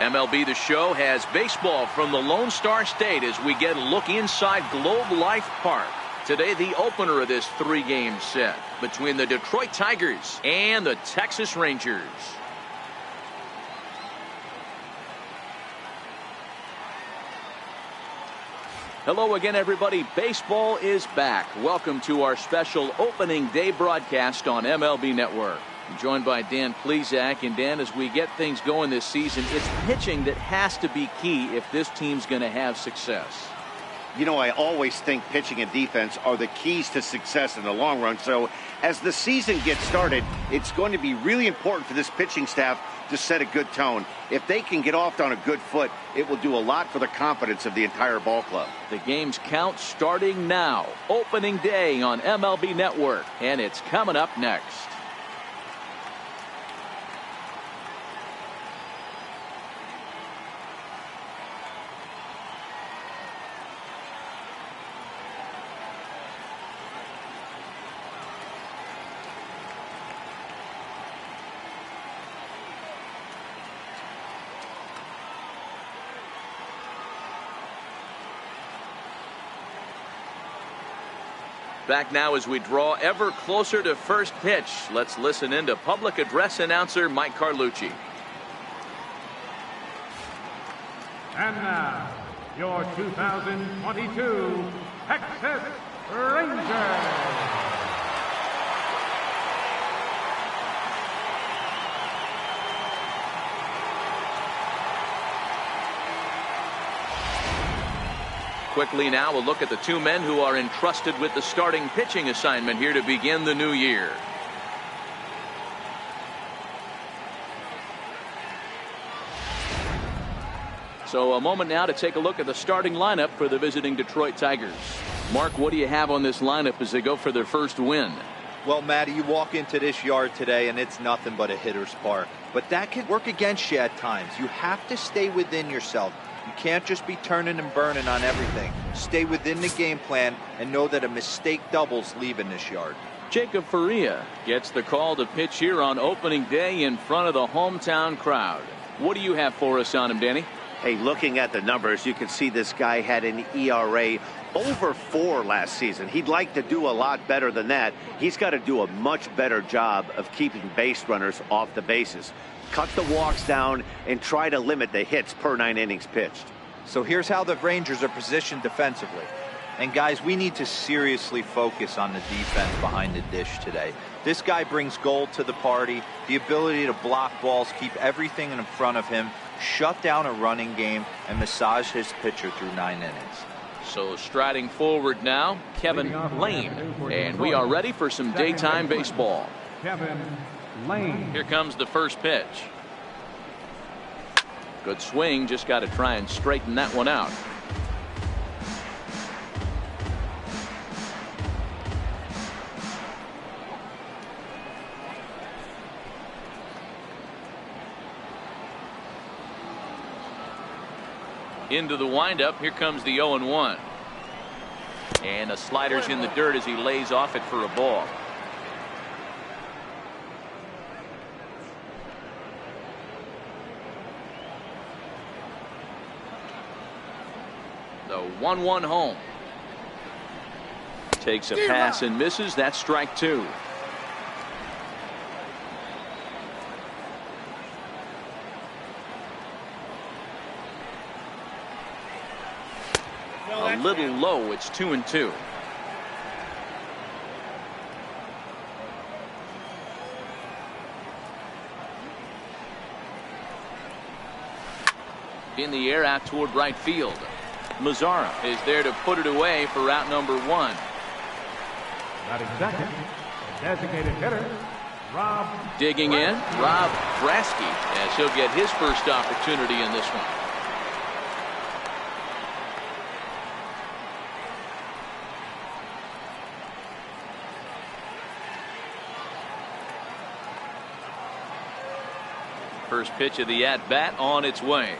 MLB The Show has baseball from the Lone Star State as we get a look inside Globe Life Park. Today, the opener of this three-game set between the Detroit Tigers and the Texas Rangers. Hello again, everybody. Baseball is back. Welcome to our special opening day broadcast on MLB Network. I'm joined by Dan Plesac. And Dan, as we get things going this season, it's pitching that has to be key if this team's going to have success. You know, I always think pitching and defense are the keys to success in the long run. So as the season gets started, it's going to be really important for this pitching staff to set a good tone. If they can get off on a good foot, it will do a lot for the confidence of the entire ball club. The game's count starting now. Opening day on MLB Network, and it's coming up next. Back now as we draw ever closer to first pitch. Let's listen in to public address announcer Mike Carlucci. And now, your 2022 Texas Rangers. Quickly now, a look at the two men who are entrusted with the starting pitching assignment here to begin the new year. So a moment now to take a look at the starting lineup for the visiting Detroit Tigers. Mark, what do you have on this lineup as they go for their first win? Well, Matty, you walk into this yard today and it's nothing but a hitter's park. But that can work against you at times. You have to stay within yourself. You can't just be turning and burning on everything. Stay within the game plan and know that a mistake doubles leaving this yard. Jacob Faria gets the call to pitch here on opening day in front of the hometown crowd. What do you have for us on him, Danny? Hey, looking at the numbers, you can see this guy had an ERA over 4 last season. He'd like to do a lot better than that. He's got to do a much better job of keeping base runners off the bases. Cut the walks down and try to limit the hits per 9 innings pitched. So here's how the Rangers are positioned defensively. And guys, we need to seriously focus on the defense behind the dish today. This guy brings gold to the party, the ability to block balls, keep everything in front of him, shut down a running game, and massage his pitcher through 9 innings. So striding forward now, Kevin Lane. And we are ready for some daytime baseball. Kevin Lane. Here comes the first pitch. Good swing, just got to try and straighten that one out. Into the windup, here comes the 0-1. And a slider's in the dirt as he lays off it for a ball. The 1-1 home. Takes a pass and misses. That's strike 2. A little low. It's 2-2. In the air out toward right field. Mazzara is there to put it away for route number 1. Batting second, designated hitter, Rob. Digging in, Rob Brasky, as he'll get his first opportunity in this one. First pitch of the at-bat on its way.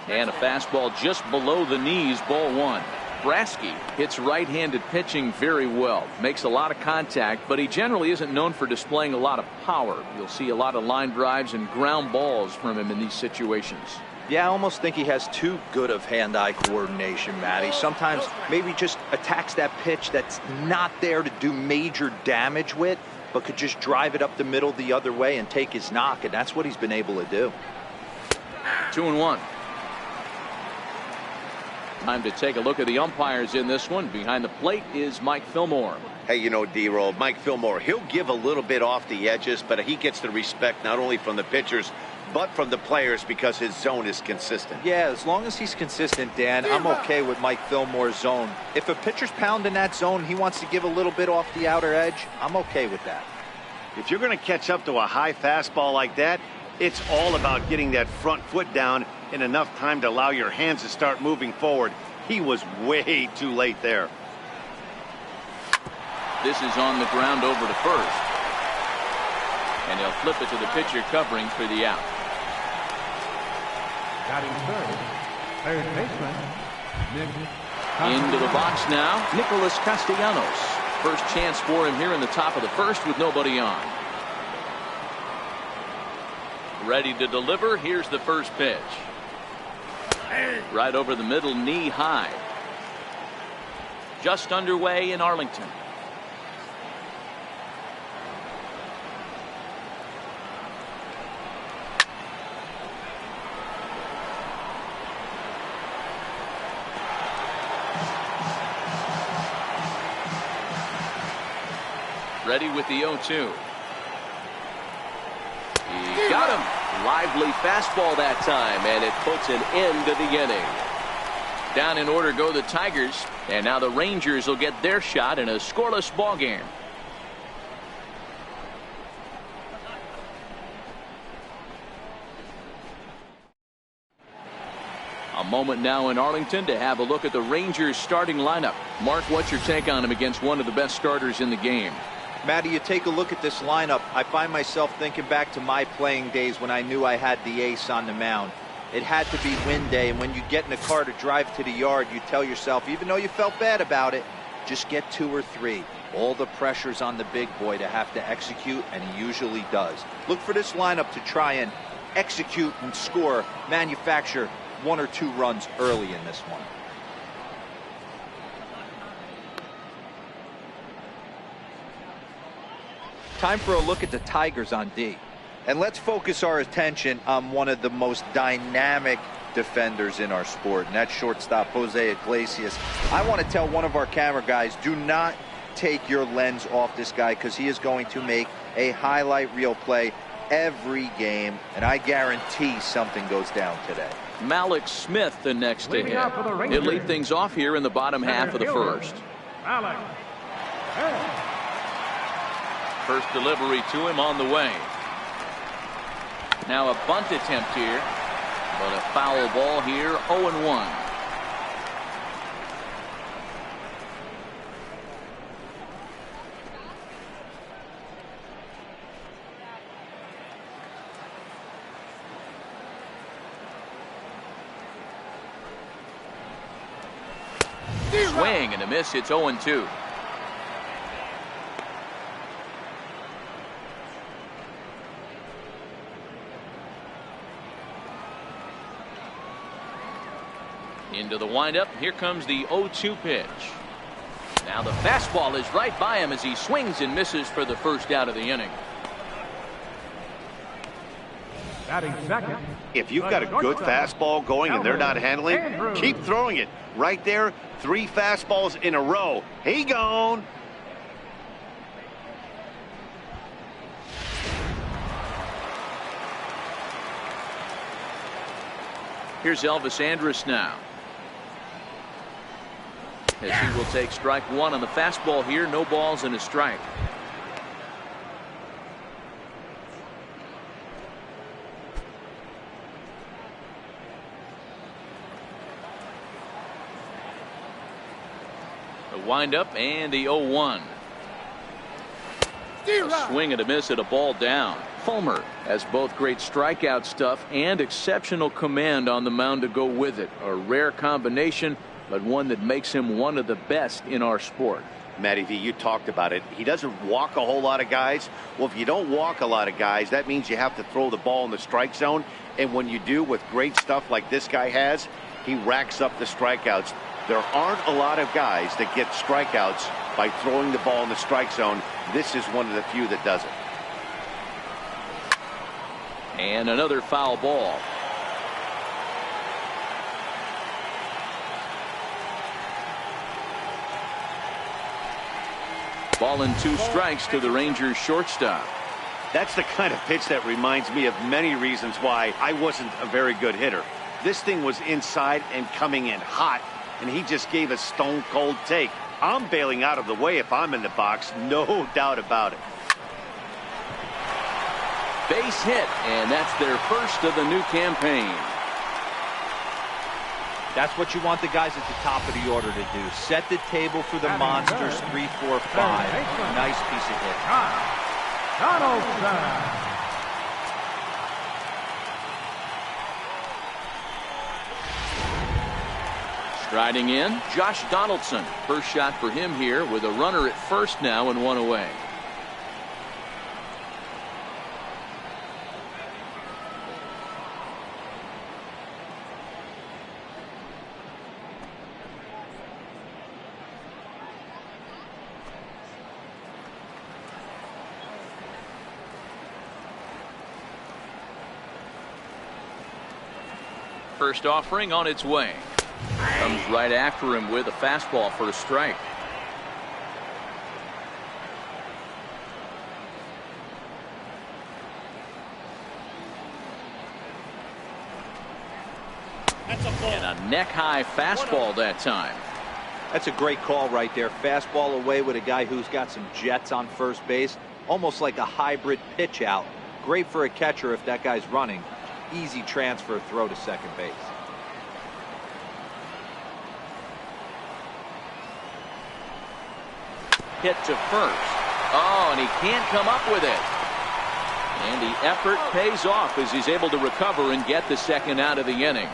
And a fastball just below the knees, ball 1. Brasky hits right-handed pitching very well. Makes a lot of contact, but he generally isn't known for displaying a lot of power. You'll see a lot of line drives and ground balls from him in these situations. Yeah, I almost think he has too good of hand-eye coordination, Matty. Sometimes maybe just attacks that pitch that's not there to do major damage with, but could just drive it up the middle the other way and take his knock, and that's what he's been able to do. 2-1. Time to take a look at the umpires in this one. Behind the plate is Mike Fillmore. Hey, you know, D-Roll, Mike Fillmore, he'll give a little bit off the edges, but he gets the respect not only from the pitchers, but from the players because his zone is consistent. Yeah, as long as he's consistent, Dan, I'm okay with Mike Fillmore's zone. If a pitcher's pounding that zone, he wants to give a little bit off the outer edge, I'm okay with that. If you're going to catch up to a high fastball like that, it's all about getting that front foot down in enough time to allow your hands to start moving forward. He was way too late there. This is on the ground over to first. And he'll flip it to the pitcher covering for the out. Batting third baseman, Into the box now, Nicholas Castellanos. First chance for him here in the top of the first with nobody on. Ready to deliver. Here's the first pitch. Right over the middle, knee high. Just underway in Arlington. Ready with the 0-2. He got him. Lively fastball that time, and it puts an end to the inning. Down in order go the Tigers, and now the Rangers will get their shot in a scoreless ball game. A moment now in Arlington to have a look at the Rangers starting lineup. Mark, what's your take on him against one of the best starters in the game? Matty, you take a look at this lineup, I find myself thinking back to my playing days when I knew I had the ace on the mound. It had to be win day, and when you get in a car to drive to the yard, you tell yourself, even though you felt bad about it, just get 2 or 3. All the pressure's on the big boy to have to execute, and he usually does. Look for this lineup to try and execute and score, manufacture 1 or 2 runs early in this one. Time for a look at the Tigers on D. And let's focus our attention on one of the most dynamic defenders in our sport, and that's shortstop Jose Iglesias. I want to tell one of our camera guys, do not take your lens off this guy, because he is going to make a highlight reel play every game, and I guarantee something goes down today. Malik Smith the next to hit. He'll lead things off here in the bottom half of the first. Malik. First delivery to him on the way. Now a bunt attempt here, but a foul ball here, 0-1. Swing and a miss. It's 0-2. Into the windup. Here comes the 0-2 pitch. Now the fastball is right by him as he swings and misses for the first out of the inning. Batting second. If you've got a good fastball going and they're not handling, keep throwing it. Right there, 3 fastballs in a row. He gone. Here's Elvis Andrus now, as he will take strike 1 on the fastball here. No balls and a strike. The windup and the 0-1. A swing and a miss at a ball down. Fulmer has both great strikeout stuff and exceptional command on the mound to go with it. A rare combination, but one that makes him one of the best in our sport. Matty V, you talked about it. He doesn't walk a whole lot of guys. Well, if you don't walk a lot of guys, that means you have to throw the ball in the strike zone. And when you do, with great stuff like this guy has, he racks up the strikeouts. There aren't a lot of guys that get strikeouts by throwing the ball in the strike zone. This is one of the few that does it. And another foul ball. Ball and 2 strikes to the Rangers shortstop. That's the kind of pitch that reminds me of many reasons why I wasn't a very good hitter. This thing was inside and coming in hot, and he just gave a stone cold take. I'm bailing out of the way if I'm in the box, no doubt about it. Base hit, and that's their first of the new campaign. That's what you want the guys at the top of the order to do. Set the table for the monsters. 3, 4, 5. Nice piece of hit. Donaldson. Striding in, Josh Donaldson. First shot for him here with a runner at first now and 1 away. First offering on its way. Comes right after him with a fastball for a strike. And a neck-high fastball that time. That's a great call right there. Fastball away with a guy who's got some jets on first base. Almost like a hybrid pitch out. Great for a catcher if that guy's running. Easy transfer throw to second base. Hit to first. Oh, and he can't come up with it. And the effort pays off as he's able to recover and get the second out of the inning.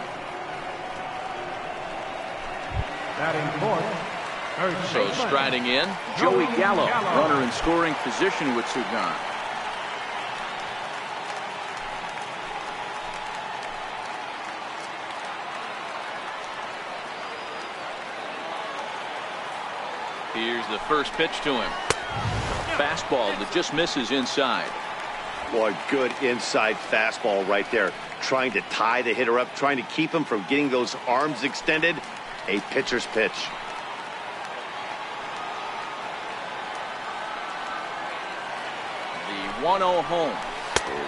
Batting fourth. So striding in, Joey Gallo, runner in scoring position with 2 gone. Here's the first pitch to him. Fastball that just misses inside. Boy, good inside fastball right there. Trying to tie the hitter up, trying to keep him from getting those arms extended. A pitcher's pitch. The 1-0 home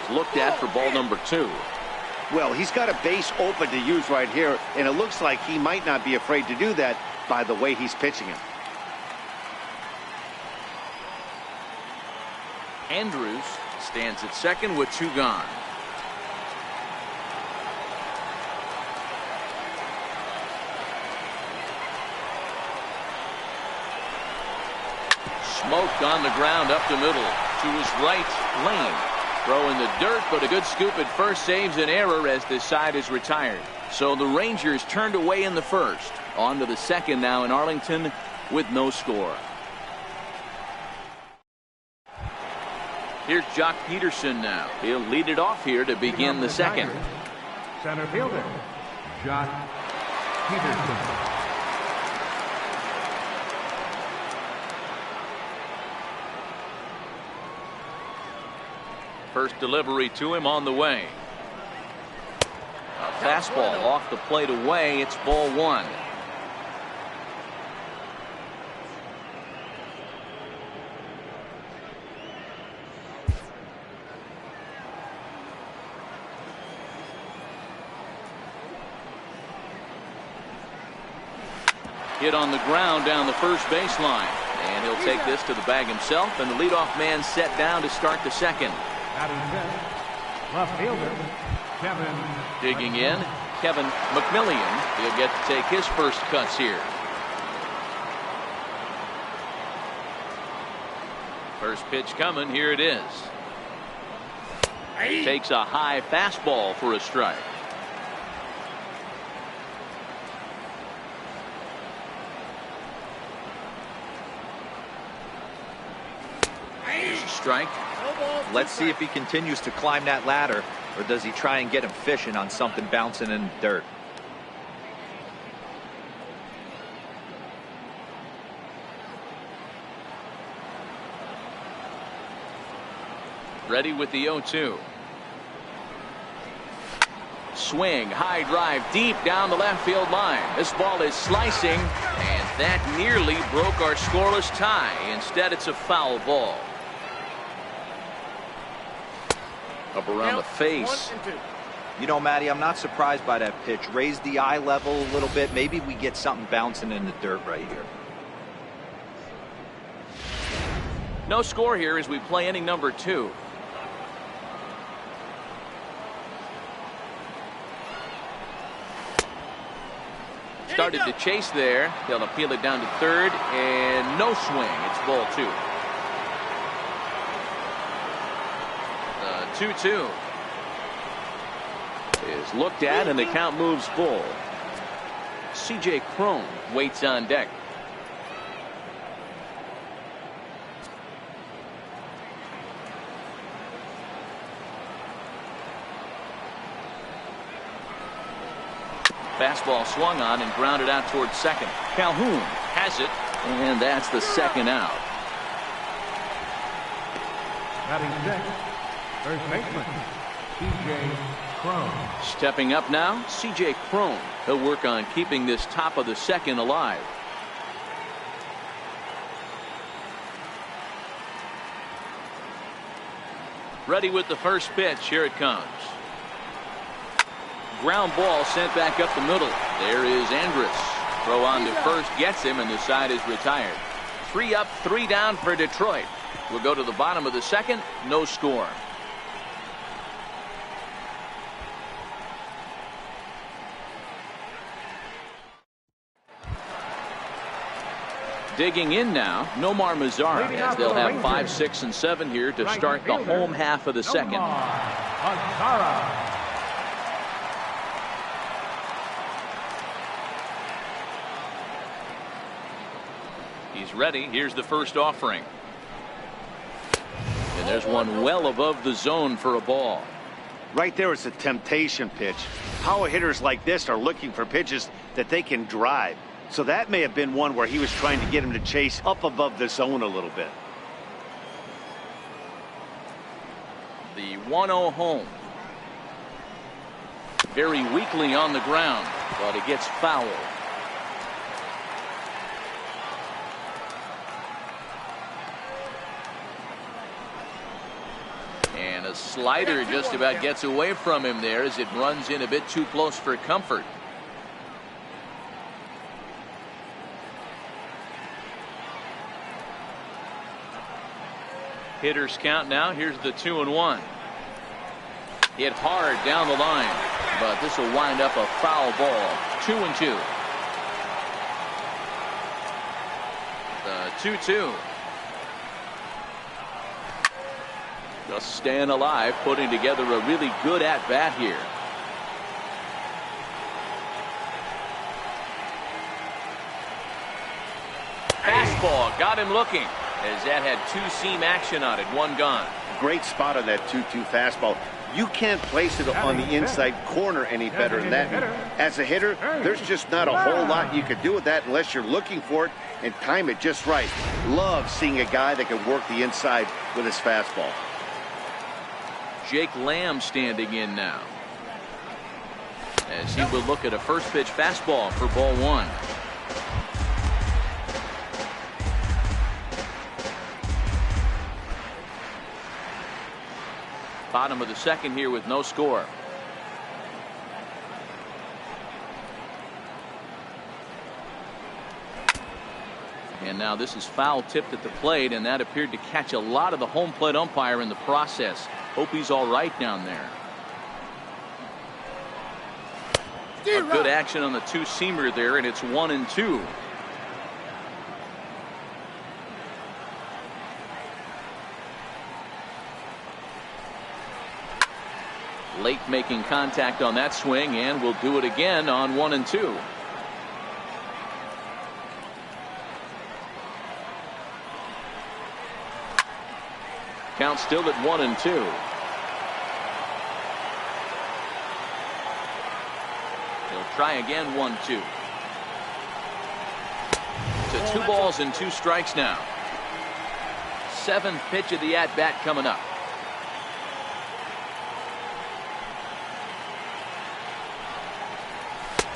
is looked at for ball number 2. Well, he's got a base open to use right here, and it looks like he might not be afraid to do that by the way he's pitching him. Andrews stands at second with 2 gone. Smoked on the ground up the middle to his right lane. Throw in the dirt, but a good scoop at first saves an error as this side is retired. So the Rangers turned away in the first. On to the second now in Arlington with no score. Here's Jock Peterson now. He'll lead it off here to begin the second. Center fielder, Jock Peterson. First delivery to him on the way. A fastball off the plate away. It's ball 1. Hit on the ground down the first baseline. And he'll take this to the bag himself, and the leadoff man set down to start the second. Left fielder, Kevin. Digging in, Kevin McMillian. He'll get to take his first cuts here. First pitch coming. Here it is. Takes a high fastball for a strike. a strike. Let's see if he continues to climb that ladder, or does he try and get him fishing on something bouncing in the dirt. Ready with the 0-2. Swing, high drive, deep down the left field line. This ball is slicing, and that nearly broke our scoreless tie. Instead, it's a foul ball. Up around the face. You know, Matty, I'm not surprised by that pitch. Raise the eye level a little bit. Maybe we get something bouncing in the dirt right here. No score here as we play inning number 2. Started to chase there. They'll appeal it down to third, and no swing. It's ball 2. The 2-2 is looked at, and the count moves full. C.J. Cron waits on deck. Fastball swung on and grounded out towards second. Calhoun has it, and that's the second out. Batting sixth, first baseman, C.J. Cron. Stepping up now, C.J. Cron. He'll work on keeping this top of the second alive. Ready with the first pitch. Here it comes. Ground ball sent back up the middle. There is Andrus. Throw on to first gets him, and the side is retired. 3 up, 3 down for Detroit. We'll go to the bottom of the second. No score. Digging in now, Nomar Mazara, as they'll have 5, 6, and 7 here to start the home half of the second. Mazara. He's ready. Here's the first offering. And there's one well above the zone for a ball. Right there is a temptation pitch. Power hitters like this are looking for pitches that they can drive. So that may have been one where he was trying to get him to chase up above the zone a little bit. The 1-0 home. Very weakly on the ground, but it gets fouled. And a slider just about gets away from him there as it runs in a bit too close for comfort. Hitters count now. Here's the 2-1. Hit hard down the line, but this will wind up a foul ball. 2-2. The 2-2. Just staying alive, putting together a really good at-bat here. Fastball got him looking, as that had 2-seam action on it. One gone. Great spot on that 2-2 fastball. You can't place it on the inside corner any better than that. As a hitter, there's just not a whole lot you could do with that unless you're looking for it and time it just right. Love seeing a guy that can work the inside with his fastball. Jake Lamb standing in now, as he will look at a first pitch fastball for ball 1. Bottom of the second here with no score. And now this is foul tipped at the plate, and that appeared to catch a lot of the home plate umpire in the process. Hope he's all right down there. A good action on the 2-seamer there, and it's 1-2. Late making contact on that swing, and we'll do it again on 1-2. Count still at 1-2. He'll try again, 1-2. To 2 balls and 2 strikes now. 7th pitch of the at-bat coming up.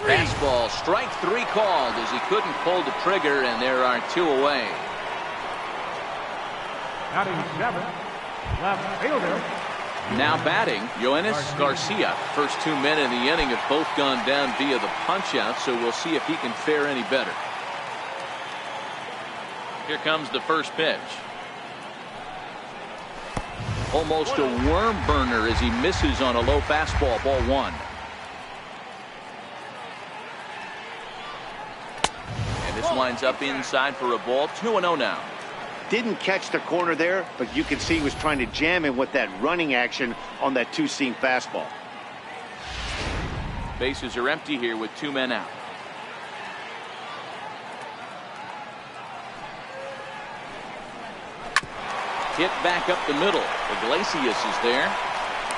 Fastball, strike 3 called as he couldn't pull the trigger, and there are 2 away. Batting 7, left fielder. Now batting, Yoenis Garcia. First 2 men in the inning have both gone down via the punch-out, so we'll see if he can fare any better. Here comes the first pitch. Almost a worm burner as he misses on a low fastball, ball 1. And this winds up inside for a ball, 2-0 now. Didn't catch the corner there, but you can see he was trying to jam him with that running action on that 2-seam fastball. Bases are empty here with 2 men out. Hit back up the middle. Iglesias is there.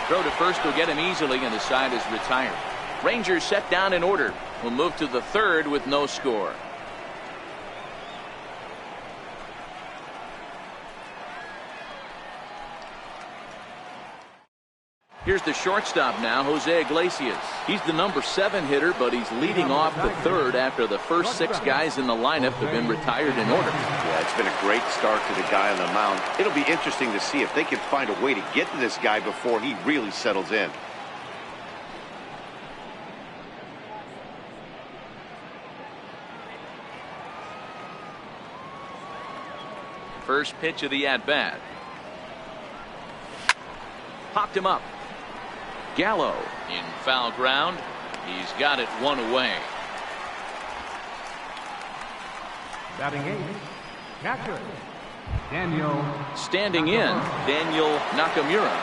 Throw to first will get him easily, and the side is retired. Rangers set down in order. Will move to the 3rd with no score. Here's the shortstop now, Jose Iglesias. He's the number 7 hitter, but he's leading off the 3rd after the first 6 guys in the lineup have been retired in order. Yeah, it's been a great start to the guy on the mound. It'll be interesting to see if they can find a way to get to this guy before he really settles in. First pitch of the at-bat. Popped him up. Gallo in foul ground. He's got it 1 away. Batting 8, catcher Daniel. Standing in, Daniel Nakamura.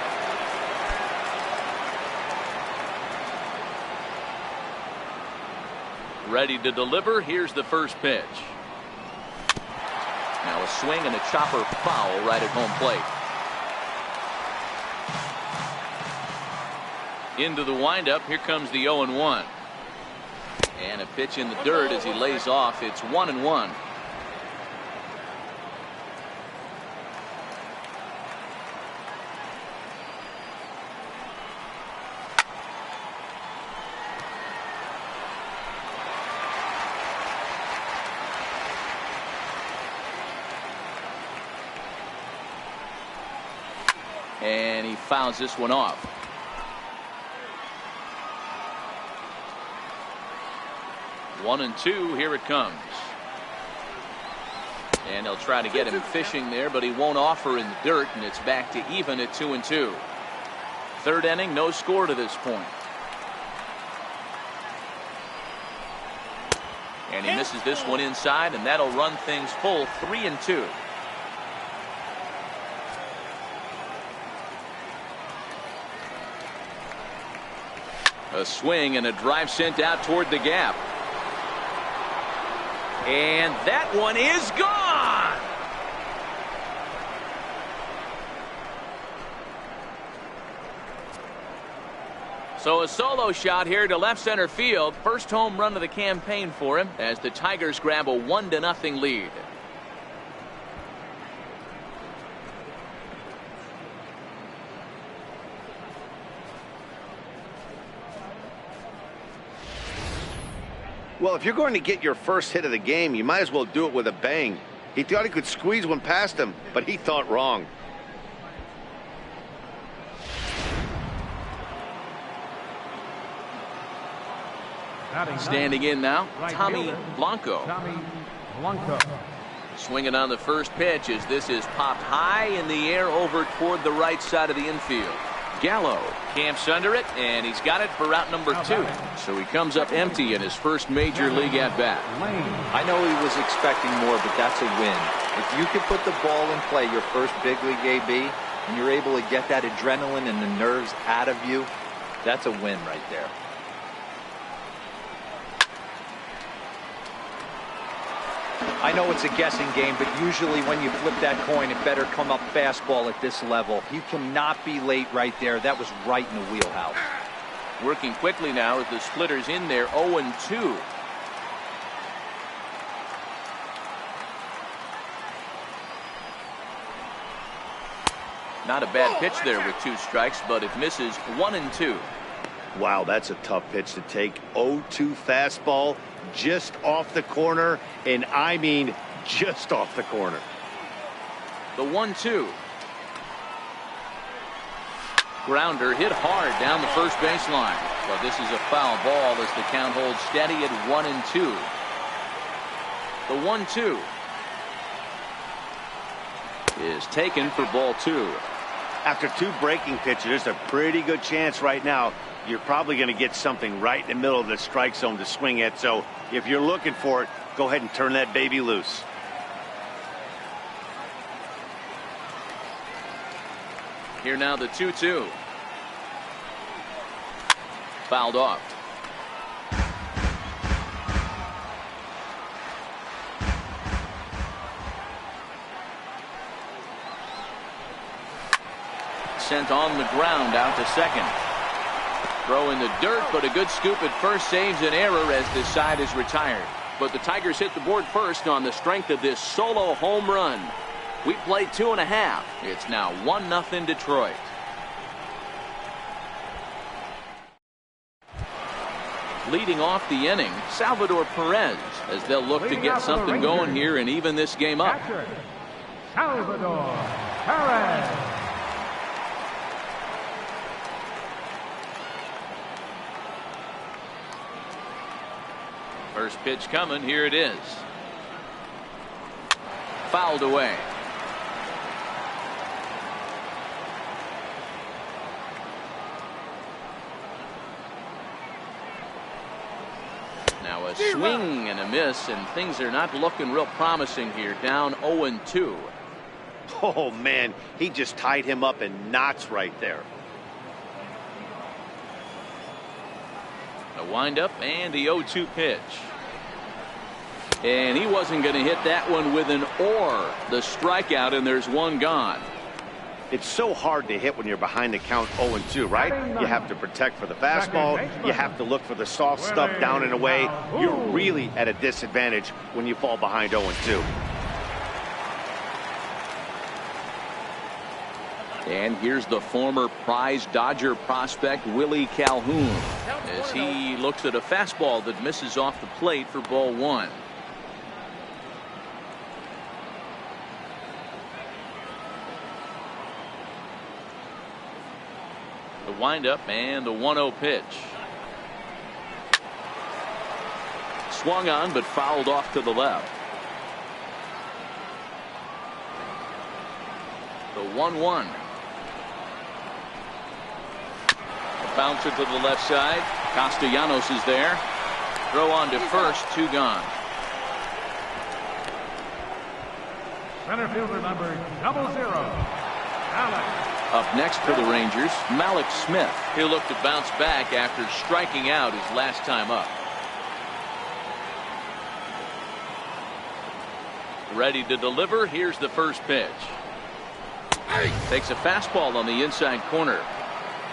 Ready to deliver. Here's the first pitch. Now a swing and a chopper foul right at home plate. Into the windup. Here comes the 0-1. And a pitch in the dirt as he lays off. It's 1-1. And he fouls this one off. One and two, here it comes. And they'll try to get him fishing there, but he won't offer in the dirt, and it's back to even at 2-2. Third inning, no score to this point. And he misses this one inside, and that'll run things full 3-2. A swing and a drive sent out toward the gap. And that one is gone. So a solo shot here to left center field. First home run of the campaign for him as the Tigers grab a 1-0 lead. Well, if you're going to get your first hit of the game, you might as well do it with a bang. He thought he could squeeze one past him, but he thought wrong. Standing in now, Tommy Blanco. Swinging on the first pitch as this is popped high in the air over toward the right side of the infield. Gallo camps under it, and he's got it for route number 2. So he comes up empty in his first major league at-bat. I know he was expecting more, but that's a win. If you can put the ball in play your first big league AB, and you're able to get that adrenaline and the nerves out of you, that's a win right there. I know it's a guessing game, but usually when you flip that coin, it better come up fastball at this level. You cannot be late right there. That was right in the wheelhouse. Working quickly now as the splitter's in there, 0-2. Not a bad pitch there with 2 strikes, but it misses 1-2. Wow, that's a tough pitch to take. 0-2 fastball just off the corner, and I mean just off the corner. The 1-2. Grounder hit hard down the first baseline, but this is a foul ball as the count holds steady at 1-2. The 1-2 is taken for ball 2. After 2 breaking pitches, there's a pretty good chance right now you're probably going to get something right in the middle of the strike zone to swing at. So if you're looking for it, go ahead and turn that baby loose. Here now the 2-2. Fouled off. Sent on the ground out to second. Throw in the dirt, but a good scoop at first saves an error as this side is retired. But the Tigers hit the board first on the strength of this solo home run. We played 2.5. It's now 1-0 Detroit. Leading off the inning, Salvador Perez, as they'll look to get something going here and even this game up. Salvador Perez. First pitch coming. Here it is. Fouled away. Now a swing and a miss, and things are not looking real promising here. Down 0-2. Oh, man, he just tied him up in knots right there. A windup and the 0-2 pitch. And he wasn't going to hit that one with an or. The strikeout, and there's one gone. It's so hard to hit when you're behind the count 0-2, right? You have to protect for the fastball. You have to look for the soft stuff down and away. You're really at a disadvantage when you fall behind 0-2. And here's the former prize Dodger prospect Willie Calhoun as he looks at a fastball that misses off the plate for ball 1. The windup and the 1-0 pitch. Swung on but fouled off to the left. The 1-1. Bouncer to the left side. Castellanos is there. Throw on to first. 2 gone. Center fielder number 00. Alex. Up next for the Rangers, Malik Smith. He'll look to bounce back after striking out his last time up. Ready to deliver. Here's the first pitch. Takes a fastball on the inside corner.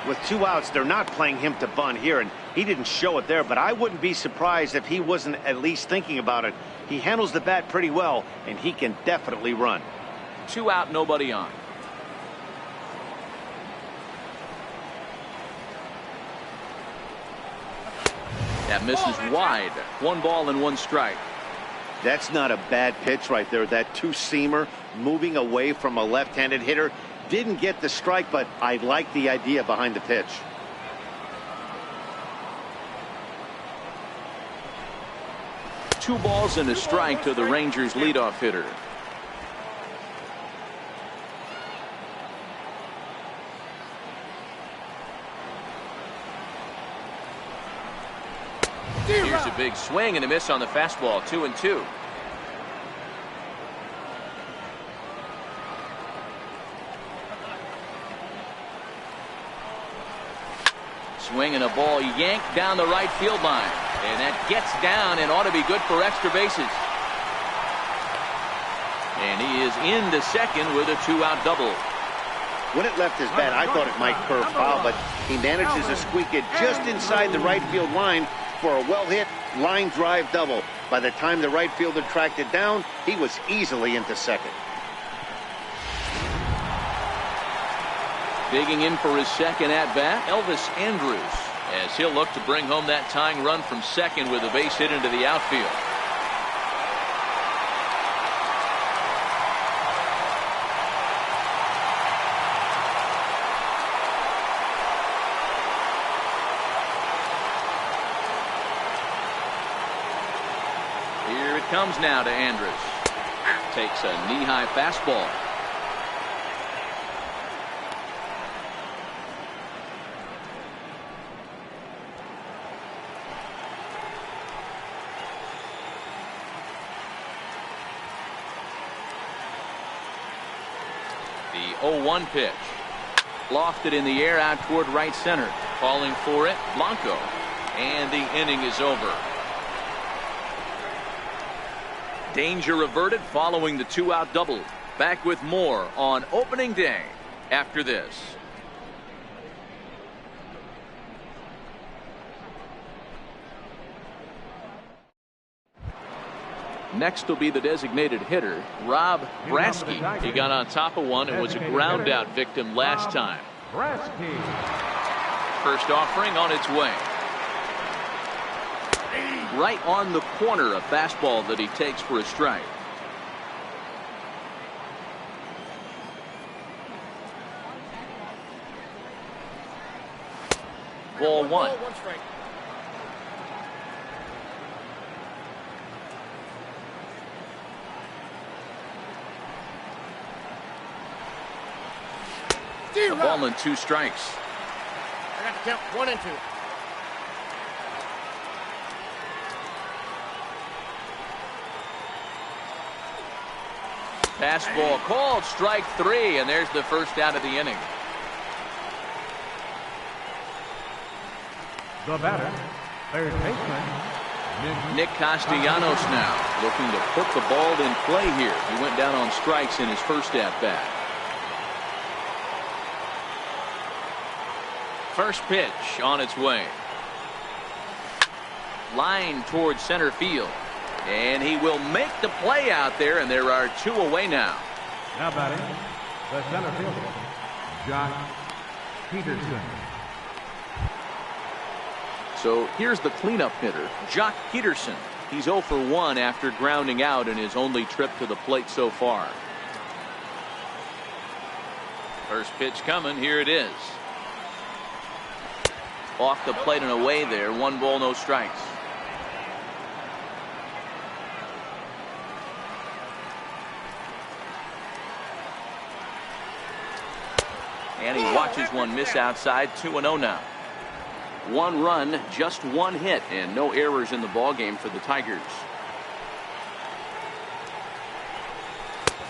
With 2 outs, they're not playing him to bunt here, and he didn't show it there, but I wouldn't be surprised if he wasn't at least thinking about it. He handles the bat pretty well, and he can definitely run. 2 out, nobody on. That misses wide. 1 ball and 1 strike. That's not a bad pitch right there. That 2-seamer moving away from a left-handed hitter. Didn't get the strike, but I like the idea behind the pitch. Two balls and a strike to the Rangers leadoff hitter. Here's a big swing and a miss on the fastball. 2-2. Swing and a ball yanked down the right field line. And that gets down and ought to be good for extra bases. is into second with a 2-out double. When it left his bat, I thought it might curve foul, but he manages to squeak it just inside the right field line for a well-hit line drive double. By the time the right fielder tracked it down, he was easily into second. Digging in for his second at-bat, Elvis Andrus, as he'll look to bring home that tying run from second with a base hit into the outfield. Here it comes now to Andrus. Takes a knee-high fastball. The 0-1 pitch. Lofted in the air out toward right center. Calling for it, Blanco. And the inning is over. Danger averted following the 2-out double. Back with more on opening day after this. Next will be the designated hitter, Rob Brasky. He got on top of one and was a ground out victim last time. First offering on its way. Right on the corner, a fastball that he takes for a strike. Ball one. A ball and 2 strikes. I got to count 1 and 2. Fastball called, strike 3, and there's the first out of the inning. The batter, third baseman, Nick Castellanos now looking to put the ball in play here. He went down on strikes in his first at bat. First pitch on its way. Line towards center field. And he will make the play out there, and there are 2 away now. Now batting, the center fielder, Josh Peterson. So here's the cleanup hitter, Jock Peterson. He's 0 for 1 after grounding out in his only trip to the plate so far. First pitch coming, here it is. Off the plate and away there, 1 ball, no strikes. And he watches one miss outside. 2-0 now. 1 run, just 1 hit, and no errors in the ballgame for the Tigers.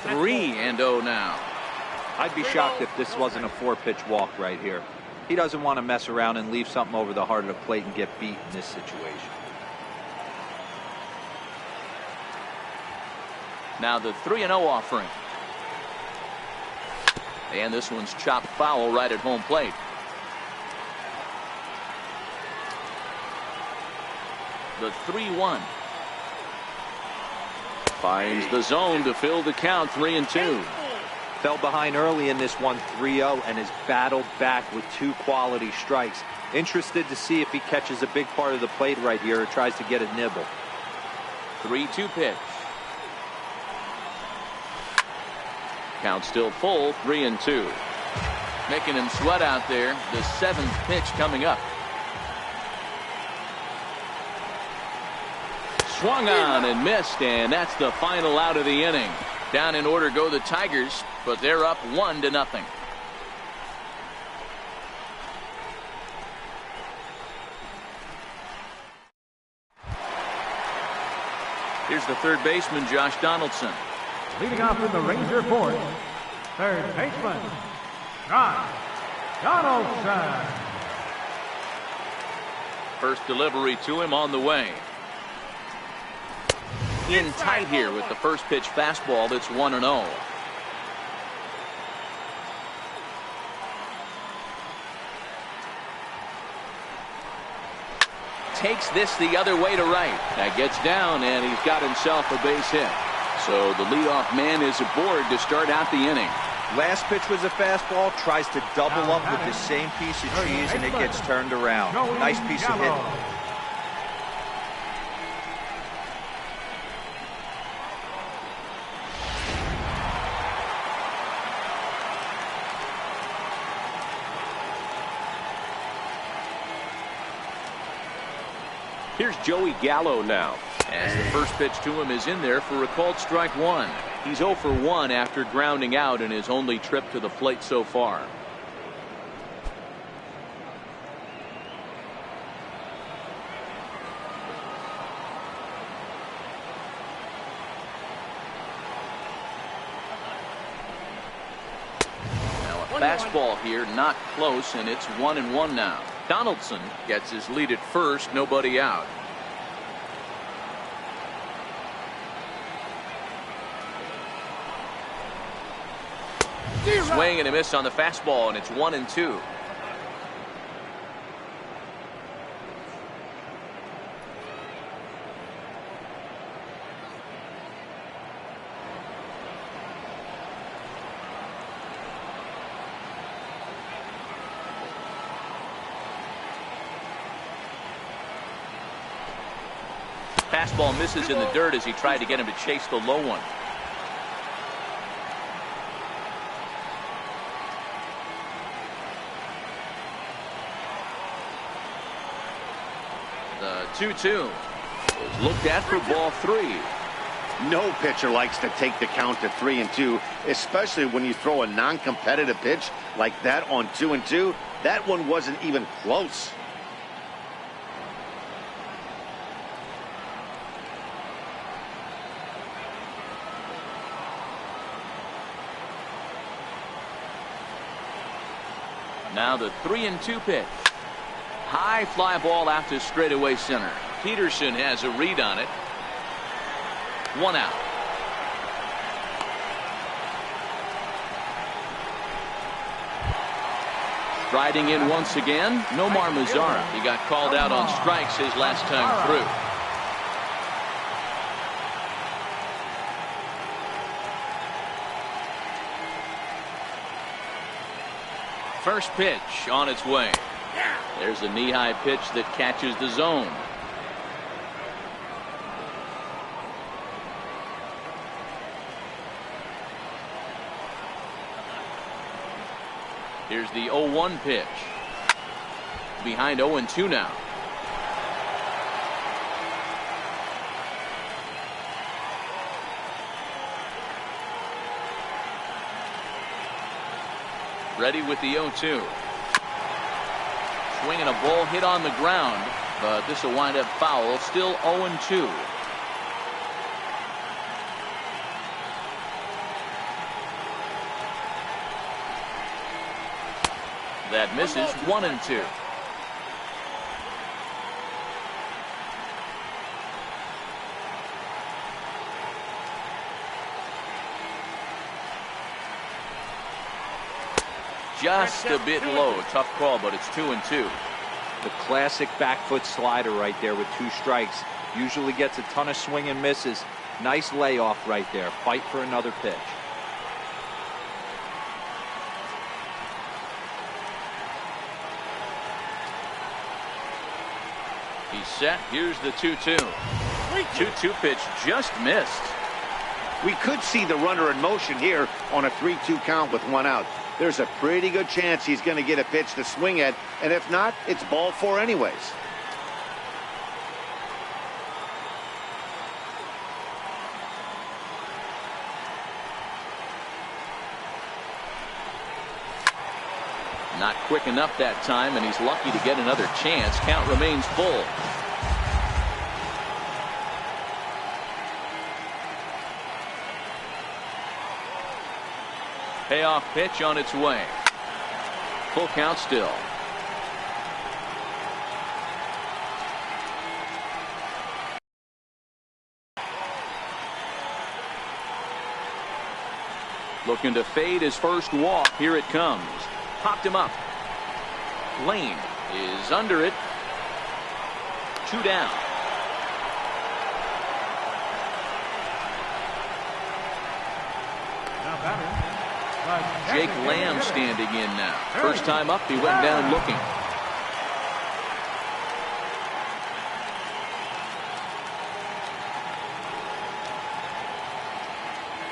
3-0 now. I'd be shocked if this wasn't a 4-pitch walk right here. He doesn't want to mess around and leave something over the heart of the plate and get beat in this situation. Now the 3-0 offering. And this one's chopped foul right at home plate. The 3-1. Finds the zone to fill the count. 3-2. Fell behind early in this one, 3-0, and has battled back with 2 quality strikes. Interested to see if he catches a big part of the plate right here or tries to get a nibble. 3-2 pitch. Count still full. 3-2. Making him sweat out there. The 7th pitch coming up. Swung on and missed, and that's the final out of the inning. Down in order go the Tigers, but they're up 1-0. Here's the third baseman, Josh Donaldson. Leading off in the Ranger fourth, third baseman, Josh Donaldson. First delivery to him on the way. in tight here with the first pitch fastball that's 1-0. Takes this the other way to right. That gets down, and he's got himself a base hit. So the leadoff man is aboard to start out the inning. Last pitch was a fastball, tries to double up with the same piece of cheese, and it gets turned around. Nice piece of hitting. Here's Joey Gallo now, as the first pitch to him is in there for a called strike one. He's 0 for 1 after grounding out in his only trip to the plate so far. Now a fastball here, not close, and it's 1-1 now. Donaldson gets his lead at first, nobody out. Swing and a miss on the fastball, and it's 1-2. Fastball misses in the dirt as he tried to get him to chase the low one. The 2-2 is looked at for ball 3. No pitcher likes to take the count to 3-2, especially when you throw a non-competitive pitch like that on 2-2. That one wasn't even close. Now the 3-2 pitch. High fly ball out to straightaway center. Peterson has a read on it. 1 out. Striding in once again, Nomar Mazara. He got called out on strikes his last time through. First pitch on its way. There's a knee-high pitch that catches the zone. Here's the 0-1 pitch. Behind 0-2 now. Ready with the 0-2. Swinging a ball hit on the ground, but this will wind up foul. Still 0-2. That misses. 1-2. Just a bit low. Tough call, but it's 2-2. The classic back foot slider right there with 2 strikes. Usually gets a ton of swing and misses. Nice layoff right there. Fight for another pitch. He's set. Here's the 2-2. 2-2 pitch just missed. We could see the runner in motion here on a 3-2 count with 1 out. There's a pretty good chance he's going to get a pitch to swing at, and if not, it's ball 4 anyways. Not quick enough that time, and he's lucky to get another chance. Count remains full. Payoff pitch on its way. Full count still. Looking to fade his first walk. Here it comes. Popped him up. Lane is under it. 2 down. Jake Lamb standing in now. First time up, he went down looking.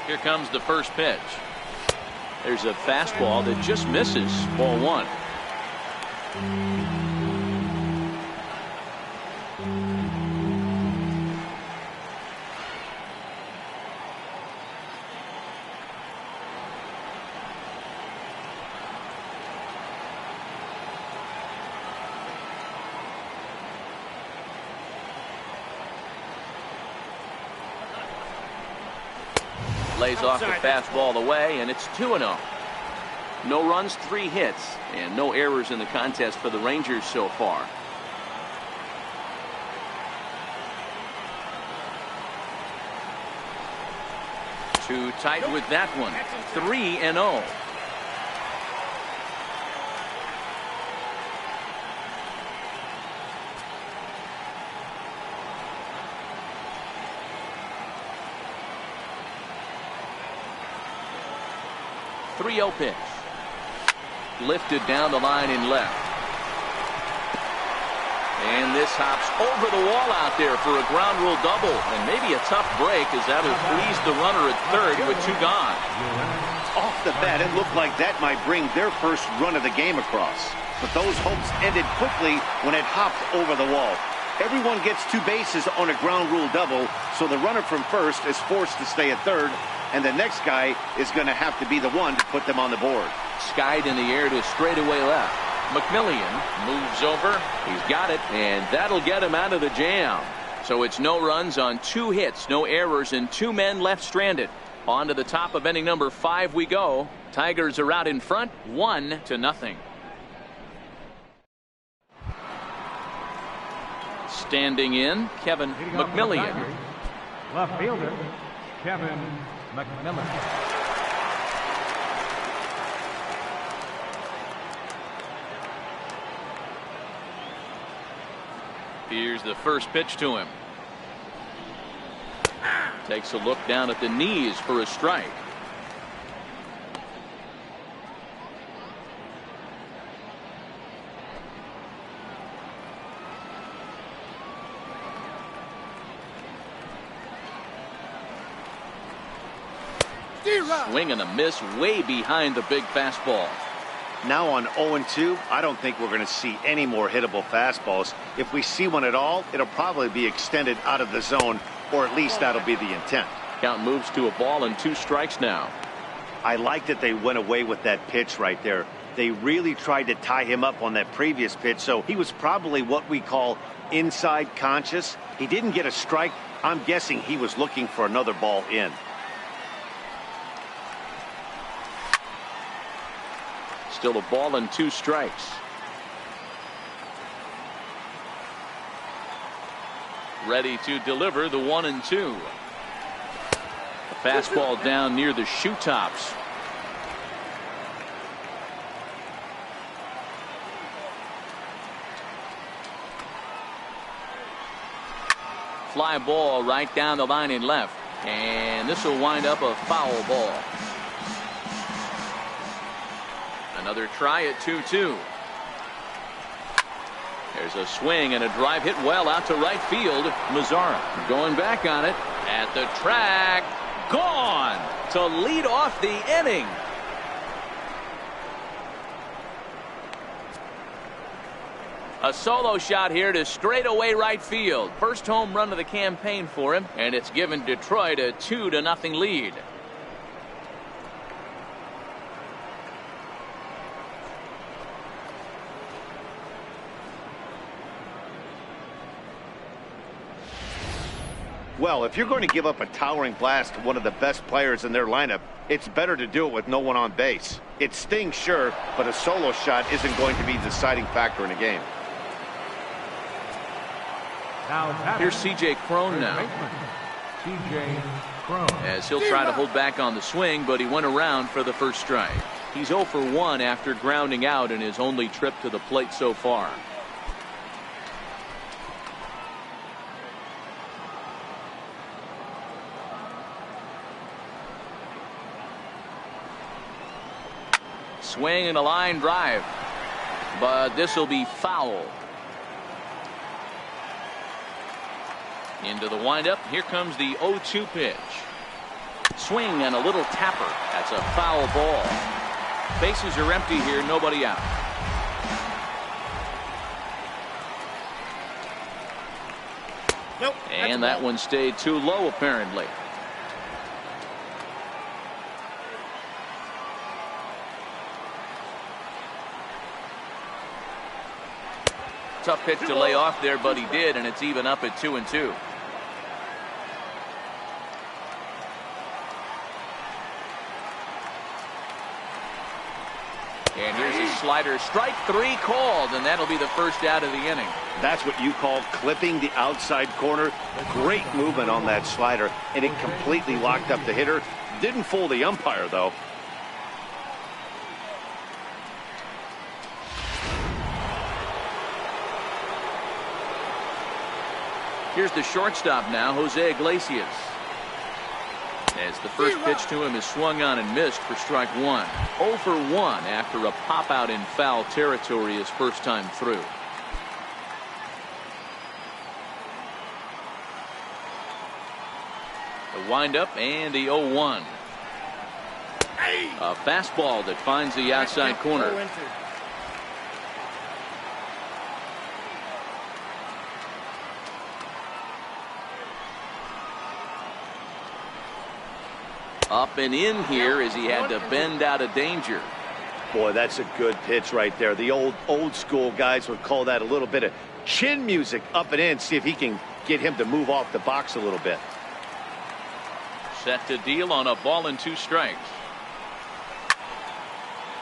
Here comes the first pitch. There's a fastball that just misses. Ball 1. Lays off the fastball away, and it's 2-0. No runs, 3 hits, and no errors in the contest for the Rangers so far. Too tight with that one. 3-0. Pitch. Lifted down the line in left. And this hops over the wall out there for a ground rule double. And maybe a tough break as that'll please the runner at third with 2 gone. Off the bat, it looked like that might bring their first run of the game across. But those hopes ended quickly when it hopped over the wall. Everyone gets 2 bases on a ground rule double, so the runner from first is forced to stay at third, and the next guy is going to have to be the one to put them on the board. Skied in the air to straightaway left. McMillian moves over. He's got it, and that'll get him out of the jam. So it's no runs on 2 hits, no errors, and 2 men left stranded. On to the top of inning number 5 we go. Tigers are out in front, 1-0. Standing in, Kevin McMillian. Left fielder, Kevin McMillian. Here's the first pitch to him. Takes a look down at the knees for a strike. Swing and a miss way behind the big fastball. Now on 0-2, I don't think we're going to see any more hittable fastballs. If we see one at all, it'll probably be extended out of the zone, or at least that'll be the intent. Count moves to a ball and 2 strikes now. I like that they went away with that pitch right there. They really tried to tie him up on that previous pitch, so he was probably what we call inside conscious. He didn't get a strike. I'm guessing he was looking for another ball in. Still a ball and 2 strikes. Ready to deliver the 1-2. A fastball down near the shoe tops. Fly ball right down the line in left. And this will wind up a foul ball. Another try at 2-2. There's a swing and a drive hit well out to right field. Mazzara going back on it at the track. Gone to lead off the inning. A solo shot here to straightaway right field. First home run of the campaign for him, and it's given Detroit a 2-0 lead. Well, if you're going to give up a towering blast to one of the best players in their lineup, it's better to do it with no one on base. It stings, sure, but a solo shot isn't going to be the deciding factor in a game. Now here's C.J. Cron now. C.J. As he'll try to hold back on the swing, but he went around for the first strike. He's 0 for 1 after grounding out in his only trip to the plate so far. Swing and a line drive, but this will be foul. Into the windup. Here comes the 0-2 pitch. Swing and a little tapper. That's a foul ball. Bases are empty here, nobody out. Nope. And that one stayed too low, apparently. Tough pitch to lay off there, but he did, and it's even up at 2-2. And here's his slider. Strike 3 called, and that'll be the first out of the inning. That's what you call clipping the outside corner. Great movement on that slider, and it completely locked up the hitter. Didn't fool the umpire, though. Here's the shortstop now, Jose Iglesias. As the first pitch to him is swung on and missed for strike 1. 0 for 1 after a pop out in foul territory his first time through. The windup and the 0-1. A fastball that finds the outside corner. Up and in here as he had to bend out of danger. Boy, that's a good pitch right there. The old school guys would call that a little bit of chin music. Up and in. See if he can get him to move off the box a little bit. Set to deal on a ball and 2 strikes.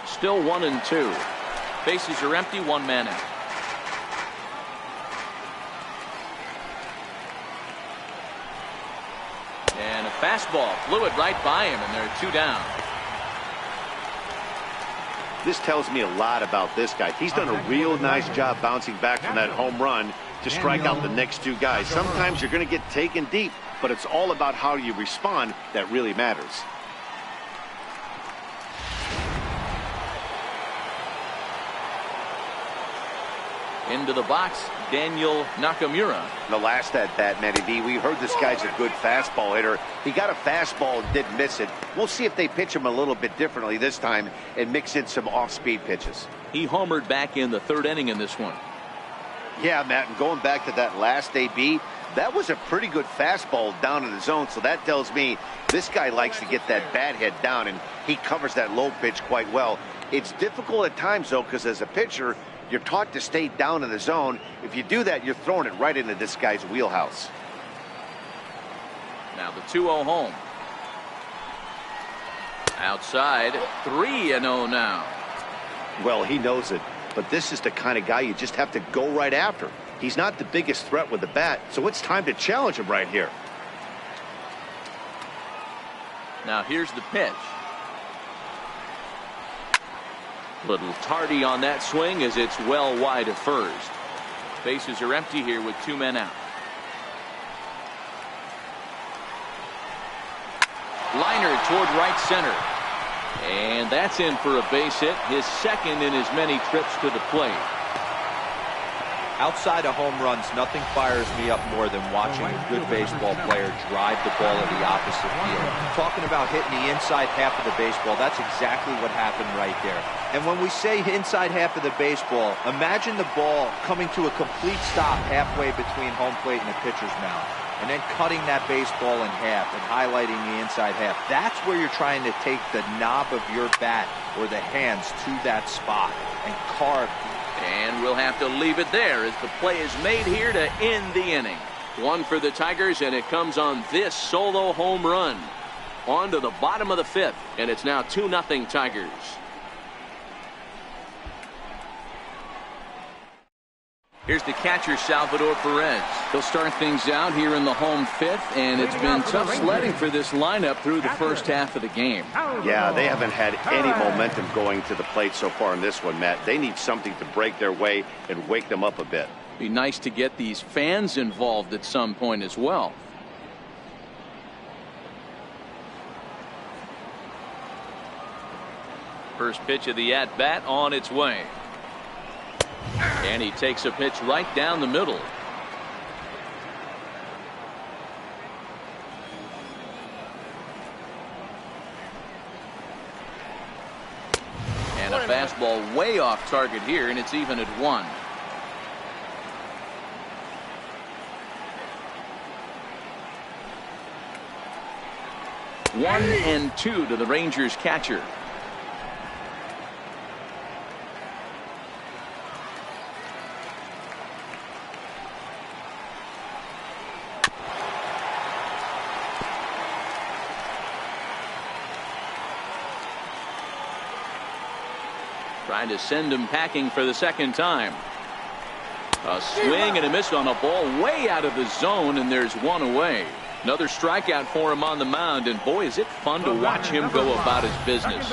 Still 1-2. Bases are empty, 1 man out. And a fastball flew it right by him, and there are 2 down. This tells me a lot about this guy. He's done a real nice job bouncing back from that home run to strike out the next 2 guys. Sometimes you're going to get taken deep, but it's all about how you respond that really matters. Into the box, Daniel Nakamura. The last at bat, Matty V, we heard this guy's a good fastball hitter. He got a fastball and didn't miss it. We'll see if they pitch him a little bit differently this time and mix in some off-speed pitches. He homered back in the 3rd inning in this one. Yeah, Matt, and going back to that last AB, that was a pretty good fastball down in the zone, so that tells me this guy likes to get that bat head down, and he covers that low pitch quite well. It's difficult at times, though, because as a pitcher, you're taught to stay down in the zone. If you do that, you're throwing it right into this guy's wheelhouse. Now the 2-0 home. Outside, 3-0 now. Well, he knows it, but this is the kind of guy you just have to go right after. He's not the biggest threat with the bat, so it's time to challenge him right here. Now here's the pitch. Little tardy on that swing as it's well wide of first. Bases are empty here with 2 men out. Liner toward right center. And that's in for a base hit, his 2nd in as many trips to the plate. Outside of home runs, nothing fires me up more than watching a good baseball player drive the ball to the opposite field. Talking about hitting the inside half of the baseball, that's exactly what happened right there. And when we say inside half of the baseball, imagine the ball coming to a complete stop halfway between home plate and the pitcher's mound, and then cutting that baseball in half and highlighting the inside half. That's where you're trying to take the knob of your bat or the hands to that spot and carve. And we'll have to leave it there as the play is made here to end the inning. 1 for the Tigers, and it comes on this solo home run. On to the bottom of the 5th, and it's now 2-0 Tigers. Here's the catcher, Salvador Perez. He'll start things out here in the home fifth, and it's been tough sledding for this lineup through the first half of the game. Yeah, they haven't had any momentum going to the plate so far in this one, Matt. They need something to break their way and wake them up a bit. Be nice to get these fans involved at some point as well. First pitch of the at-bat on its way. And he takes a pitch right down the middle. And a fastball way off target here, and it's even at 1. One and 2 to the Rangers catcher. Trying to send him packing for the second time. A swing and a miss on a ball way out of the zone, and there's one away. Another strikeout for him on the mound, and boy, is it fun to watch him go about his business.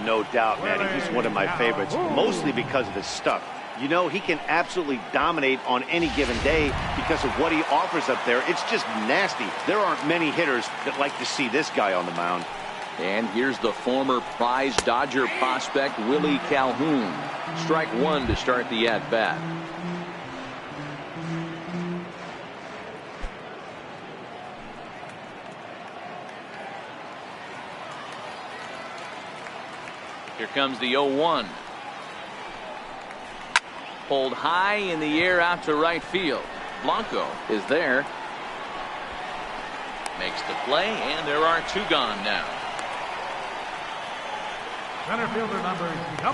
No doubt, man. He's one of my favorites, mostly because of his stuff. You know, he can absolutely dominate on any given day because of what he offers up there. It's just nasty. There aren't many hitters that like to see this guy on the mound. And here's the former prize Dodger prospect, Willie Calhoun. Strike 1 to start the at-bat. Here comes the 0-1. Pulled high in the air out to right field. Blanco is there. Makes the play, and there are 2 gone now. Center fielder number 00,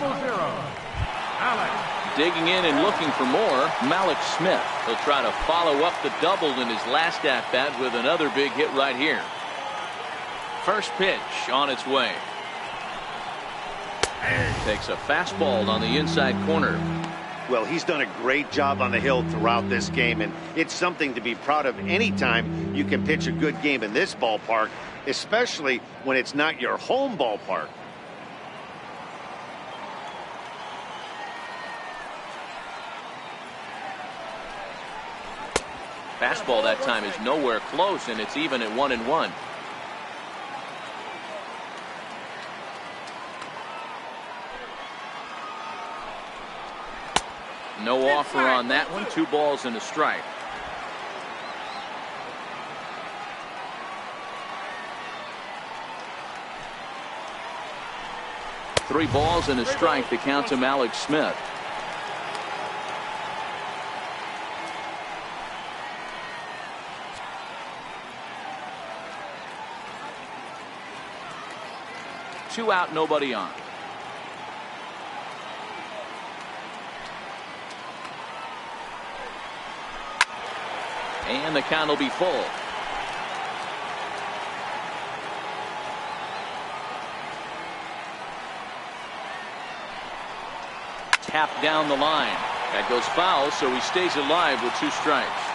Alex. Digging in and looking for more, Malik Smith. He'll try to follow up the double in his last at-bat with another big hit right here. First pitch on its way. Takes a fastball on the inside corner. Well, he's done a great job on the hill throughout this game, and it's something to be proud of anytime you can pitch a good game in this ballpark, especially when it's not your home ballpark. Fastball that time is nowhere close, and it's even at 1-1. No offer on that one. 2 balls and a strike. Three balls and a strike to count to Malik Smith. Two out, nobody on. And the count will be full. Tapped down the line. That goes foul, so he stays alive with 2 strikes.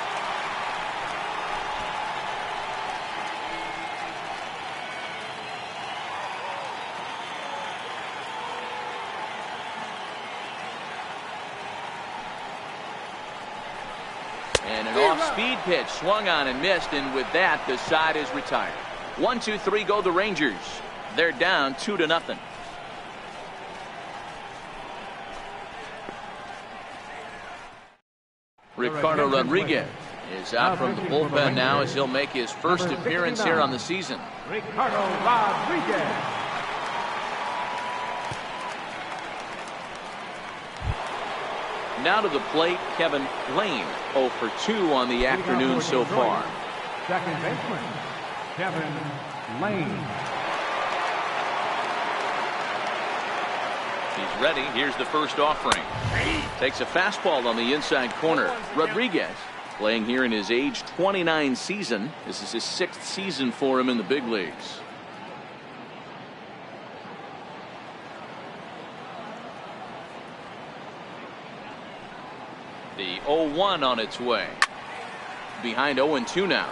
And an off-speed pitch swung on and missed, and with that, the side is retired. 1-2-3 go the Rangers. They're down 2-0. Ricardo Rodriguez is out from the bullpen now as he'll make his first appearance here on the season. Ricardo Rodriguez. Now to the plate, Kevin Lane, 0 for 2 on the afternoon so far. Second baseman, Kevin Lane. He's ready. Here's the first offering. Takes a fastball on the inside corner. Rodriguez playing here in his age 29 season. This is his 6th season for him in the big leagues. The 0-1 on its way. Behind 0-2 now.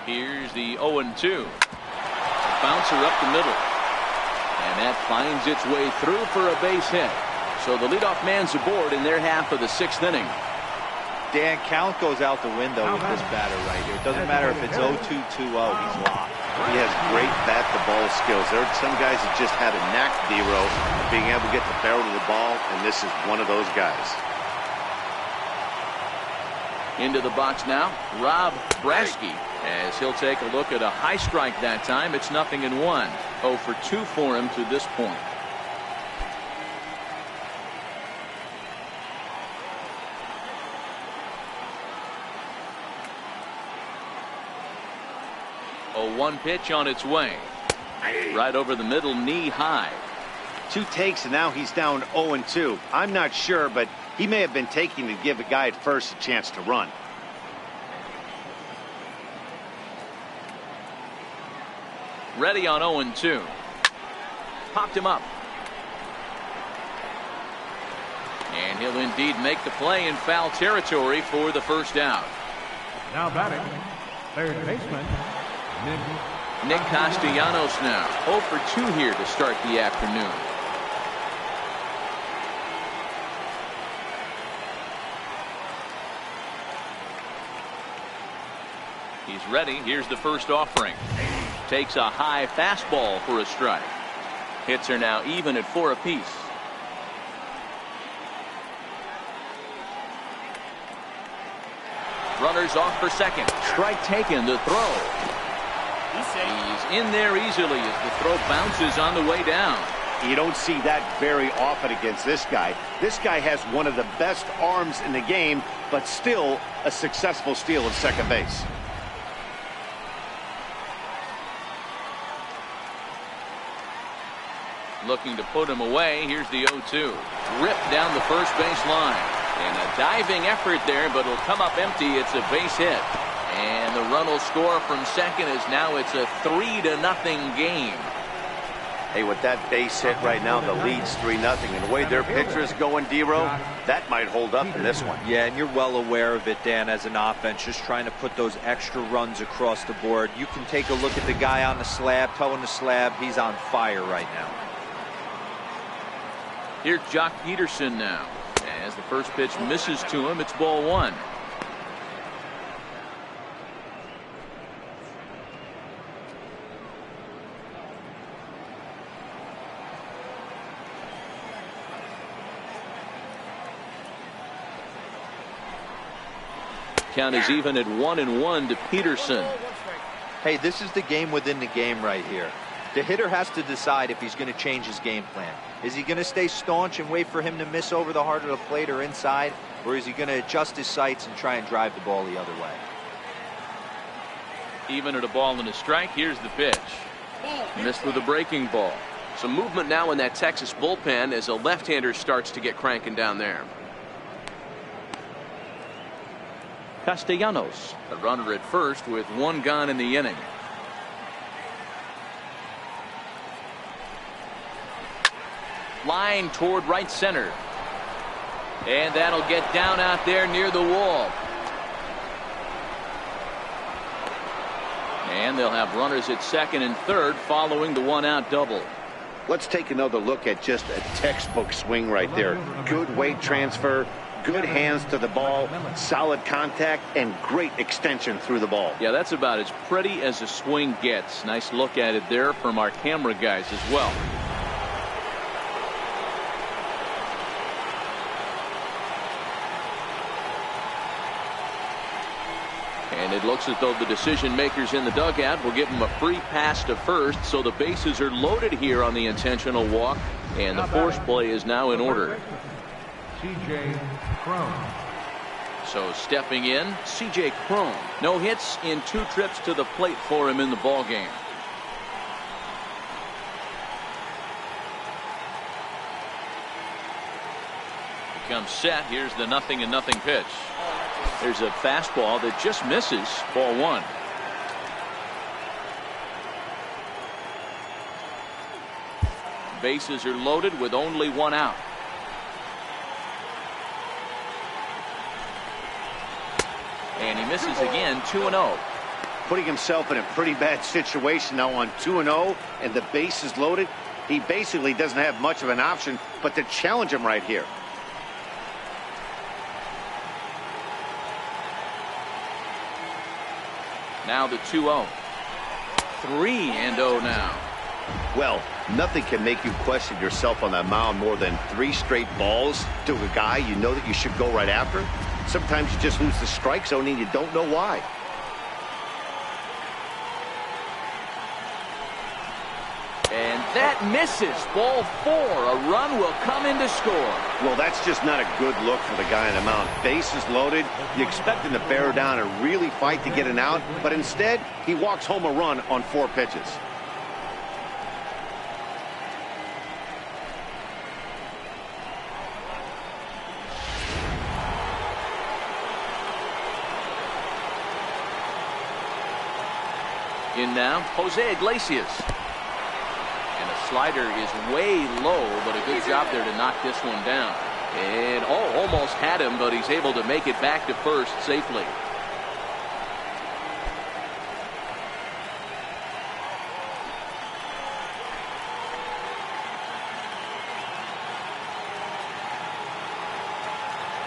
Here's the 0-2. Bouncer up the middle. And that finds its way through for a base hit. So the leadoff man's aboard in their half of the 6th inning. Dan, count goes out the window with this batter right here. It doesn't matter if it's 0-2, 2-0. He's locked. He has great bat-to-ball skills. There are some guys that just have a knack, D-Row, of being able to get the barrel of the ball, and this is one of those guys. Into the box now, Rob Brasky, as he'll take a look at a high strike that time. It's 0-1. 0 for 2 for him to this point. A 1 pitch on its way. Right over the middle, knee high. 2 takes, and now he's down 0-2. I'm not sure, but he may have been taking to give a guy at first a chance to run. Ready on 0-2. Popped him up. And he'll indeed make the play in foul territory for the first out. Now batting, third baseman, Nick Castellanos now 0 for 2 here to start the afternoon. He's ready. Here's the first offering. Takes a high fastball for a strike. Hits are now even at 4 apiece. Runners off for second. Strike taken. The throw. He's in there easily as the throw bounces on the way down. You don't see that very often against this guy. This guy has one of the best arms in the game, but still a successful steal at second base. Looking to put him away. Here's the 0-2. Ripped down the first base line. And a diving effort there, but it'll come up empty. It's a base hit. And the run will score from second as now it's a 3-0 game. Hey, with that base hit right now, the lead's 3-0. And the way their pitcher is going, D-Row, that might hold up in this one. Yeah, and you're well aware of it, Dan, as an offense, just trying to put those extra runs across the board. You can take a look at the guy on the slab, towing the slab. He's on fire right now. Here's Jock Peterson now. As the first pitch misses to him, it's ball 1. Count is even at 1-1 to Peterson. Hey, this is the game within the game right here. The hitter has to decide if he's going to change his game plan. Is he going to stay staunch and wait for him to miss over the heart of the plate or inside? Or is he going to adjust his sights and try and drive the ball the other way? Even at a ball and a strike. Here's the pitch. Missed with a breaking ball. Some movement now in that Texas bullpen as a left-hander starts to get cranking down there. Castellanos, the runner at first with 1 gone in the inning. Line toward right center. And that'll get down out there near the wall. And they'll have runners at second and third following the 1-out double. Let's take another look at just a textbook swing right there. Good weight transfer, good hands to the ball, solid contact, and great extension through the ball. Yeah, that's about as pretty as a swing gets. Nice look at it there from our camera guys as well. And it looks as though the decision makers in the dugout will give him a free pass to first, so the bases are loaded here on the intentional walk, and the force play is now in order. C.J. Cron. So stepping in, C.J. Cron. No hits in 2 trips to the plate for him in the ball game. Becomes set. Here's the 0-0 pitch. There's a fastball that just misses. Ball 1. Bases are loaded with only one out. And he misses again, 2-0. Putting himself in a pretty bad situation now on 2-0, and the base is loaded. He basically doesn't have much of an option but to challenge him right here. Now the 2-0. 3-0 now. Well, nothing can make you question yourself on that mound more than 3 straight balls to a guy you know that you should go right after. Sometimes you just lose the strike zone and you don't know why. And that misses. Ball 4. A run will come in to score. Well, that's just not a good look for the guy on the mound. Base is loaded. You expect him to bear down and really fight to get an out, but instead, he walks home a run on 4 pitches. In now, Jose Iglesias. And the slider is way low, but a good job there to knock this one down. And almost had him, but he's able to make it back to first safely.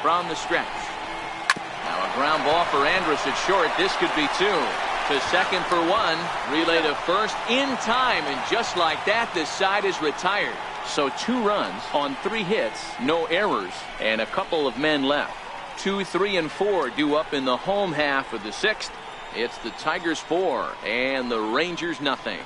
From the stretch. Now a ground ball for Andrus at short. This could be 2. To second for 1. Relay to first in time, and just like that, the side is retired. So 2 runs on 3 hits, no errors, and a couple of men left. 2, 3, and 4 due up in the home half of the 6th. It's the Tigers 4 and the Rangers nothing.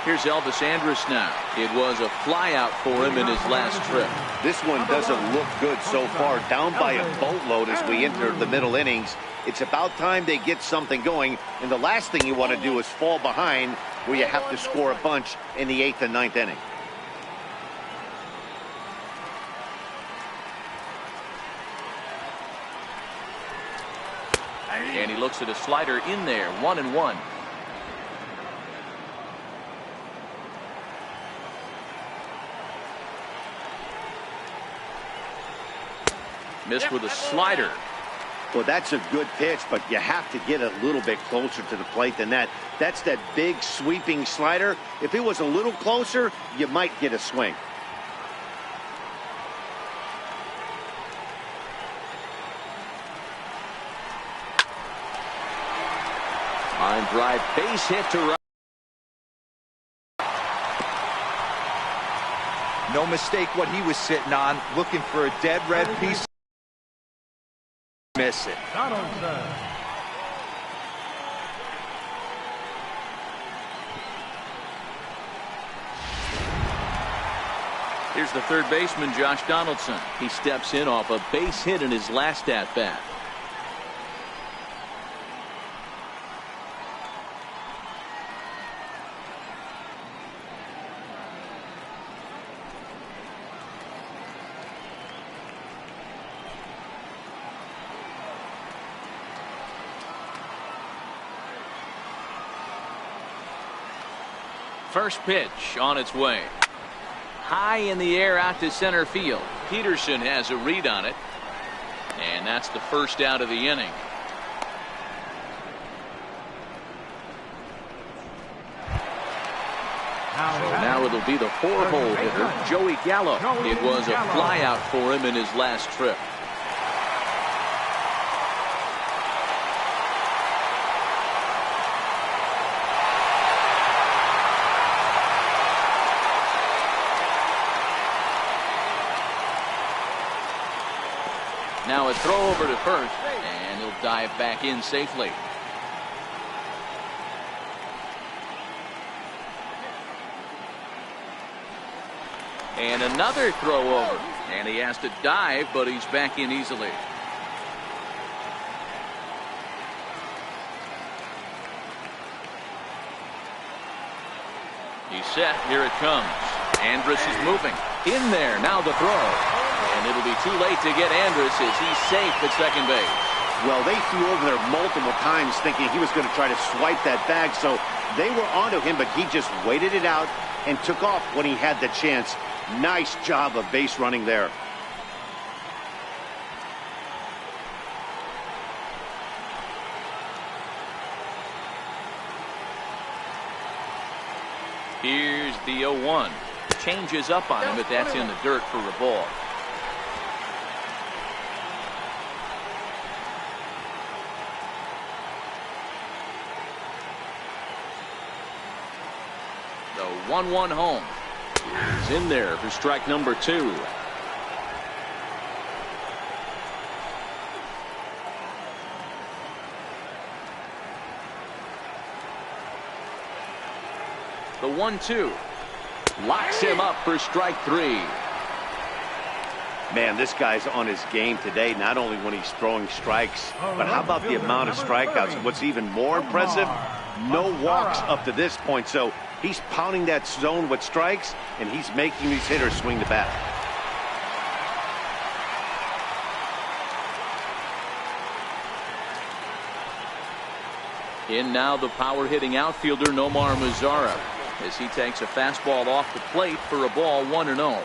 Here's Elvis Andrus now. It was a flyout for him in his last trip. This one doesn't look good so far. Down by a boatload as we enter the middle innings. It's about time they get something going, and the last thing you want to do is fall behind where you have to score a bunch in the 8th and 9th inning. And he looks at a slider in there, 1-1. Missed with a slider. Well, that's a good pitch, but you have to get a little bit closer to the plate than that. That's that big sweeping slider. If it was a little closer, you might get a swing. Line drive, base hit to right. No mistake what he was sitting on, looking for a dead red piece. Miss it. Donaldson. Here's the third baseman, Josh Donaldson. He steps in off a base hit in his last at-bat. First pitch on its way. High in the air out to center field. Peterson has a read on it. And that's the first out of the inning. So now it'll be the 4-hole hitter, Joey Gallo. It was a flyout for him in his last trip. Now a throw over to first, and he'll dive back in safely. And another throw over, and he has to dive, but he's back in easily. He's set. Here it comes. Andrus is moving. In there. Now the throw. And it'll be too late to get Andrus as he's safe at second base. Well, they threw over there multiple times thinking he was going to try to swipe that bag, so They were onto him, but he just waited it out and took off when he had the chance. Nice job of base running there. Here's the 0-1. Changes up on him, but that's in the dirt for a ball. The 1-1 home. He's in there for strike number 2. The 1-2 locks him up for strike 3. Man, this guy's on his game today, not only when he's throwing strikes, but how about the amount of strikeouts? And what's even more impressive, no walks up to this point. So he's pounding that zone with strikes, and he's making these hitters swing the bat. In now the power hitting outfielder Nomar Mazara, as he takes a fastball off the plate for a ball, 1-0.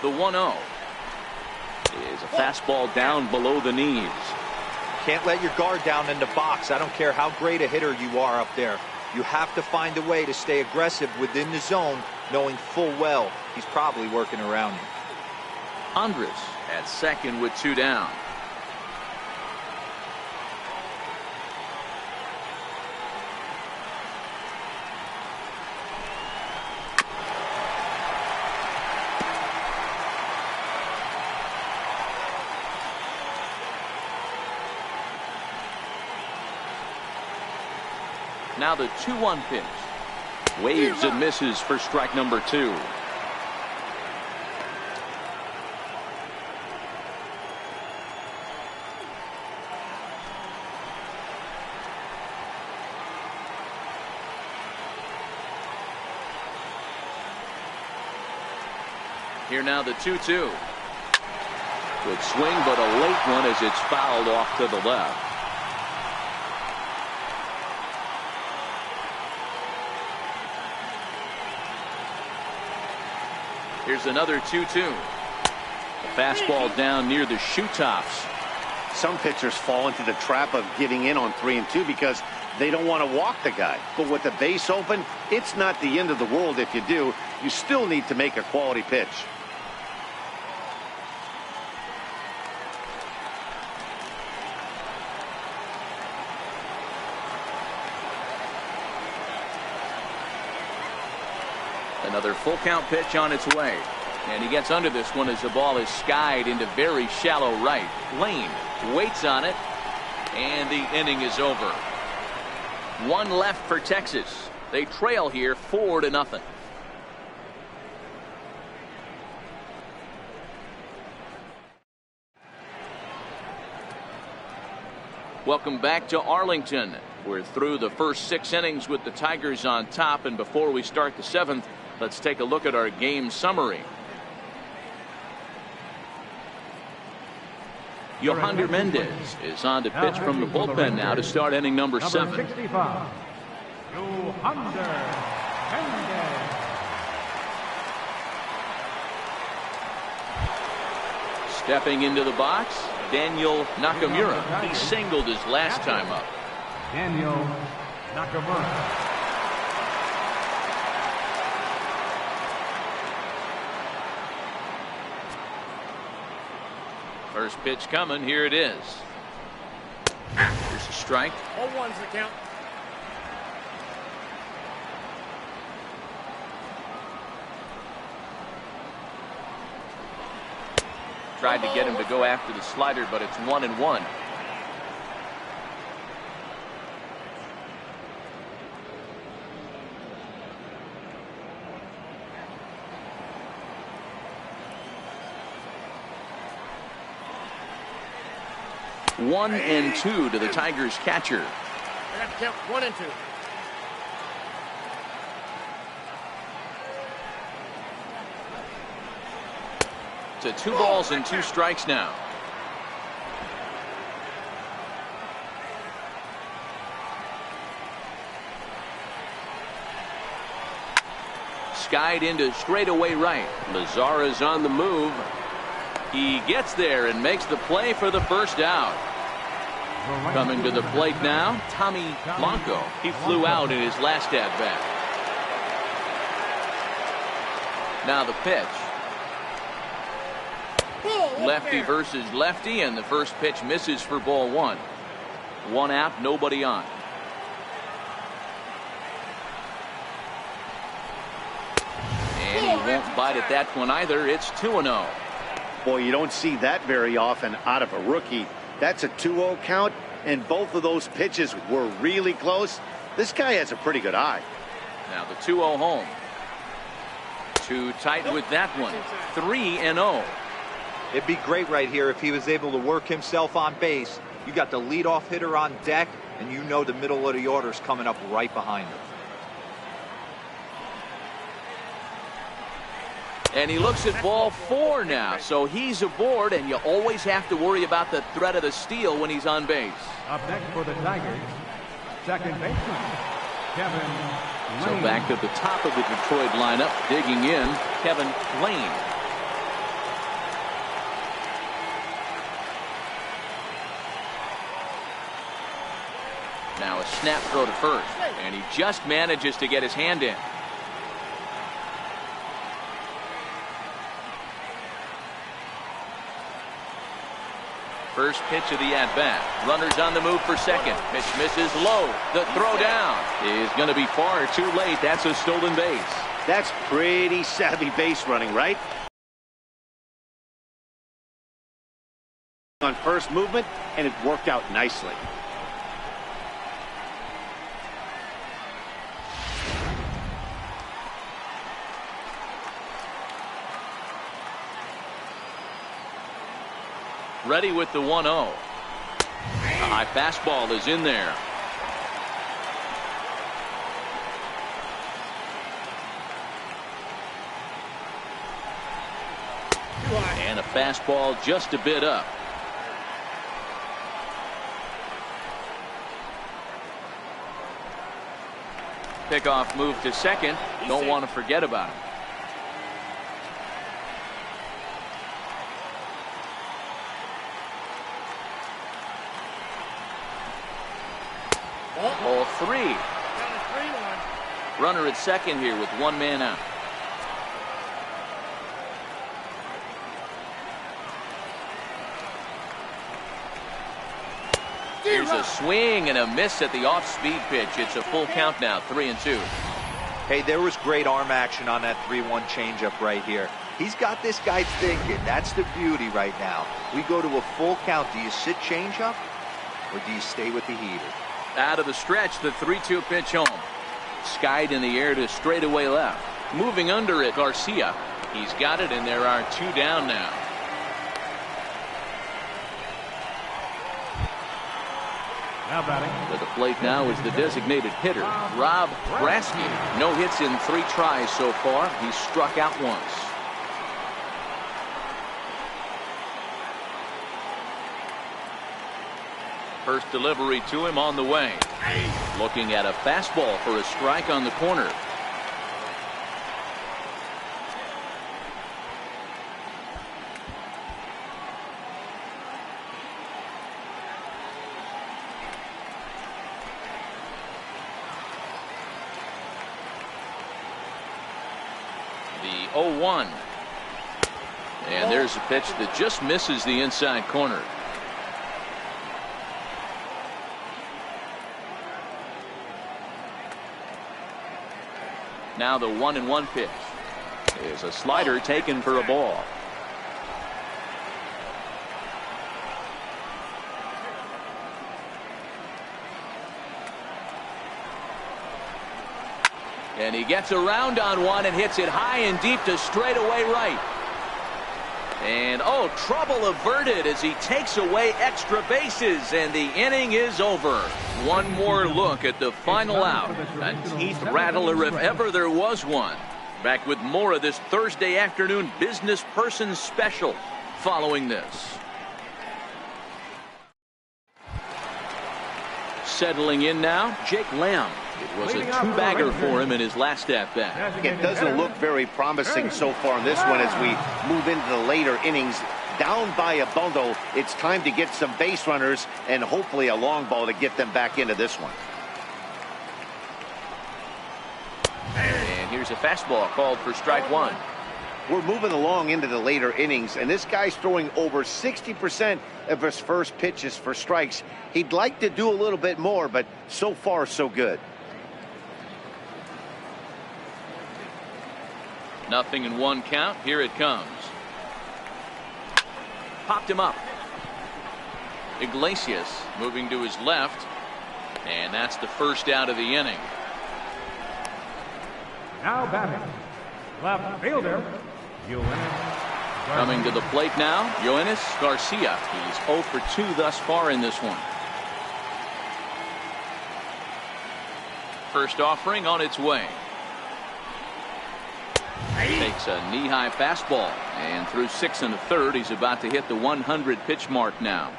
The 1-0 is a fastball down below the knees. Can't let your guard down in the box. I don't care how great a hitter you are up there. You have to find a way to stay aggressive within the zone, knowing full well he's probably working around you. Andres at second with 2 down. Now the 2-1 pitch. Waves and misses for strike number 2. Here now the 2-2. Good swing, but a late one as it's fouled off to the left. Here's another 2-2. A fastball down near the shoe tops. Some pitchers fall into the trap of giving in on 3 and 2 because they don't want to walk the guy. But with the base open, it's not the end of the world if you do. You still need to make a quality pitch. Another full count pitch on its way. And he gets under this one as the ball is skied into very shallow right. Lane waits on it. And the inning is over. 1 left for Texas. They trail here 4-0. Welcome back to Arlington. We're through the first 6 innings with the Tigers on top, and before we start the 7th, let's take a look at our game summary. Yohander Mendez is on to pitch from the bullpen now to start inning number 7. 65, Yohander Mendez. Stepping into the box, Daniel Nakamura. He singled his last time up. Daniel Nakamura. First pitch coming. Here it is. Here's a strike. 0-1's the count. Tried to get him to go after the slider, but it's 1-1. One and 2 to the Tigers catcher. I got to count 1 and 2. To 2 balls and 2 strikes now. Skied into straightaway right. Mazara's on the move. He gets there and makes the play for the first out. Coming to the plate now, Tommy Blanco. He flew out in his last at bat. Now the pitch. Lefty versus lefty, and the first pitch misses for ball 1. 1 out, nobody on. And he won't bite at that one either. It's 2-0. Boy, you don't see that very often out of a rookie. That's a 2-0 count, and both of those pitches were really close. This guy has a pretty good eye. Now the 2-0 home. Too tight with that one. 3-0. It'd be great right here if he was able to work himself on base. You got the leadoff hitter on deck, and you know the middle of the order's coming up right behind him. And he looks at ball 4 now, so he's aboard, and you always have to worry about the threat of the steal when he's on base. Up next for the Tigers, second baseman, Kevin Lane. So back to the top of the Detroit lineup, digging in, Kevin Lane. Now a snap throw to first, and he just manages to get his hand in. First pitch of the at-bat. Runners on the move for second. Pitch misses low. The throw down is going to be far too late. That's a stolen base. That's pretty savvy base running, right? On first movement, and it worked out nicely. Ready with the 1-0. A high fastball is in there. And a fastball just a bit up. Pickoff move to second. Don't want to forget about him. Ball 3. Runner at second here with 1 man out. Here's a swing and a miss at the off-speed pitch. It's a full count now, 3-2. Hey, there was great arm action on that 3-1 changeup right here. He's got this guy thinking. That's the beauty right now. We go to a full count. Do you sit changeup or do you stay with the heater? Out of the stretch, the 3-2 pitch home. Skied in the air to straightaway left. Moving under it, Garcia. He's got it, and there are 2 down now. Now batting. To the plate now is the designated hitter, Rob Grasky. No hits in 3 tries so far. He's struck out once. First delivery to him on the way. Looking at a fastball for a strike on the corner. The 0-1. And there's a pitch that just misses the inside corner. Now the 1-1 pitch is a slider taken for a ball. And he gets around on one and hits it high and deep to straightaway right. And oh, trouble averted as he takes away extra bases, and the inning is over. One more look at the final out. A teeth rattler if ever there was one. Back with more of this Thursday afternoon business person special following this. Settling in now, Jake Lamb. It was a two-bagger for him in his last at-bat. It doesn't look very promising so far in this one as we move into the later innings. Down by a bundle, it's time to get some base runners and hopefully a long ball to get them back into this one. And here's a fastball called for strike one. We're moving along into the later innings, and this guy's throwing over 60% of his first pitches for strikes. He'd like to do a little bit more, but so far, so good. 0-1 count. Here it comes. Popped him up. Iglesias moving to his left, and that's the first out of the inning. Now batting, left fielder, Coming to the plate now, Yoenis Garcia. He's 0 for 2 thus far in this one. First offering on its way. Takes a knee-high fastball, and through 6 1/3, he's about to hit the 100 pitch mark now.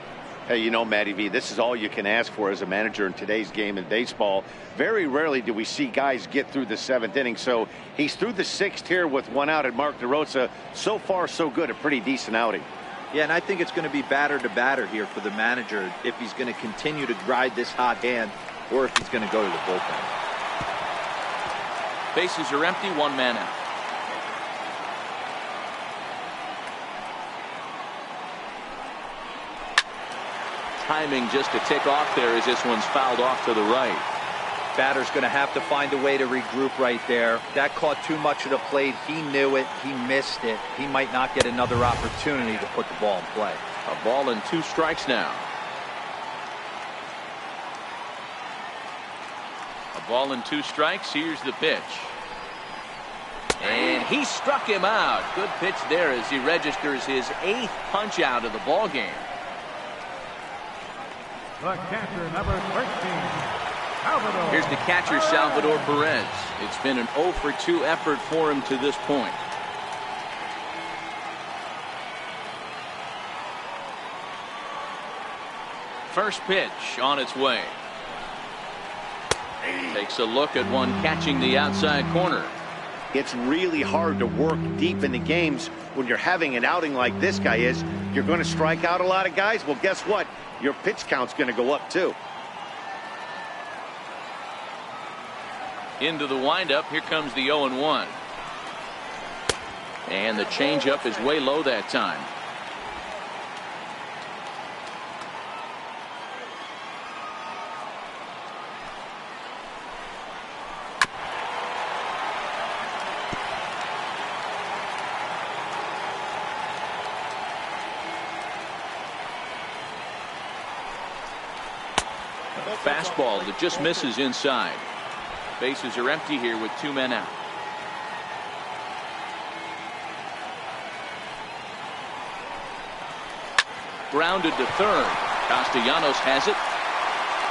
Hey, you know, Matty V, this is all you can ask for as a manager in today's game in baseball. Very rarely do we see guys get through the 7th inning. So he's through the 6th here with 1 out at Mark DeRosa. So far, so good. A pretty decent outing. Yeah, and I think it's going to be batter to batter here for the manager if he's going to continue to ride this hot hand or if he's going to go to the bullpen. Bases are empty, 1 man out. Timing just to tick off there as this one's fouled off to the right. Batter's going to have to find a way to regroup right there. That caught too much of the plate. He knew it. He missed it. He might not get another opportunity to put the ball in play. A ball and 2 strikes now. A ball and 2 strikes. Here's the pitch. And he struck him out. Good pitch there as he registers his 8th punch out of the ball game. The catcher, number 13, Salvador. Here's the catcher, Salvador Perez. It's been an 0 for 2 effort for him to this point. First pitch on its way. Takes a look at one catching the outside corner. It's really hard to work deep in the games when you're having an outing like this guy is. You're going to strike out a lot of guys. Well, guess what? Your pitch count's going to go up too. Into the windup. Here comes the 0-1. And the changeup is way low that time. Fastball that just misses inside. Bases are empty here with 2 men out. Grounded to third. Castellanos has it.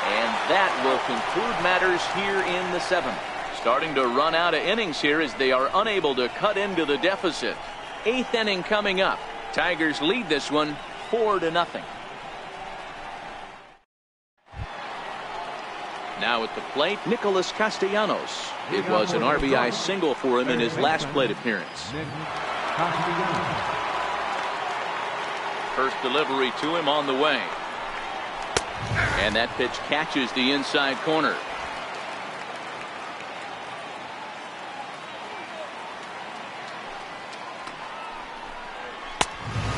And that will conclude matters here in the 7th. Starting to run out of innings here as they are unable to cut into the deficit. 8th inning coming up. Tigers lead this one 4-0. Now at the plate, Nicholas Castellanos. It was an RBI single for him in his last plate appearance. First delivery to him on the way. And that pitch catches the inside corner.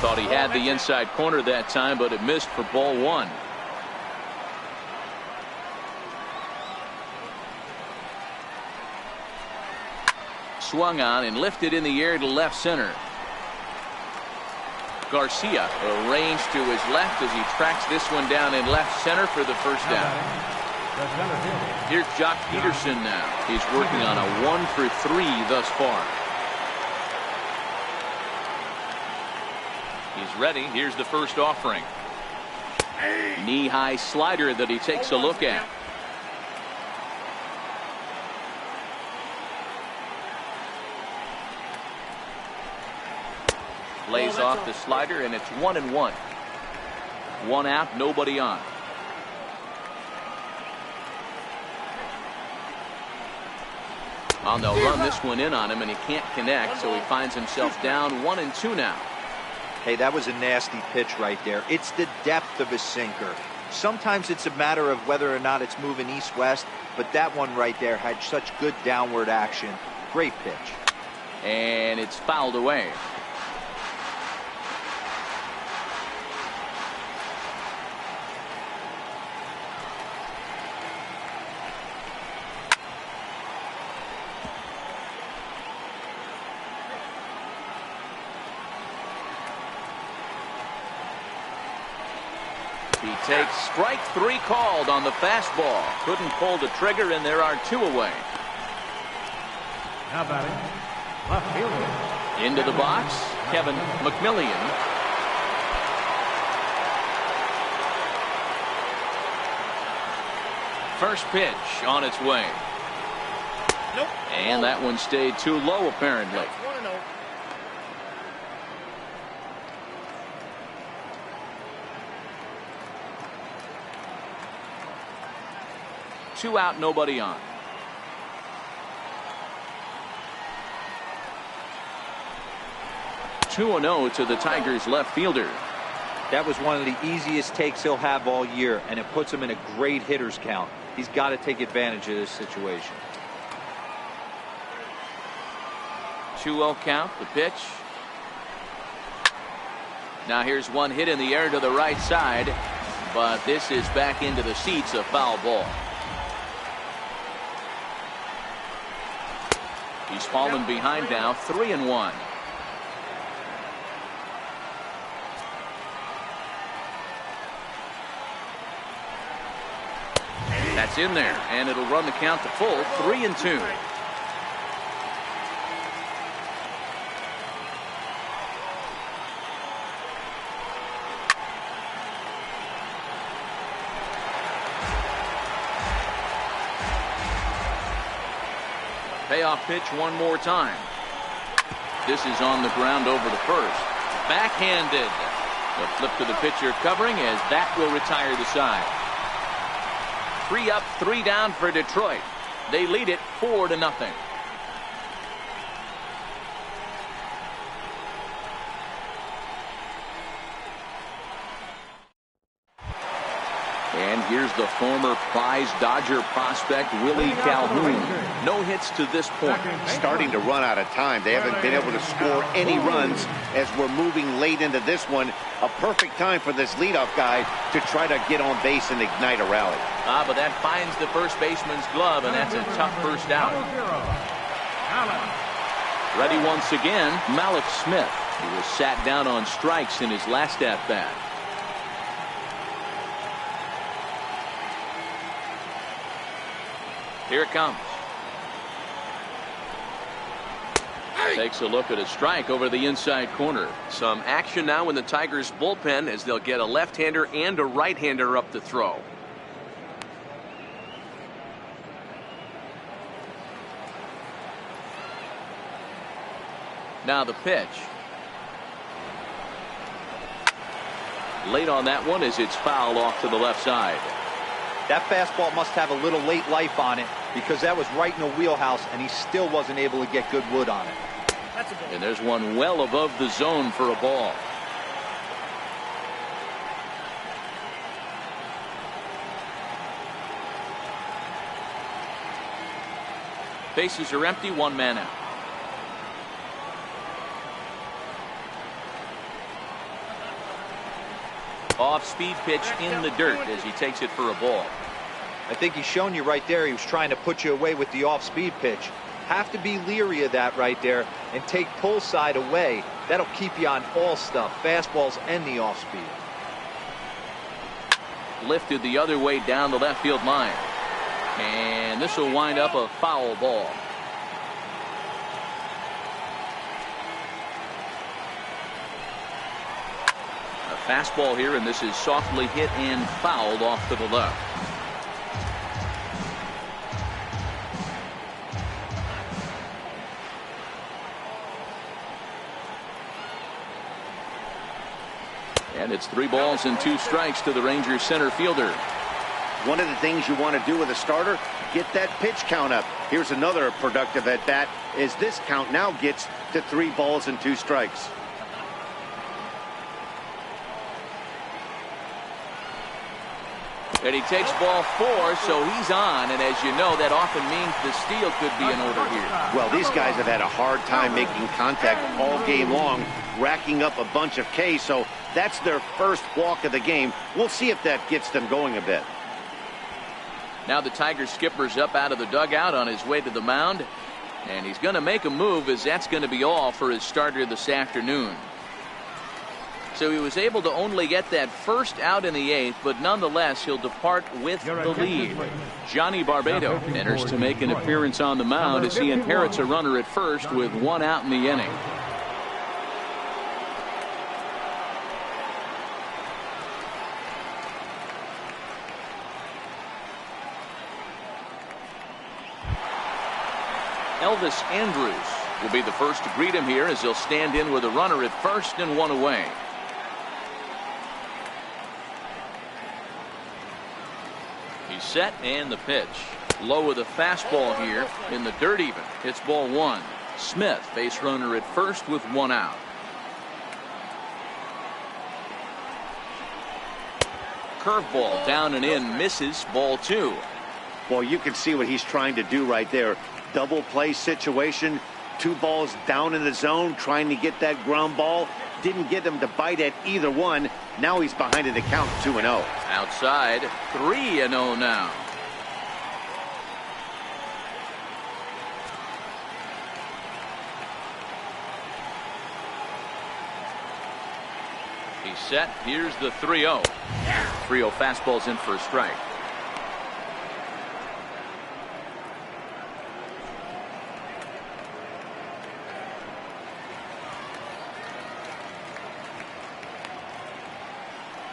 Thought he had the inside corner that time, but it missed for ball 1. Swung on and lifted in the air to left center. Garcia arranged to his left as he tracks this one down in left center for the first down. Here's Jock Peterson now. He's working on a 1 for 3 thus far. He's ready. Here's the first offering. Knee-high slider that he takes a look at. Lays off the slider, and it's 1-1. 1 out, nobody on. They'll run this one in on him, and he can't connect, so he finds himself down 1-2 now. Hey, that was a nasty pitch right there. It's the depth of his sinker. Sometimes it's a matter of whether or not it's moving east-west, but that one right there had such good downward action. Great pitch. And it's fouled away. He takes strike 3 called on the fastball. Couldn't pull the trigger, and there are 2 away. Now batting, left fielder. Into the box, Kevin McMillian. First pitch on its way. Nope. And that one stayed too low, apparently. 1-0. 2 out, nobody on. Two 2-0 to the Tigers left fielder. That was one of the easiest takes he'll have all year, and it puts him in a great hitter's count. He's got to take advantage of this situation. 2-0 count, the pitch. Now here's one hit in the air to the right side, but this is back into the seats, a foul ball. He's fallen behind now, 3-1. That's in there, and it'll run the count to full, 3-2. Payoff pitch one more time. This is on the ground over the first. Backhanded. The flip to the pitcher covering as that will retire the side. 3 up, 3 down for Detroit. They lead it 4-0. And here's the former prize Dodger prospect, Willie Calhoun. No hits to this point. Starting to run out of time. They haven't been able to score any runs as we're moving late into this one. A perfect time for this leadoff guy to try to get on base and ignite a rally. But that finds the first baseman's glove, and that's a tough first out. Ready once again, Malik Smith. He was sat down on strikes in his last at-bat. Here it comes. Takes a look at a strike over the inside corner. Some action now in the Tigers bullpen as they'll get a left-hander and a right-hander up to throw. Now the pitch. Late on that one as it's fouled off to the left side. That fastball must have a little late life on it because that was right in the wheelhouse and he still wasn't able to get good wood on it. And there's one well above the zone for a ball. Bases are empty, 1 man out. Off-speed pitch in the dirt as he takes it for a ball. I think he's shown you right there he was trying to put you away with the off-speed pitch. Have to be leery of that right there and take pull side away. That'll keep you on all stuff, fastballs and the off-speed. Lifted the other way down the left field line. And this will wind up a foul ball. Fastball here, and this is softly hit and fouled off to the left. And it's 3 balls and 2 strikes to the Rangers center fielder. One of the things you want to do with a starter, get that pitch count up. Here's another productive at bat as this count now gets to 3 balls and 2 strikes. And he takes ball 4, so he's on. And as you know, that often means the steal could be in order here. Well, these guys have had a hard time making contact all game long, racking up a bunch of Ks, so that's their first walk of the game. We'll see if that gets them going a bit. Now the Tigers skipper's up out of the dugout on his way to the mound. And he's going to make a move, as that's going to be all for his starter this afternoon. So he was able to only get that first out in the 8th, but nonetheless he'll depart with the lead. Johnny Barbado enters to make an appearance on the mound as he inherits a runner at first with 1 out in the inning. Elvis Andrus will be the first to greet him here as he'll stand in with a runner at first and 1 away. He's set and the pitch. Low with a fastball here in the dirt even. It's ball 1. Smith, base runner at first with 1 out. Curveball down and in, misses, ball 2. Well, you can see what he's trying to do right there. Double play situation, 2 balls down in the zone, trying to get that ground ball. Didn't get him to bite at either one. Now he's behind in the count, 2-0. Outside, 3-0 now. He's set. Here's the 3-0. 3-0 fastball's in for a strike.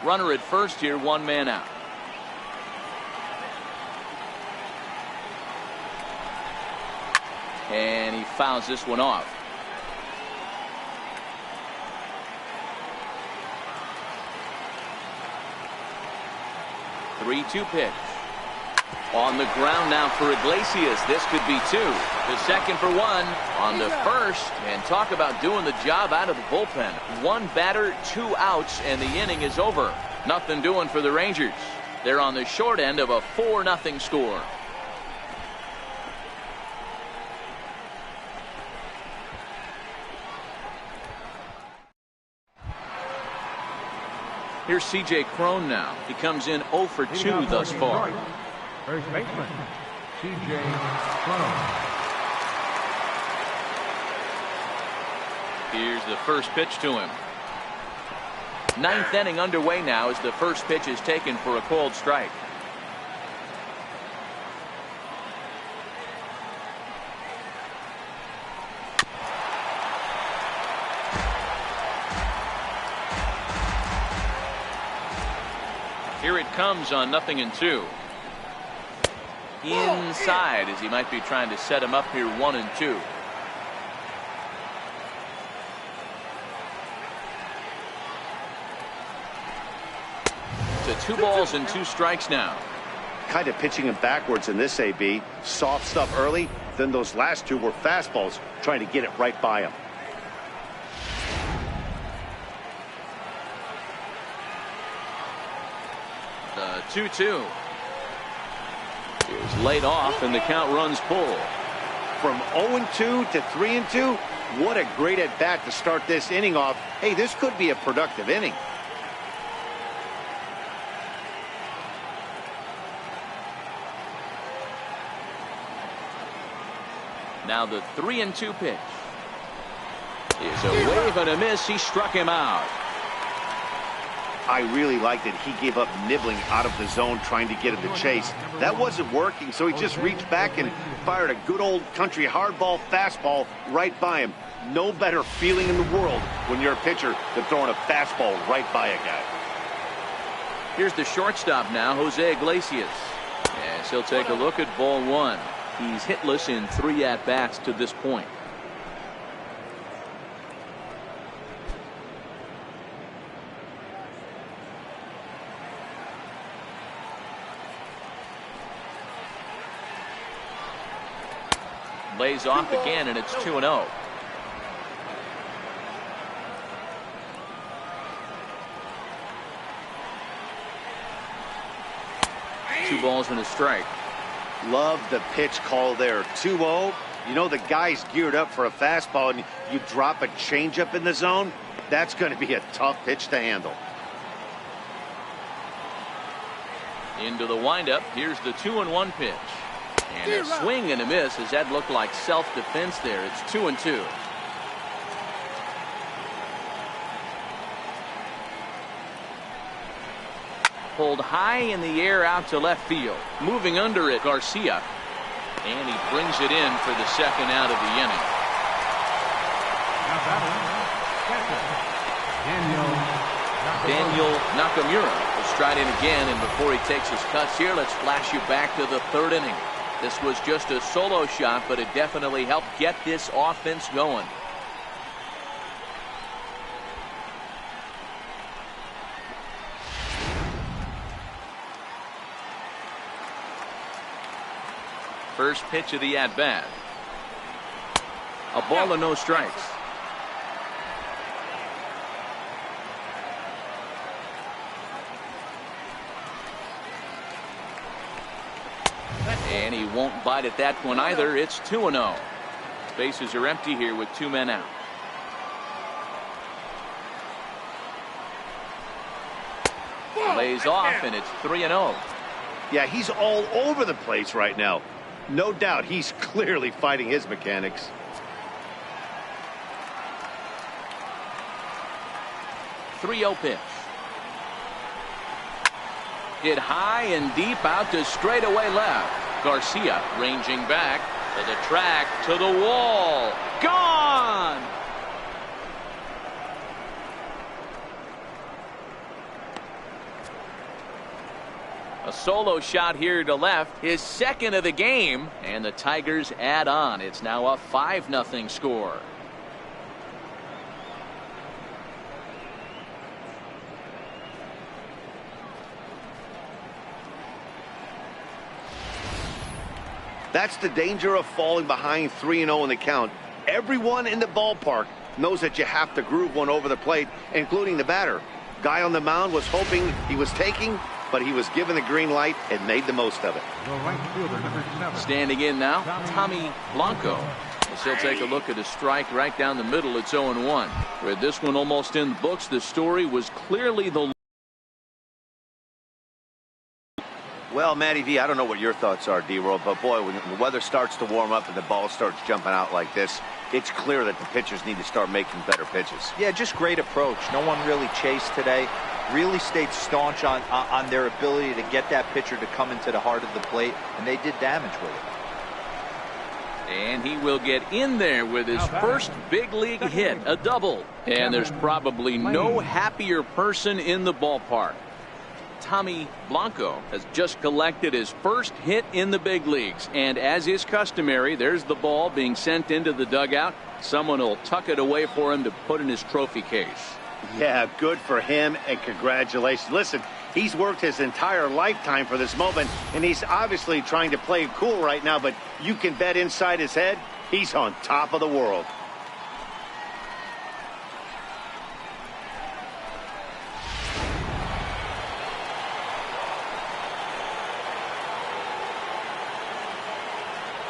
Runner at first here, 1 man out. And he fouls this one off. The 3-2 pitch. On the ground now for Iglesias. This could be 2. The second for 1 on the first. And talk about doing the job out of the bullpen. 1 batter, 2 outs, and the inning is over. Nothing doing for the Rangers. They're on the short end of a 4-0 score. Here's C.J. Cron now. He comes in 0 for 2 thus far. First baseman, C.J. Cron. Here's the first pitch to him. 9th inning underway now as the first pitch is taken for a called strike. Here it comes on 0-2. Inside as he might be trying to set him up here 1-2. To 2 balls and 2 strikes now. Kind of pitching him backwards in this AB. Soft stuff early, then those last 2 were fastballs, trying to get it right by him. The 2-2 is laid off and the count runs full. From 0-2 to 3-2, what a great at bat to start this inning off. Hey, this could be a productive inning. Now the 3-2 pitch is a wave and a miss. He struck him out. I really liked it. He gave up nibbling out of the zone trying to get him to chase. That wasn't working, so he just reached back and fired a good old country hardball fastball right by him. No better feeling in the world when you're a pitcher than throwing a fastball right by a guy. Here's the shortstop now, Jose Iglesias. As he'll take a look at ball 1. He's hitless in 3 at-bats to this point. Lays off again, and it's 2-0. Two balls and a strike. Love the pitch call there. 2-0. You know the guy's geared up for a fastball, and you drop a changeup in the zone. That's going to be a tough pitch to handle. Into the windup. Here's the 2-1 pitch. And a swing and a miss, as that looked like self-defense there. It's 2-2. Pulled high in the air out to left field. Moving under it, Garcia. And he brings it in for the second out of the inning. Daniel Nakamura will stride in again, and before he takes his cuts here, let's flash you back to the third inning. This was just a solo shot, but it definitely helped get this offense going. First pitch of the at-bat. A ball and no strikes. And he won't bite at that one either. It's 2-0. Bases are empty here with two men out. Lays off, and it's 3-0. Yeah, he's all over the place right now. No doubt he's clearly fighting his mechanics. .30 pitch. Hit high and deep out to straightaway left. Garcia ranging back to the track, to the wall. Gone! A solo shot here to left, his second of the game, and the Tigers add on. It's now a 5-0 score. That's the danger of falling behind 3-0 in the count. Everyone in the ballpark knows that you have to groove one over the plate, including the batter. Guy on the mound was hoping he was taking, but he was given the green light and made the most of it. Standing in now, Tommy Blanco. As he'll take a look at a strike right down the middle. It's 0-1. With this one almost in the books, the story was clearly the... Well, Matty V, I don't know what your thoughts are, D-Roll, but boy, when the weather starts to warm up and the ball starts jumping out like this, it's clear that the pitchers need to start making better pitches. Yeah, just great approach. No one really chased today. Really stayed staunch on their ability to get that pitcher to come into the heart of the plate, and they did damage with it. And he will get in there with his first big league hit, a double. And there's probably no happier person in the ballpark. Tommy Blanco has just collected his first hit in the big leagues, and as is customary, there's the ball being sent into the dugout. Someone will tuck it away for him to put in his trophy case. Yeah, good for him, and congratulations. Listen, he's worked his entire lifetime for this moment, and he's obviously trying to play it cool right now, but you can bet inside his head, he's on top of the world.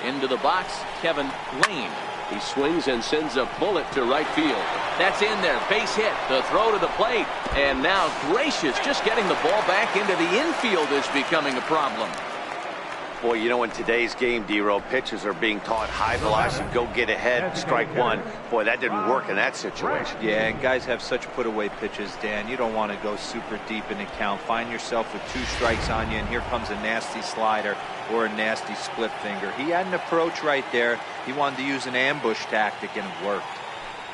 Into the box, Kevin Lane. He swings and sends a bullet to right field. That's in there. Base hit. The throw to the plate. And now Gracious just getting the ball back into the infield is becoming a problem. Boy, you know, in today's game, D-Roll, pitchers are being taught high velocity, go get ahead, strike one. Boy, that didn't work in that situation. Yeah, and guys have such put-away pitches, Dan. You don't want to go super deep in the count. Find yourself with 2 strikes on you, and here comes a nasty slider or a nasty split finger. He had an approach right there. He wanted to use an ambush tactic, and it worked.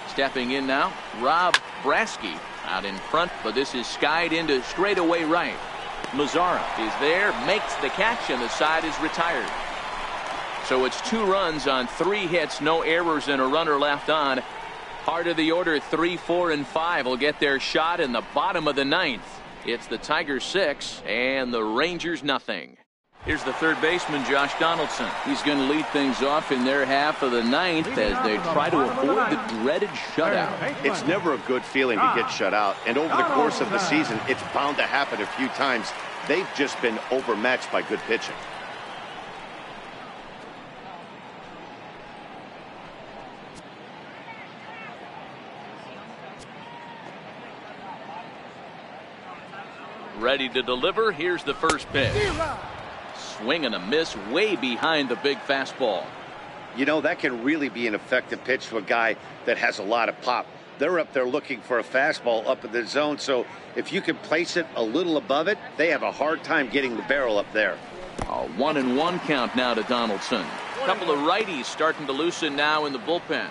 Stepping in now, Rob Brasky out in front, but this is skied into straightaway right. Mazzara is there, makes the catch, and the side is retired. So it's 2 runs on 3 hits, no errors, and a runner left on. Part of the order, 3, 4, and 5 will get their shot in the bottom of the 9th. It's the Tigers 6 and the Rangers nothing. Here's the third baseman, Josh Donaldson. He's going to lead things off in their half of the ninth as they try to avoid the dreaded shutout. It's never a good feeling to get shut out, and over the course of the season, it's bound to happen a few times. They've just been overmatched by good pitching. Ready to deliver. Here's the first pitch. Swing and a miss way behind the big fastball. You know, that can really be an effective pitch to a guy that has a lot of pop. They're up there looking for a fastball up in the zone, so if you can place it a little above it, they have a hard time getting the barrel up there. A 1-1 count now to Donaldson. A couple of righties starting to loosen now in the bullpen.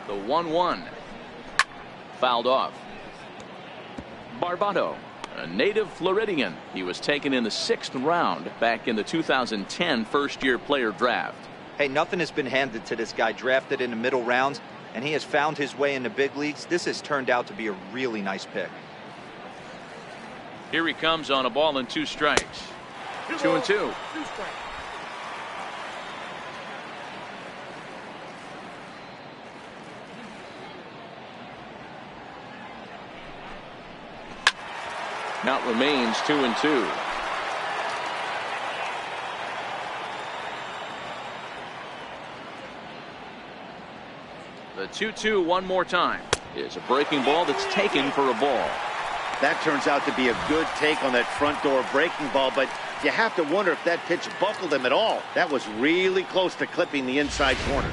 The 1-1. Fouled off. Barbado, a native Floridian. He was taken in the 6th round back in the 2010 first-year player draft. Hey, nothing has been handed to this guy. Drafted in the middle rounds, and he has found his way in the big leagues. This has turned out to be a really nice pick. Here he comes on a ball and 2 strikes. 2-2. Count remains 2-2. The 2-2 one more time is a breaking ball that's taken for a ball. That turns out to be a good take on that front door breaking ball, but you have to wonder if that pitch buckled him at all. That was really close to clipping the inside corner.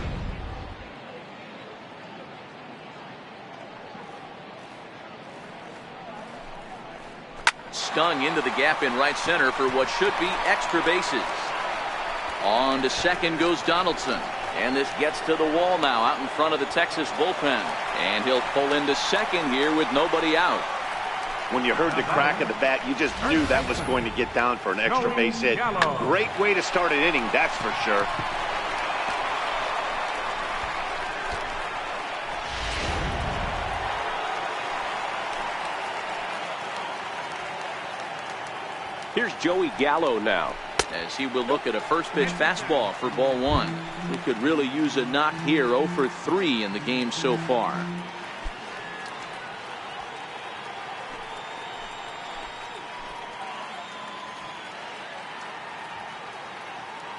Stung into the gap in right center for what should be extra bases. On to second goes Donaldson. And this gets to the wall now out in front of the Texas bullpen. And he'll pull into second here with nobody out. When you heard the crack of the bat, you just knew that was going to get down for an extra base hit. Great way to start an inning, that's for sure. Here's Joey Gallo now, as he will look at a first pitch fastball for ball 1. We could really use a knock here. 0 for 3 in the game so far.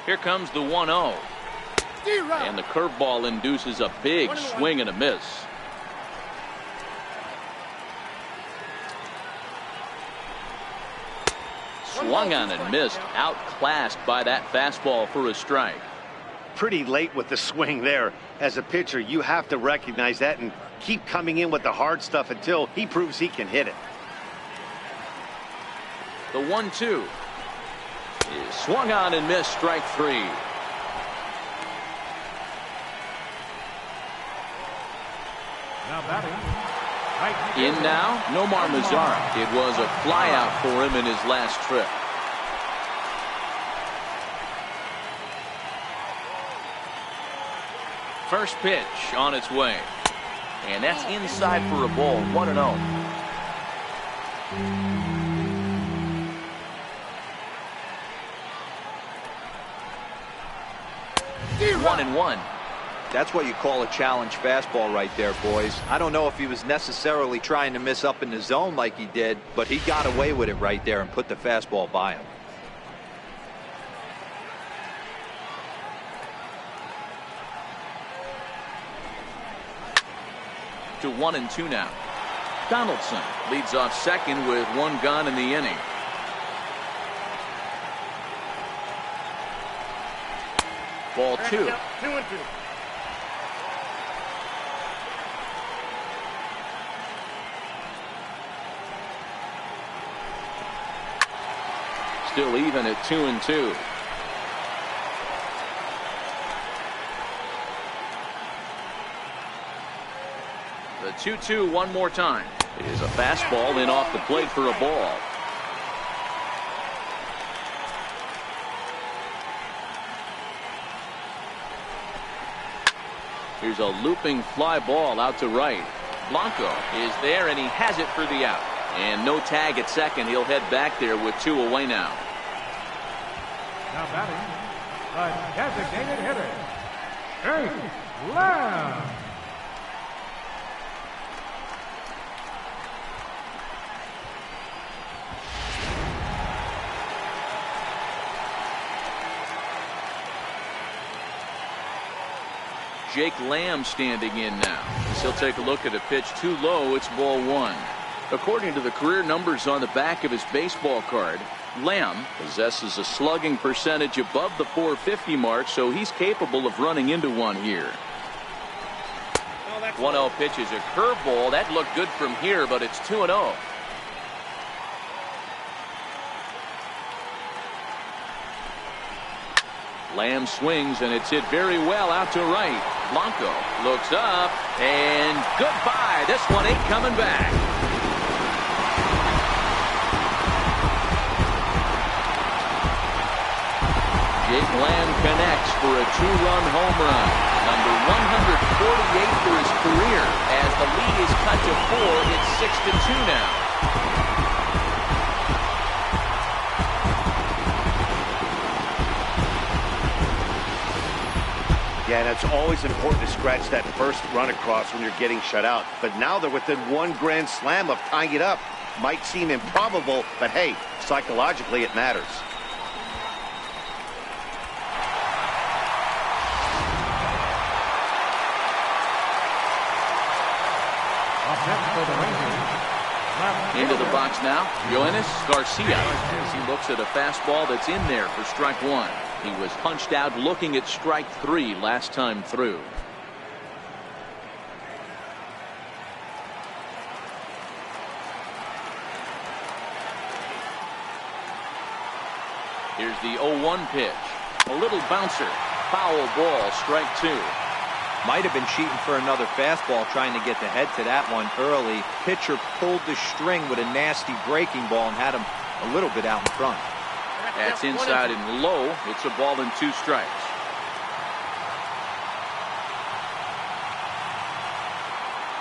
Here comes the 1-0. And the curveball induces a big swing and a miss. Swung on and missed, outclassed by that fastball for a strike. Pretty late with the swing there. As a pitcher, you have to recognize that and keep coming in with the hard stuff until he proves he can hit it. The 1-2 is swung on and missed, strike 3. Now batting. In now, Nomar Mazara. It was a flyout for him in his last trip. First pitch on its way. And that's inside for a ball. 1-0. 1-1. That's what you call a challenge fastball right there, boys. I don't know if he was necessarily trying to miss up in the zone like he did, but he got away with it right there and put the fastball by him. To 1-2 now. Donaldson leads off second with 1 gone in the inning. Ball 2. 2-2. Still even at 2-2. The 2-2 one more time. It is a fastball in off the plate for a ball. Here's a looping fly ball out to right. Blanco is there, and he has it for the out. And no tag at second. He'll head back there with 2 away now. Now batting, a designated hitter, Jake Lamb. Jake Lamb standing in now. As he'll take a look at a pitch too low. It's ball 1. According to the career numbers on the back of his baseball card, Lamb possesses a slugging percentage above the .450 mark, so he's capable of running into one here. 1-0 pitch is a curveball. That looked good from here, but it's 2-0. Lamb swings, and it's hit very well out to right. Blanco looks up, and goodbye. This one ain't coming back. Jake Lamb connects for a 2-run home run. Number 148 for his career. As the lead is cut to 4, it's 6-2 now. Yeah, and it's always important to scratch that first run across when you're getting shut out. But now they're within 1 grand slam of tying it up. Might seem improbable, but hey, psychologically it matters. Into the box now, Yoenis Garcia. As he looks at a fastball that's in there for strike 1. He was punched out looking at strike 3 last time through. Here's the 0-1 pitch. A little bouncer. Foul ball, strike 2. Might have been cheating for another fastball, trying to get the head to that one early. Pitcher pulled the string with a nasty breaking ball and had him a little bit out in front. That's inside and low. It's a ball and 2 strikes.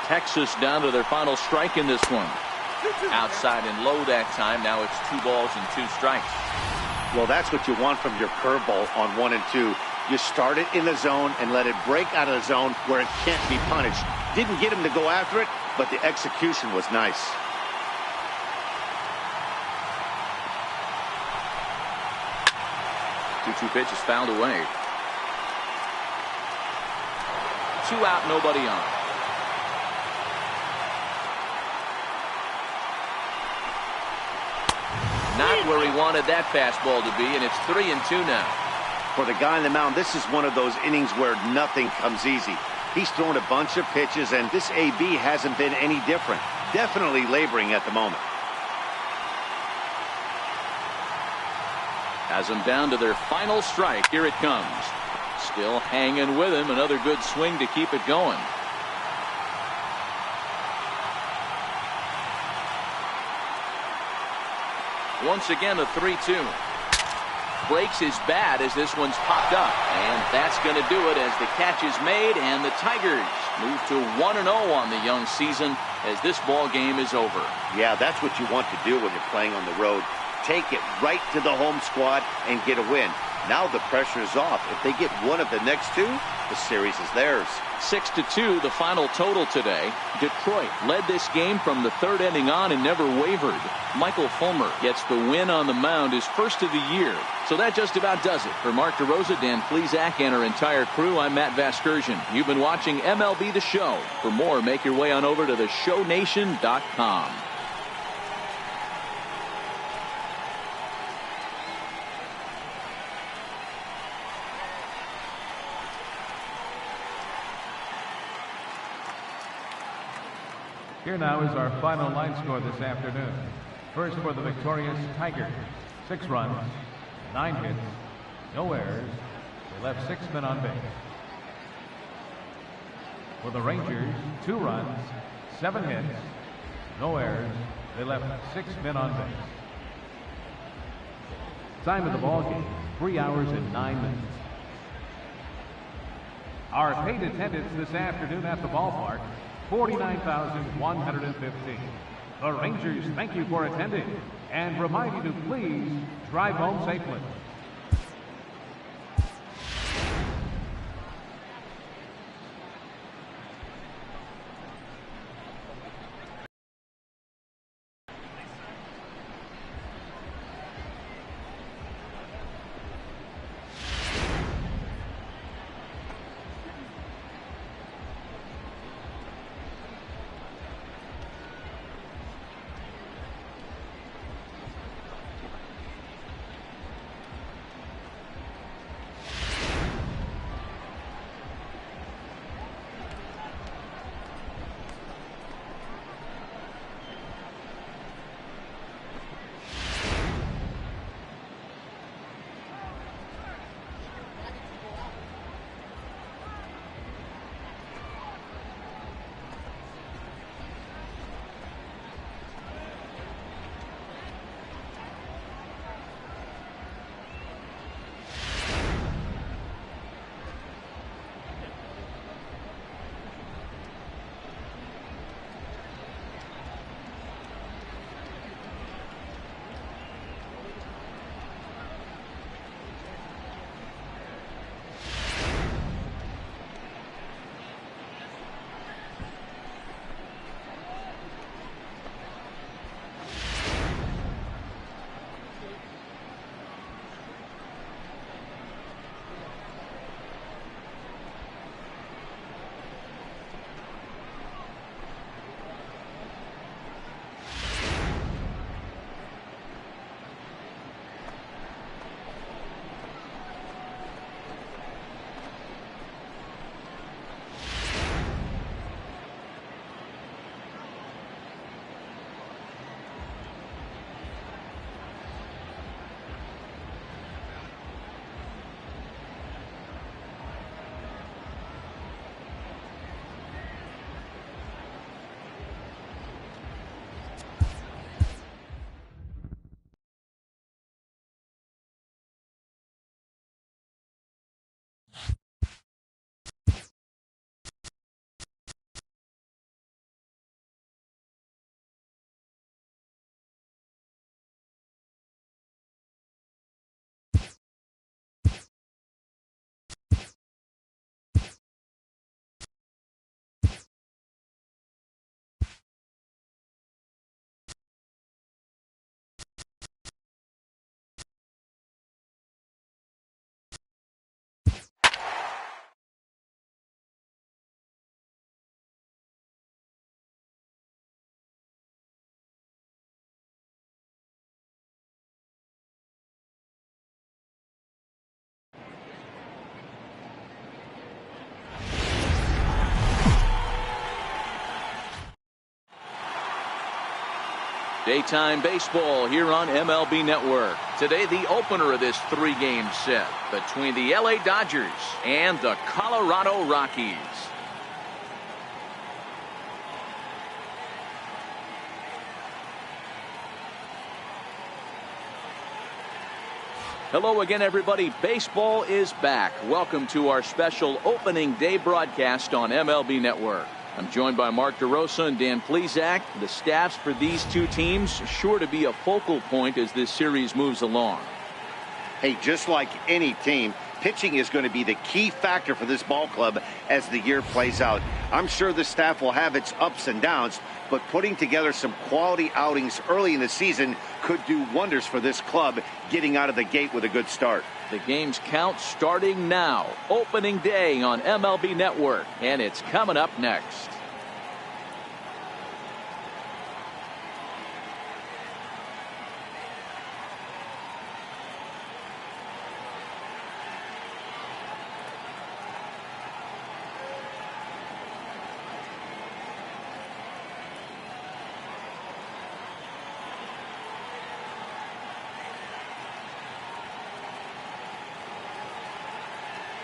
Texas down to their final strike in this one. Outside and low that time. Now it's 2 balls and 2 strikes. Well, that's what you want from your curveball on 1 and 2. You start it in the zone and let it break out of the zone where it can't be punished. Didn't get him to go after it, but the execution was nice. Two pitch is fouled away. 2 out, nobody on. Not where he wanted that fastball to be, and it's 3-2 now. For the guy on the mound, this is one of those innings where nothing comes easy. He's thrown a bunch of pitches, and this AB hasn't been any different. Definitely laboring at the moment. Has them down to their final strike. Here it comes. Still hanging with him. Another good swing to keep it going. Once again, a 3-2. Breaks his bat as this one's popped up. And that's going to do it as the catch is made, and the Tigers move to 1-0 on the young season as this ball game is over. Yeah, that's what you want to do when you're playing on the road. Take it right to the home squad and get a win. Now the pressure is off. If they get one of the next 2, the series is theirs. 6-2 the final total today. Detroit led this game from the 3rd inning on and never wavered. Michael Fulmer gets the win on the mound, his first of the year. So that just about does it. For Mark DeRosa, Dan Plesac, and our entire crew, I'm Matt Vasgersian. You've been watching MLB The Show. For more, make your way on over to theshownation.com. Here now is our final line score this afternoon. First for the victorious Tigers, 6 runs, 9 hits, no errors. They left 6 men on base. For the Rangers, 2 runs, 7 hits, no errors. They left 6 men on base. Time of the ball game, 3 hours and 9 minutes. Our paid attendance this afternoon at the ballpark, 49,115. The Rangers thank you for attending and remind you to please drive home safely. Daytime baseball here on MLB Network. Today, the opener of this three-game set between the LA Dodgers and the Colorado Rockies. Hello again, everybody. Baseball is back. Welcome to our special opening day broadcast on MLB Network. I'm joined by Mark DeRosa and Dan Plesac. The staffs for these two teams sure to be a focal point as this series moves along. Hey, just like any team, pitching is going to be the key factor for this ball club as the year plays out. I'm sure the staff will have its ups and downs, but putting together some quality outings early in the season could do wonders for this club getting out of the gate with a good start. The games count starting now. Opening day on MLB Network, and it's coming up next.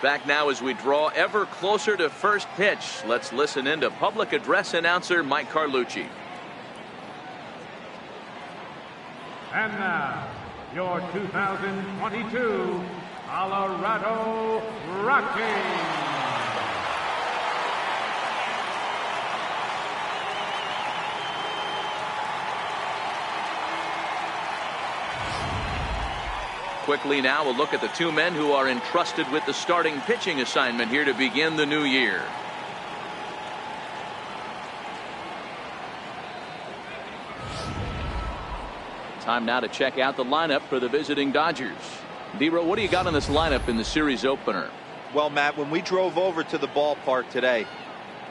Back now as we draw ever closer to first pitch. Let's listen in to public address announcer Mike Carlucci. And now, your 2022 Colorado Rockies. quickly now, we'll look at the two men who are entrusted with the starting pitching assignment here to begin the new year. Time now to check out the lineup for the visiting Dodgers. D-Row, what do you got on this lineup in the series opener? Well, Matt, when we drove over to the ballpark today,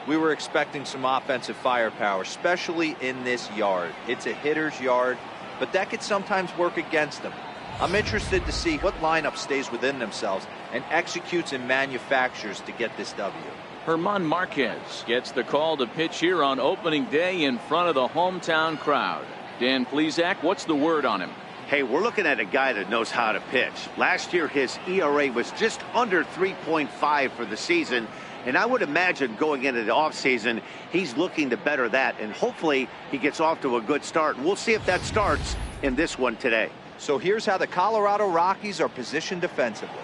we were expecting some offensive firepower, especially in this yard. It's a hitter's yard, but that could sometimes work against them. I'm interested to see what lineup stays within themselves and executes and manufactures to get this W. German Marquez gets the call to pitch here on opening day in front of the hometown crowd. Dan Plesac, what's the word on him? Hey, we're looking at a guy that knows how to pitch. Last year, his ERA was just under 3.5 for the season. And I would imagine going into the offseason, he's looking to better that. And hopefully he gets off to a good start. We'll see if that starts in this one today. So here's how the Colorado Rockies are positioned defensively.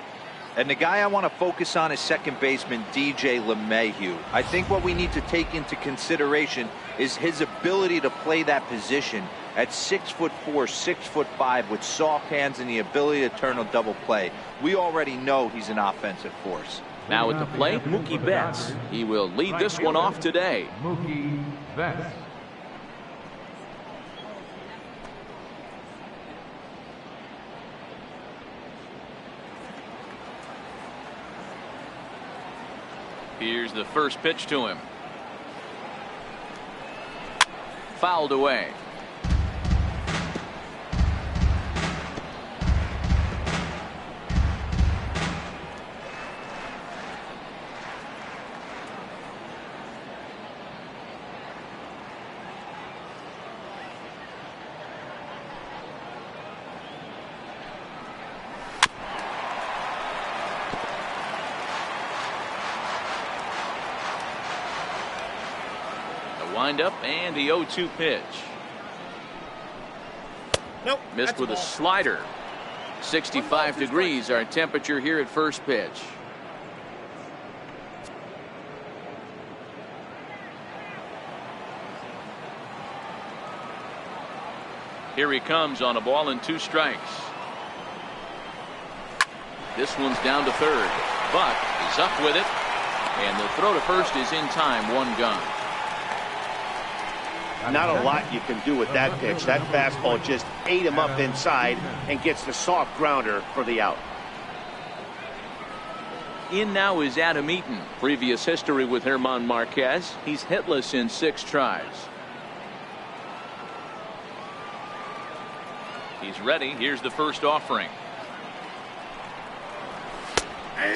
And the guy I want to focus on is second baseman DJ LeMahieu. I think what we need to take into consideration is his ability to play that position at 6'4", 6'5", with soft hands and the ability to turn a double play. We already know he's an offensive force. Now at the plate, Mookie Betts. He will lead this one off today. Mookie Betts. Here's the first pitch to him. Fouled away. Wind up and the 0-2 pitch. Nope. Missed with a slider. 65 degrees our temperature here at first pitch. Here he comes on a ball and 2 strikes. This one's down to third, but he's up with it, and the throw to first is in time. 1 gun. Not a lot you can do with that pitch. That fastball just ate him up inside and gets the soft grounder for the out. In now is Adam Eaton. Previous history with German Marquez. He's hitless in 6 tries. He's ready. Here's the first offering.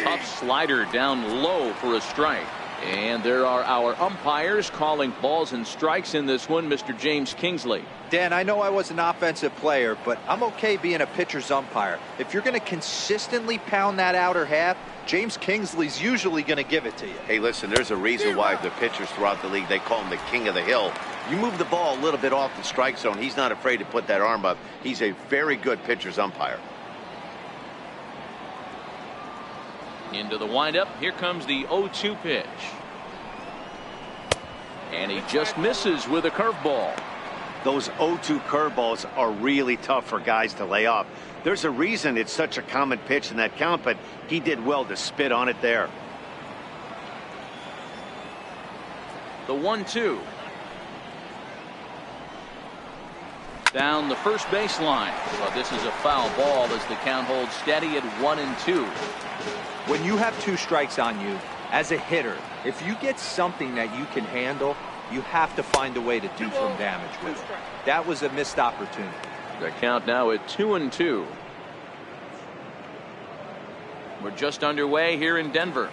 Tough slider down low for a strike. And there are our umpires calling balls and strikes in this one, Mr. James Kingsley. Dan, I know I was an offensive player, but I'm okay being a pitcher's umpire. If you're going to consistently pound that outer half, James Kingsley's usually going to give it to you. Hey, listen, there's a reason why the pitchers throughout the league, they call him the king of the hill. You move the ball a little bit off the strike zone, he's not afraid to put that arm up. He's a very good pitcher's umpire. Into the windup. Here comes the 0-2 pitch. And he just misses with a curveball. Those 0-2 curveballs are really tough for guys to lay off. There's a reason it's such a common pitch in that count, but he did well to spit on it there. The 1-2. Down the first baseline. Well, this is a foul ball as the count holds steady at 1-2. When you have 2 strikes on you, as a hitter, if you get something that you can handle, you have to find a way to do some damage with it. That was a missed opportunity. The count now at 2-2. We're just underway here in Denver.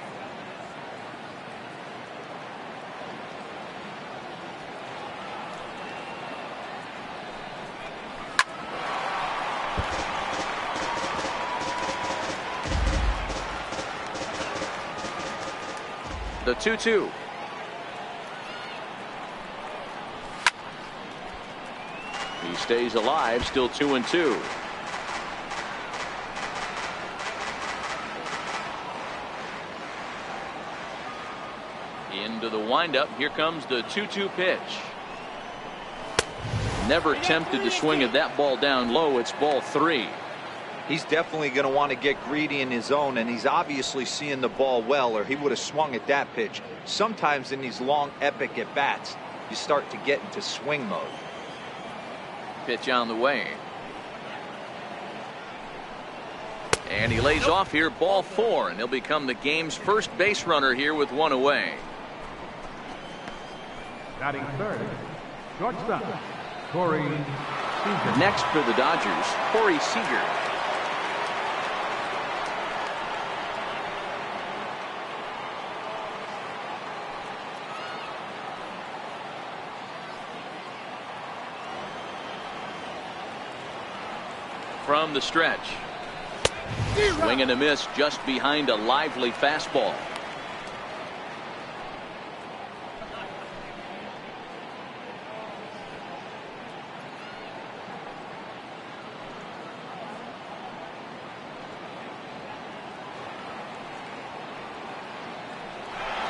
The 2-2. He stays alive, still 2-2. Into the windup. Here comes the 2-2 pitch. Never tempted to swing at that ball down low. It's ball 3. He's definitely going to want to get greedy in his zone, and he's obviously seeing the ball well, or he would have swung at that pitch. Sometimes in these long, epic at-bats, you start to get into swing mode. Pitch on the way. And he lays off here, ball 4, and he'll become the game's first base runner here with 1 away. Batting third, shortstop, Corey Seager. Next for the Dodgers, Corey Seager. From the stretch. Swing and a miss just behind a lively fastball.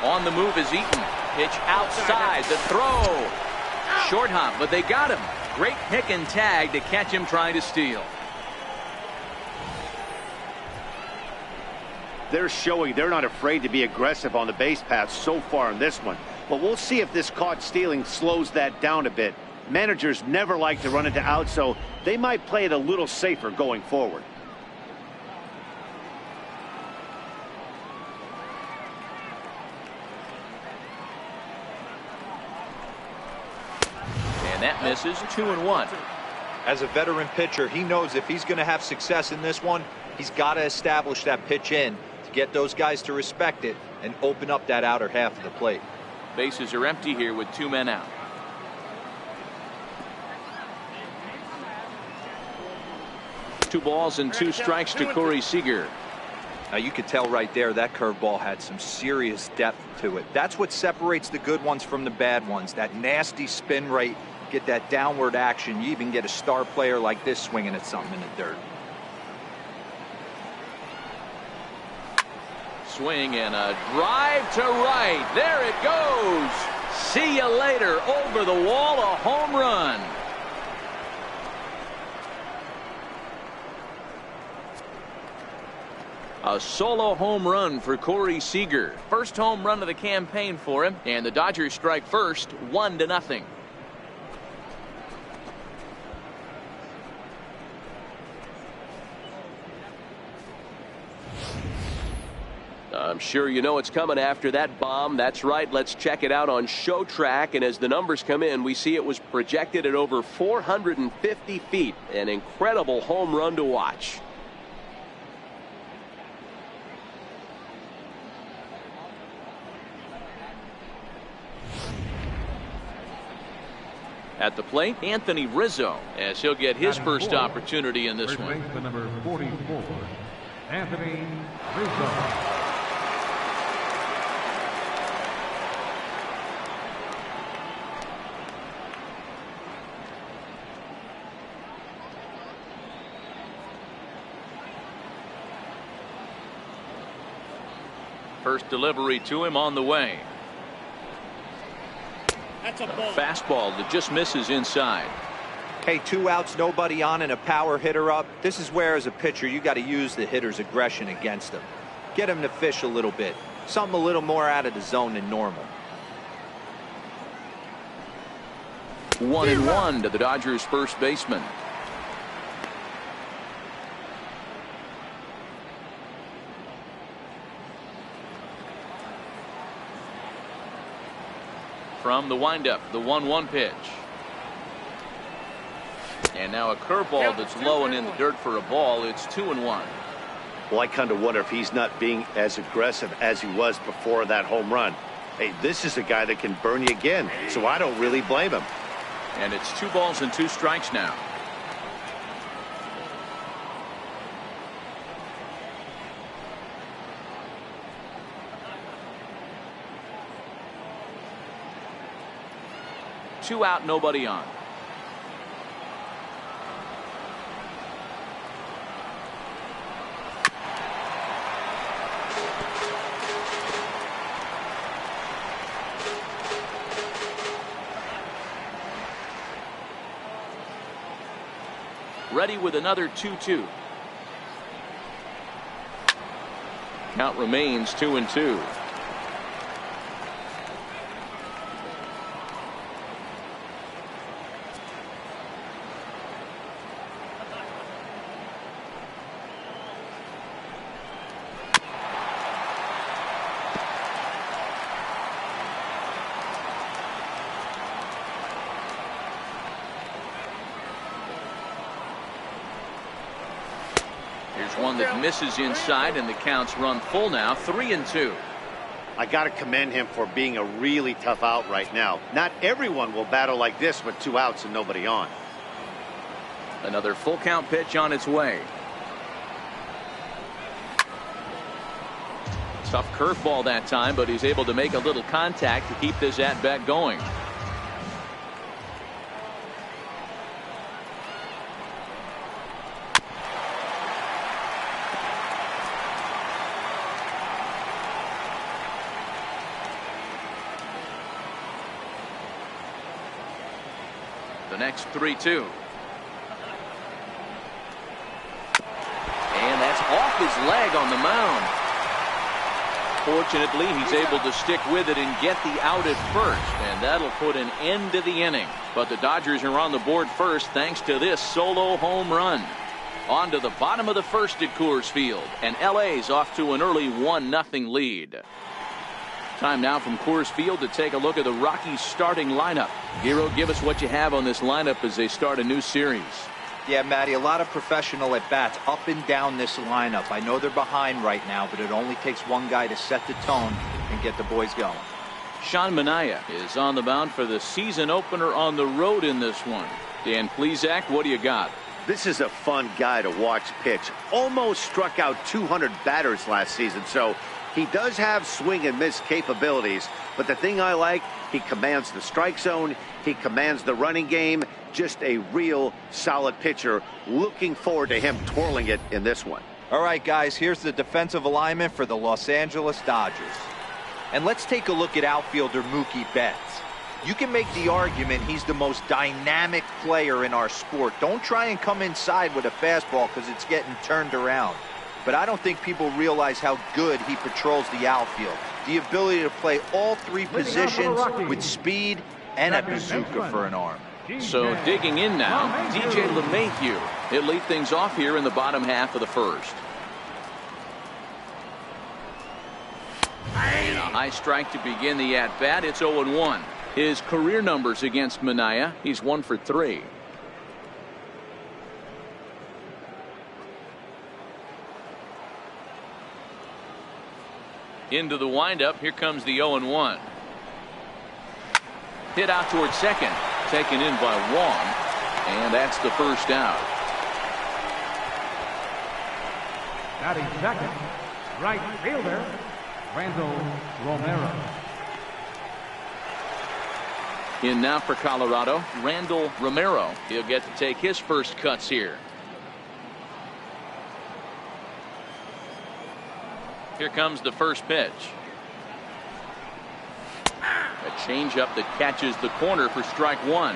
On the move is Eaton. Pitch outside. The throw. Short hop, but they got him. Great pick and tag to catch him trying to steal. They're showing they're not afraid to be aggressive on the base paths so far in this one. But we'll see if this caught stealing slows that down a bit. Managers never like to run into outs, so they might play it a little safer going forward. And that misses. 2-1. As a veteran pitcher, he knows if he's going to have success in this one, he's got to establish that pitch in to get those guys to respect it and open up that outer half of the plate. Bases are empty here with 2 men out. Two balls and 2 strikes to Corey Seager. Now you could tell right there that curveball had some serious depth to it. That's what separates the good ones from the bad ones. That nasty spin rate, get that downward action. You even get a star player like this swinging at something in the dirt. Swing and a drive to right. There it goes. See you later. Over the wall, a home run. A solo home run for Corey Seager. First home run of the campaign for him, and the Dodgers strike first, 1-0. I'm sure you know it's coming after that bomb. That's right. Let's check it out on Show Track. And as the numbers come in, we see it was projected at over 450 feet. An incredible home run to watch. At the plate, Anthony Rizzo, as he'll get his first opportunity in this one. The number 44, Anthony Rizzo. First delivery to him on the way. That's a ball. Fastball that just misses inside. Hey, 2 outs, nobody on, and a power hitter up. This is where, as a pitcher, you got to use the hitter's aggression against him. Get him to fish a little bit. Something a little more out of the zone than normal. 1-1 to the Dodgers' first baseman. From the windup, the 1-1 pitch. And now a curveball that's low and in the dirt for a ball. It's 2-1. Well, I kind of wonder if he's not being as aggressive as he was before that home run. Hey, this is a guy that can burn you again, so I don't really blame him. And it's 2 balls and 2 strikes now. Two out, nobody on. Ready with another 2-2. count remains 2-2. Here's one that misses inside, and the count's run full now, 3-2. I got to commend him for being a really tough out right now. Not everyone will battle like this with 2 outs and nobody on. Another full count pitch on its way. Tough curveball that time, but he's able to make a little contact to keep this at bat going. The next 3-2. And that's off his leg on the mound. Fortunately, he's able to stick with it and get the out at first, and that'll put an end to the inning. But the Dodgers are on the board first thanks to this solo home run. On to the bottom of the first at Coors Field, and LA's off to an early 1-0 lead. Time now from Coors Field to take a look at the Rockies starting lineup. Giro, give us what you have on this lineup as they start a new series. Yeah, Matty, a lot of professional at-bats up and down this lineup. I know they're behind right now, but it only takes one guy to set the tone and get the boys going. Sean Manaea is on the mound for the season opener on the road in this one. Dan Plesac, what do you got? This is a fun guy to watch pitch. Almost struck out 200 batters last season, so he does have swing and miss capabilities. But the thing I like, he commands the strike zone, he commands the running game. Just a real solid pitcher. Looking forward to him twirling it in this one. All right, guys, here's the defensive alignment for the Los Angeles Dodgers. And let's take a look at outfielder Mookie Betts. You can make the argument he's the most dynamic player in our sport. Don't try and come inside with a fastball because it's getting turned around. But I don't think people realize how good he patrols the outfield. The ability to play all 3 positions with speed and a bazooka for an arm. So digging in now, DJ LeMahieu. He'll lead things off here in the bottom half of the first. And a high strike to begin the at-bat. It's 0-1. His career numbers against Manaea, he's 1 for 3. Into the windup. Here comes the 0-1. Hit out towards second. Taken in by Wong. And that's the first out. Batting second, right fielder, Randall Romero. In now for Colorado, Randall Romero. He'll get to take his first cuts here. Here comes the first pitch. A changeup that catches the corner for strike 1.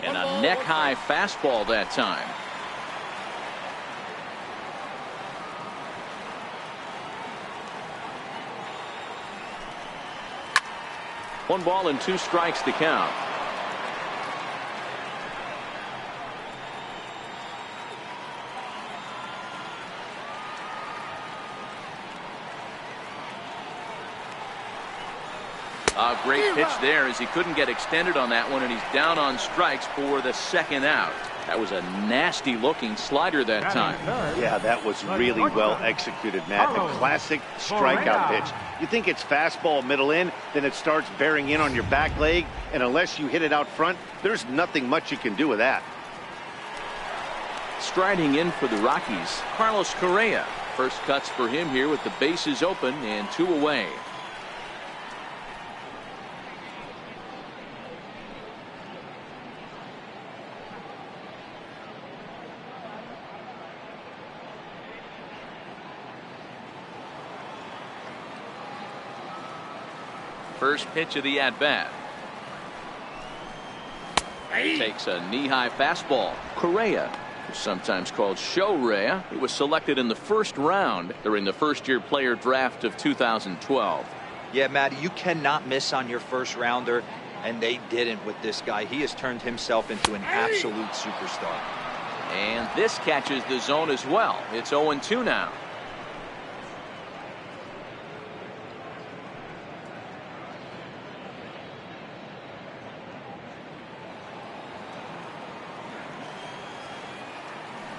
And a neck-high fastball that time. One ball and 2 strikes to count. A great pitch there as he couldn't get extended on that one, and he's down on strikes for the second out. That was a nasty looking slider that time. Yeah, that was really well executed, Matt. A classic strikeout pitch. You think it's fastball middle in, then it starts bearing in on your back leg, and unless you hit it out front, there's nothing much you can do with that. Striding in for the Rockies, Carlos Correa. First cuts for him here with the bases open and 2 away. First pitch of the at-bat. Takes a knee-high fastball. Correa, sometimes called Shorea, he was selected in the first round during the first-year player draft of 2012. Yeah, Matty, you cannot miss on your first rounder, and they didn't with this guy. He has turned himself into an absolute superstar. And this catches the zone as well. It's 0-2 now.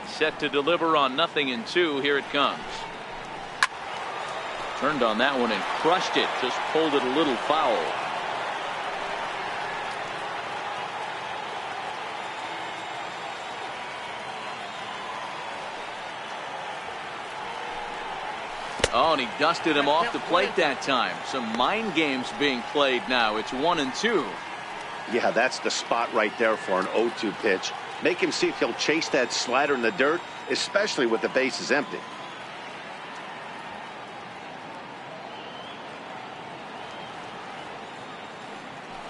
Set to deliver on 0-2. Here it comes. Turned on that one and crushed it. Just pulled it a little foul. Oh, and he dusted him off the plate that time. Some mind games being played now. It's 1-2. Yeah, that's the spot right there for an 0-2 pitch. Make him see if he'll chase that slider in the dirt, especially with the bases empty.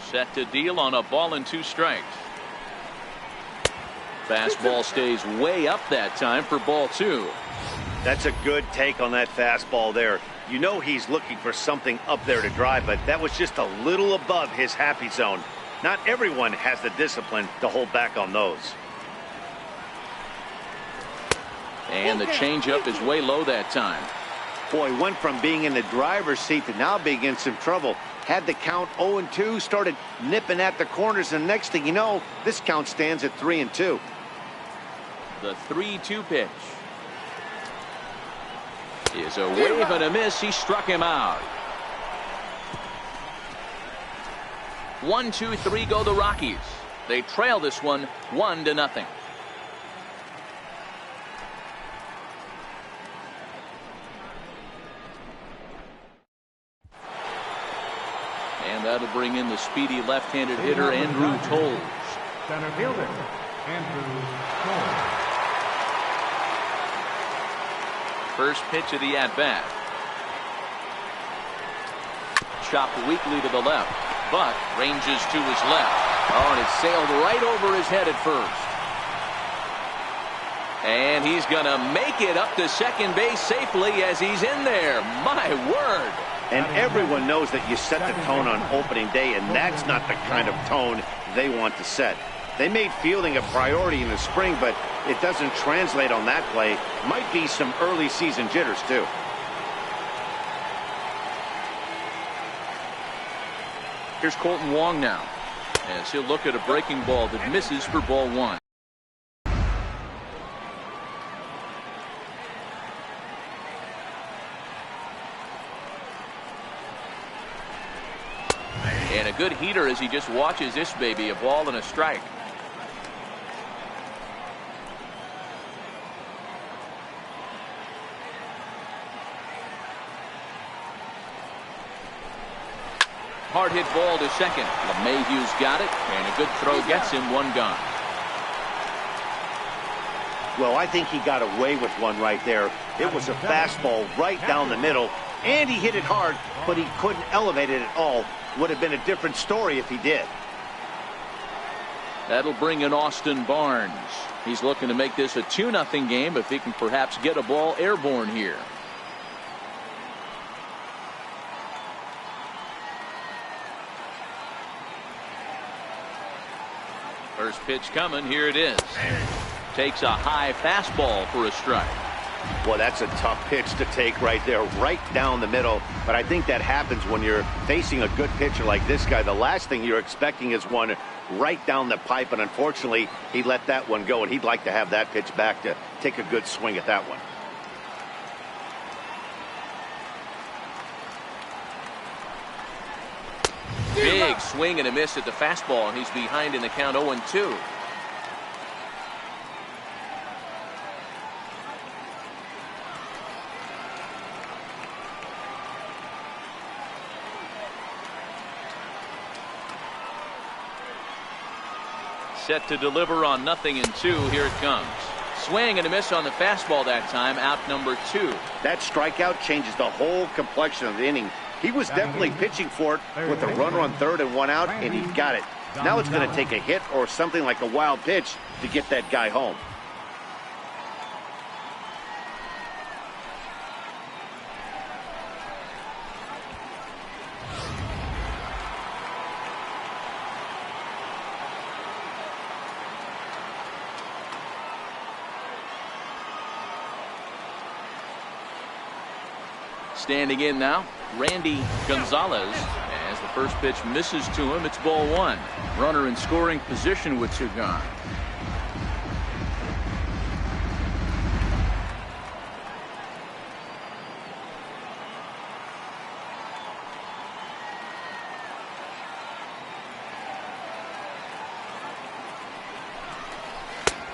Set to deal on a ball and 2 strikes. Fastball stays way up that time for ball 2. That's a good take on that fastball there. You know he's looking for something up there to drive, but that was just a little above his happy zone. Not everyone has the discipline to hold back on those. And the changeup is way low that time. Boy, went from being in the driver's seat to now being in some trouble. Had the count 0-2, started nipping at the corners, and next thing you know, this count stands at 3-2. The 3-2 pitch is a wave and a miss. He struck him out. 1-2-3 go the Rockies. They trail this one 1-0. And that'll bring in the speedy left-handed hitter Andrew Toles. Center fielder, Andrew Toles. First pitch of the at-bat. Chopped weakly to the left, but ranges to his left. Oh, and it sailed right over his head at first. And he's going to make it up to second base safely as he's in there. My word. And everyone knows that you set the tone on opening day, and that's not the kind of tone they want to set. They made fielding a priority in the spring, but it doesn't translate on that play. Might be some early season jitters, too. Here's Colton Wong now, as he'll look at a breaking ball that misses for ball 1. And a good heater as he just watches this baby, a ball and a strike. Hard hit ball to second. LeMahieu's got it, and a good throw gets him 1 gone. Well, I think he got away with one right there. It was a fastball right down the middle, and he hit it hard, but he couldn't elevate it at all. Would have been a different story if he did. That'll bring in Austin Barnes. He's looking to make this a 2-0 game if he can perhaps get a ball airborne here. First pitch coming. Here it is. Takes a high fastball for a strike. Well, that's a tough pitch to take right there, right down the middle. But I think that happens when you're facing a good pitcher like this guy. The last thing you're expecting is one right down the pipe, and unfortunately, he let that one go, and he'd like to have that pitch back to take a good swing at that one. Big swing and a miss at the fastball, and he's behind in the count 0-2. Set to deliver on 0-2. Here it comes. Swing and a miss on the fastball that time. Out number 2. That strikeout changes the whole complexion of the inning. He was definitely pitching for it with a runner on third and 1 out, and he got it. Now it's going to take a hit or something like a wild pitch to get that guy home. Standing in now, Randy Gonzalez. As the first pitch misses to him, it's ball one. Runner in scoring position with two gone.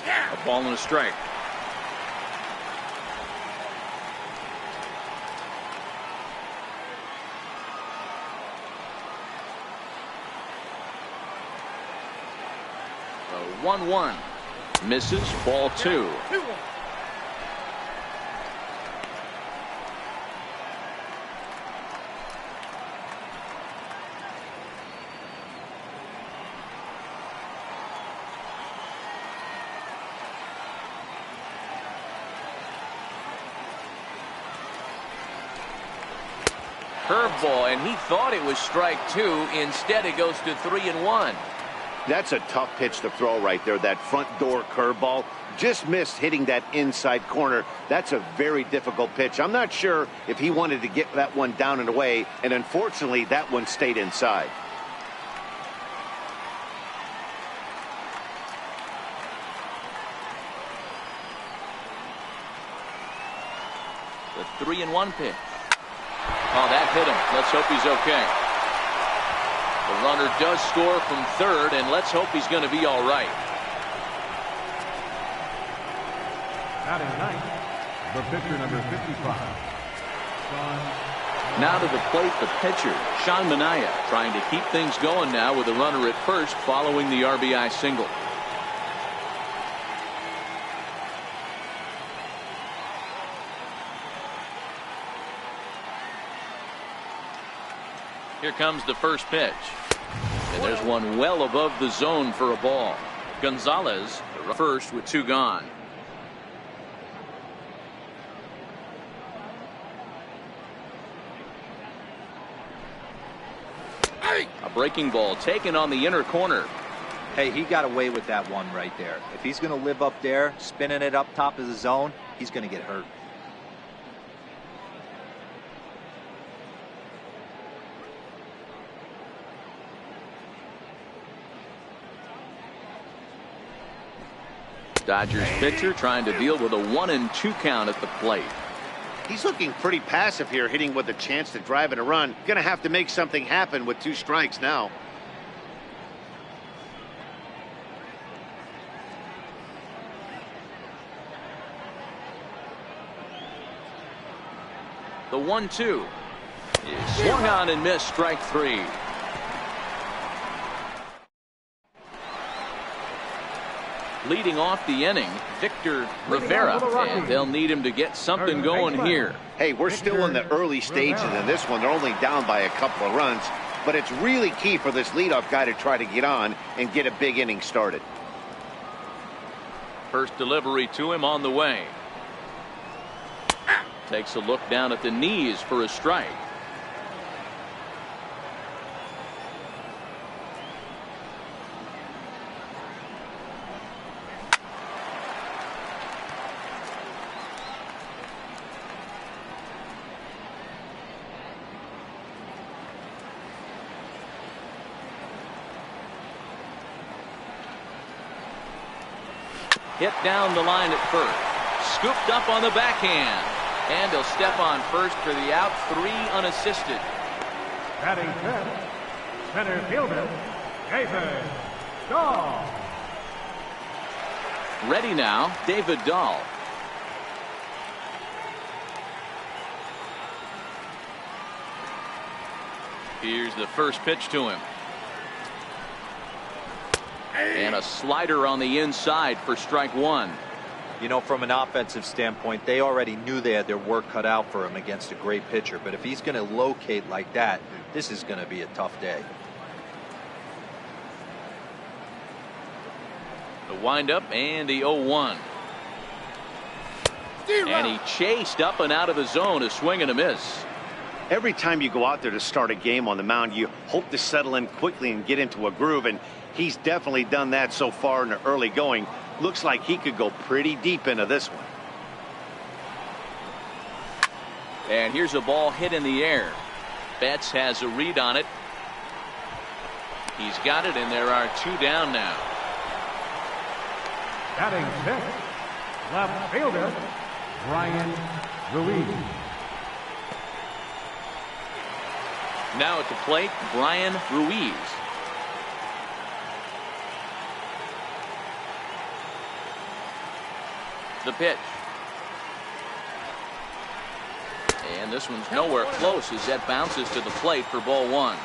A ball and a strike. The 1-1 misses, ball two. Curveball, and he thought it was strike two. Instead, it goes to 3-1. That's a tough pitch to throw right there. That front door curveball just missed hitting that inside corner. That's a very difficult pitch. I'm not sure if he wanted to get that one down and away, and unfortunately that one stayed inside. The 3-1 pitch. Oh, that hit him. Let's hope he's okay. The runner does score from third, and let's hope he's going to be all right. Batting ninth, the pitcher number 55. Now to the plate, the pitcher, Sean Manaea, trying to keep things going now with a runner at first following the RBI single. Here comes the first pitch. And there's one well above the zone for a ball. Gonzalez, first with two gone. A breaking ball taken on the inner corner. Hey, he got away with that one right there. If he's going to live up there, spinning it up top of the zone, he's going to get hurt. Dodgers pitcher trying to deal with a 1-2 count at the plate. He's looking pretty passive here, hitting with a chance to drive in a run. Gonna have to make something happen with two strikes now. The 1-2 is swung on and missed, strike three. Leading off the inning, Victor Rivera, and they'll need him to get something going here. Hey, we're still in the early stages of this one. They're only down by a couple of runs, but it's really key for this leadoff guy to try to get on and get a big inning started. First delivery to him on the way. Takes a look down at the knees for a strike. Hit down the line at first. Scooped up on the backhand. And he'll step on first for the out, 3 unassisted. Batting 10th, center fielder, David Dahl. Ready now, David Dahl. Here's the first pitch to him. And a slider on the inside for strike one. You know, from an offensive standpoint, they already knew they had their work cut out for him against a great pitcher. But if he's going to locate like that, this is going to be a tough day. The windup and the 0-1. And he chased up and out of the zone, a swing and a miss. Every time you go out there to start a game on the mound, you hope to settle in quickly and get into a groove, and he's definitely done that so far in the early going. Looks like he could go pretty deep into this one. And here's a ball hit in the air. Betts has a read on it. He's got it, and there are 2 down now. Batting 6th, left fielder, Brian Ruiz. Now at the plate, Brian Ruiz. The pitch. And this one's nowhere close as that bounces to the plate for ball 1.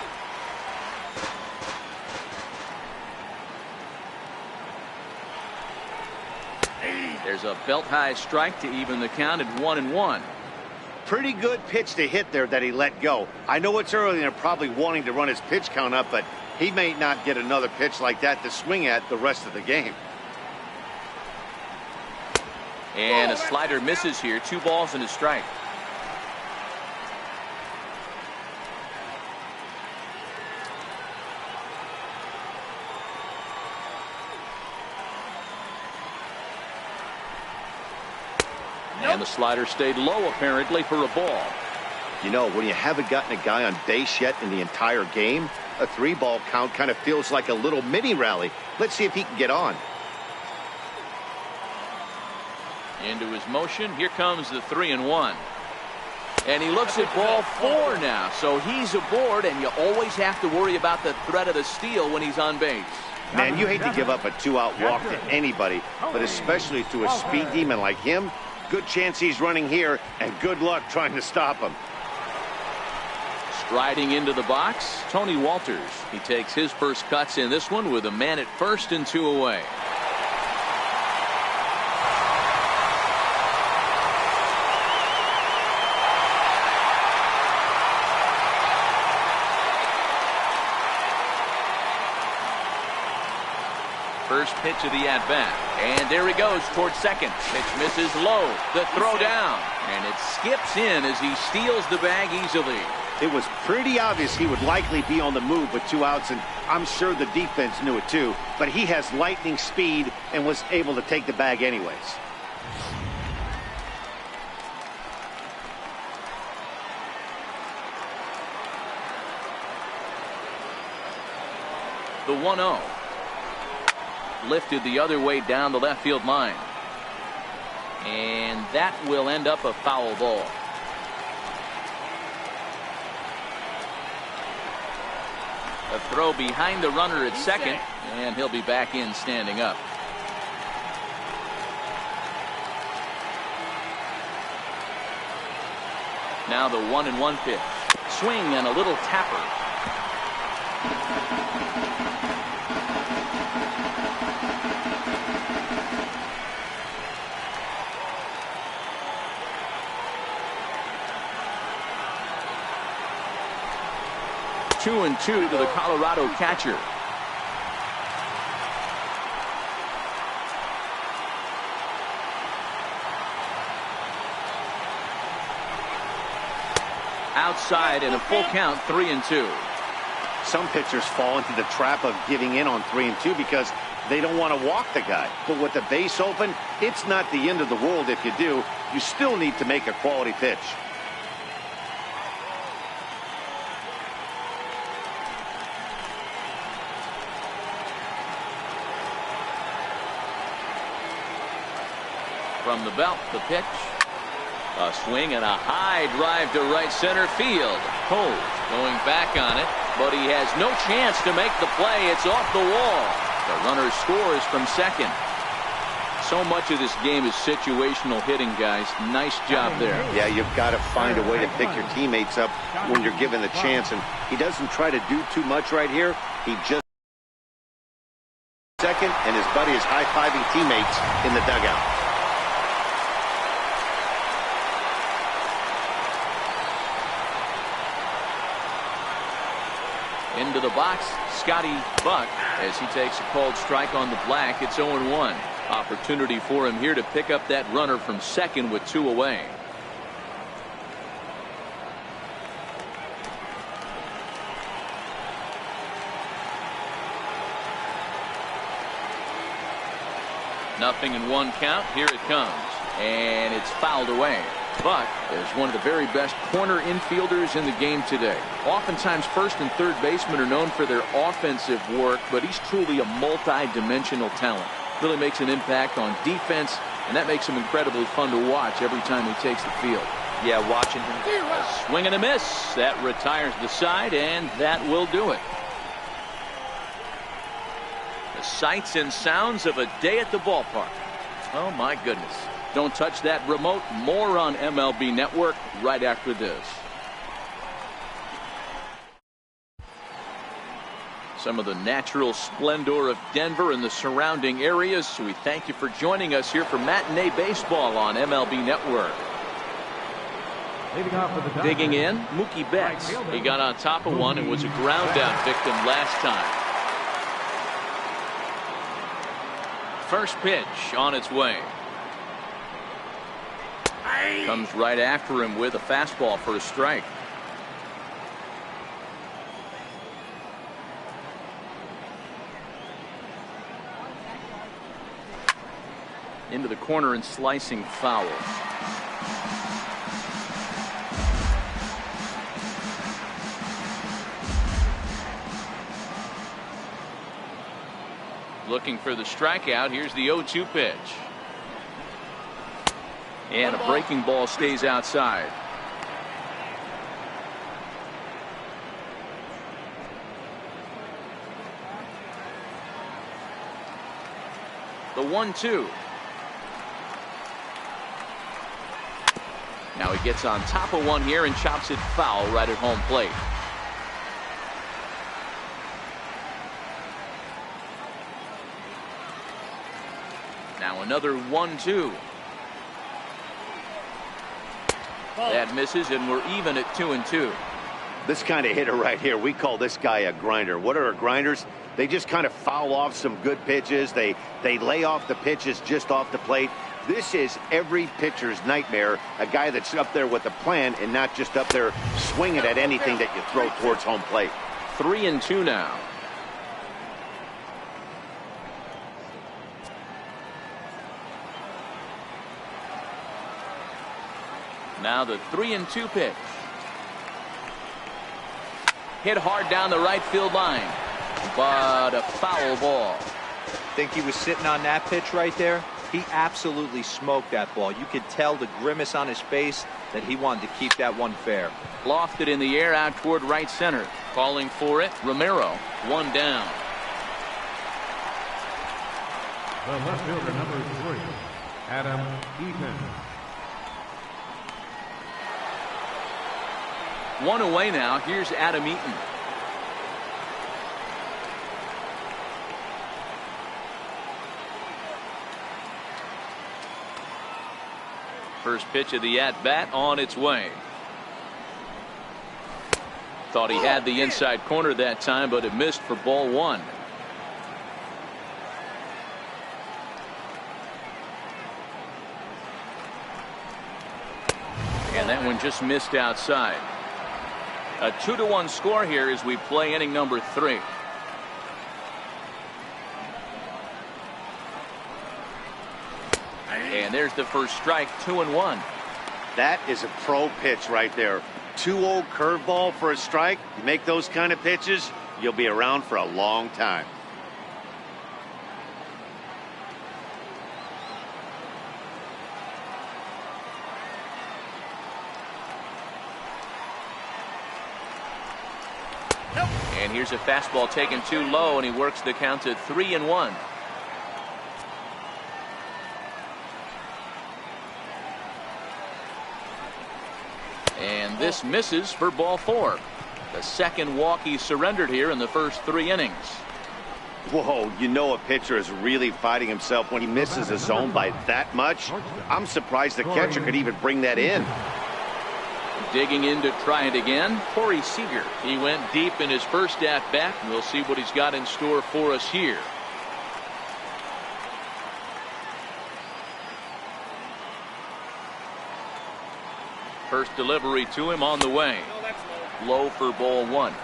There's a belt-high strike to even the count at 1-1. Pretty good pitch to hit there that he let go. I know it's early and they're probably wanting to run his pitch count up, but he may not get another pitch like that to swing at the rest of the game. And a slider misses here. 2 balls and a strike. And the slider stayed low apparently for a ball. You know, when you haven't gotten a guy on base yet in the entire game, a 3-ball count kind of feels like a little mini rally. Let's see if he can get on. Into his motion. Here comes the 3-1. And he looks at ball 4 now. So he's aboard, and you always have to worry about the threat of the steal when he's on base. Man, you hate to give up a 2-out walk to anybody, but especially to a speed demon like him. Good chance he's running here, and good luck trying to stop him. Striding into the box, Tony Walters. He takes his first cuts in this one with a man at first and 2 away. First pitch of the at-bat. And there he goes towards second. Pitch misses low. The throw down. And it skips in as he steals the bag easily. It was pretty obvious he would likely be on the move with 2 outs, and I'm sure the defense knew it too. But he has lightning speed and was able to take the bag anyways. The 1-0. Lifted the other way down the left field line. And that will end up a foul ball. A throw behind the runner at second, and he'll be back in standing up. Now the 1-1 pitch. Swing and a little tapper. Two and 2 to the Colorado catcher. Outside and a full count, 3-2. Some pitchers fall into the trap of giving in on 3-2 because they don't want to walk the guy. But with the base open, it's not the end of the world if you do. You still need to make a quality pitch. From the belt, the pitch. A swing and a high drive to right center field. Cole going back on it, but he has no chance to make the play. It's off the wall. The runner scores from second. So much of this game is situational hitting, guys. Nice job there. Yeah, you've got to find a way to pick your teammates up when you're given the chance, and he doesn't try to do too much right here. He just second, and his buddy is high-fiving teammates in the dugout. Into the box, Scotty Buck, as he takes a called strike on the black. It's 0-1. Opportunity for him here to pick up that runner from second with 2 away. Nothing in 1 count. Here it comes. And it's fouled away. Buck is one of the very best corner infielders in the game today. Oftentimes first and third basemen are known for their offensive work, but he's truly a multi-dimensional talent. Really makes an impact on defense, and that makes him incredibly fun to watch every time he takes the field. Yeah, watching him. A swing and a miss. That retires the side, and that will do it. The sights and sounds of a day at the ballpark. Oh, my goodness. Don't touch that remote. More on MLB Network right after this. Some of the natural splendor of Denver and the surrounding areas. So we thank you for joining us here for Matinee Baseball on MLB Network. Leading off for the Digging in, Mookie Betts. He got on top of one and was a ground out victim last time. First pitch on its way. Comes right after him with a fastball for a strike. Into the corner and slicing foul. Looking for the strikeout. Here's the 0-2 pitch. And a breaking ball stays outside. The 1-2. Now he gets on top of one here and chops it foul right at home plate. Now another 1-2. That misses, and we're even at 2-2. This kind of hitter right here, we call this guy a grinder. What are grinders? They just kind of foul off some good pitches. They lay off the pitches just off the plate. This is every pitcher's nightmare, a guy that's up there with a plan and not just up there swinging at anything that you throw towards home plate. 3-2 now. Now the 3-2 pitch. Hit hard down the right field line, but a foul ball. Think he was sitting on that pitch right there? He absolutely smoked that ball. You could tell the grimace on his face that he wanted to keep that one fair. Lofted in the air out toward right center. Calling for it, Romero. One down. The left fielder, number 3, Adam Eaton. One away now. Here's Adam Eaton. First pitch of the at-bat on its way. Thought he had the inside corner that time, but it missed for ball 1. And that one just missed outside. A 2-1 score here as we play inning number 3. And there's the first strike, 2-1. That is a pro pitch right there. 2-0 curveball for a strike. You make those kind of pitches, you'll be around for a long time. And here's a fastball taken too low, and he works the count to 3-1. And this misses for ball 4. The second walk he surrendered here in the first 3 innings. Whoa, you know a pitcher is really fighting himself when he misses a zone by that much. I'm surprised the catcher could even bring that in. Digging in to try it again, Corey Seager. He went deep in his first at-bat, and we'll see what he's got in store for us here. First delivery to him on the way. Low for ball one.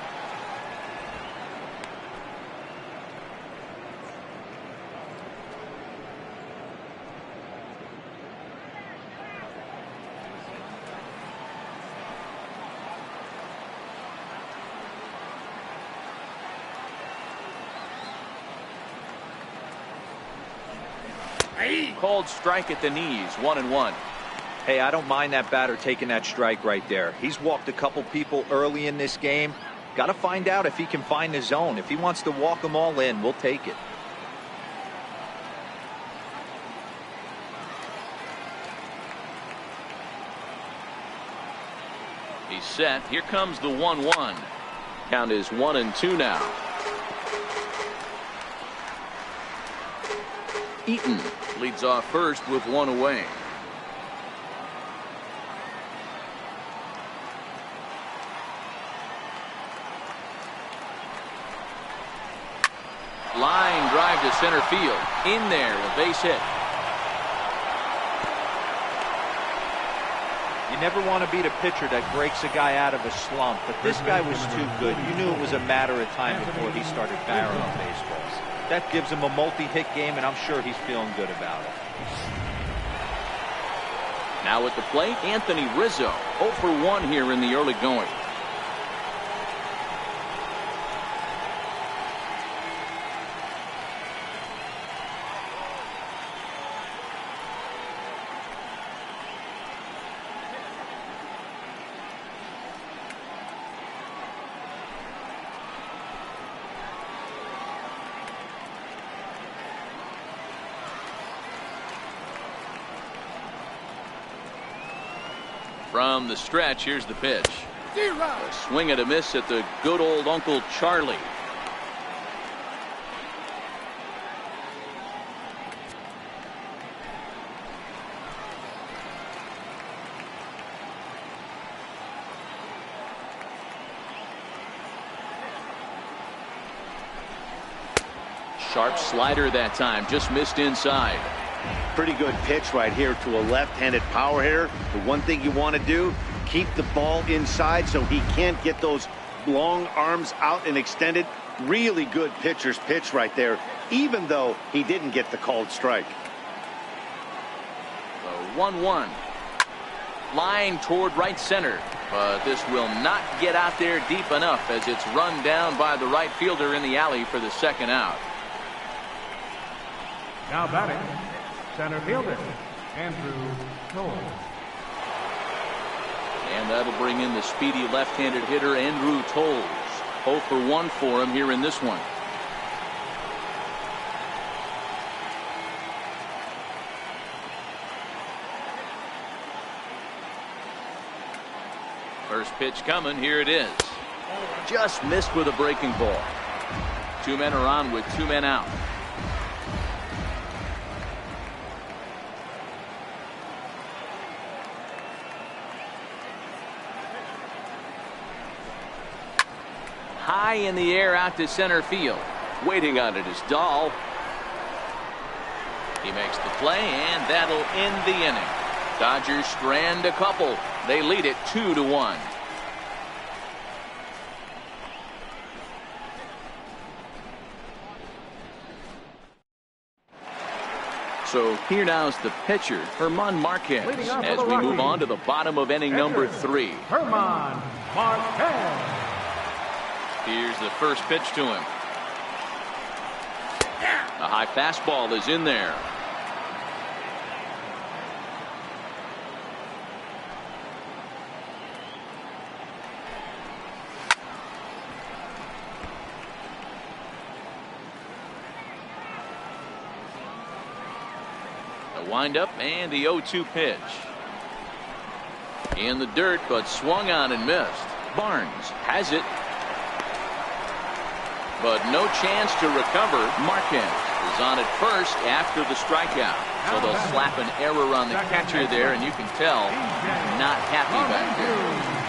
Called strike at the knees, 1-1. Hey, I don't mind that batter taking that strike right there. He's walked a couple people early in this game. Got to find out if he can find the zone. If he wants to walk them all in, we'll take it. He's set. Here comes the 1-1. Count is 1-2 now. Eaton leads off first with one away. Line drive to center field. In there, a base hit. You never want to beat a pitcher that breaks a guy out of a slump, but this guy was too good. You knew it was a matter of time before he started barreling baseballs. That gives him a multi-hit game, and I'm sure he's feeling good about it. Now at the plate, Anthony Rizzo. 0 for 1 here in the early going. From the stretch, here's the pitch. A swing and a miss at the good old Uncle Charlie. Sharp slider that time, just missed inside. Pretty good pitch right here to a left-handed power hitter. The one thing you want to do, keep the ball inside so he can't get those long arms out and extended. Really good pitcher's pitch right there, even though he didn't get the called strike. The 1-1. Line toward right center, but this will not get out there deep enough as it's run down by the right fielder in the alley for the second out. Now batting, center fielder, Andrew Toll. And that'll bring in the speedy left-handed hitter, Andrew Toles. 0 for 1 for him here in this one. First pitch coming, here it is. Just missed with a breaking ball. 2 men are on with 2 men out. High in the air out to center field. Waiting on it is Dahl. He makes the play, and that'll end the inning. Dodgers strand a couple. They lead it 2-1. So here now is the pitcher, German Marquez, as we move on to the bottom of inning number 3. German Marquez. Here's the first pitch to him. A high fastball is in there. The windup and the 0-2 pitch. In the dirt, but swung on and missed. Barnes has it. But no chance to recover. Marquez is on at first after the strikeout. So they'll slap an error on the catcher there, and you can tell not happy back there.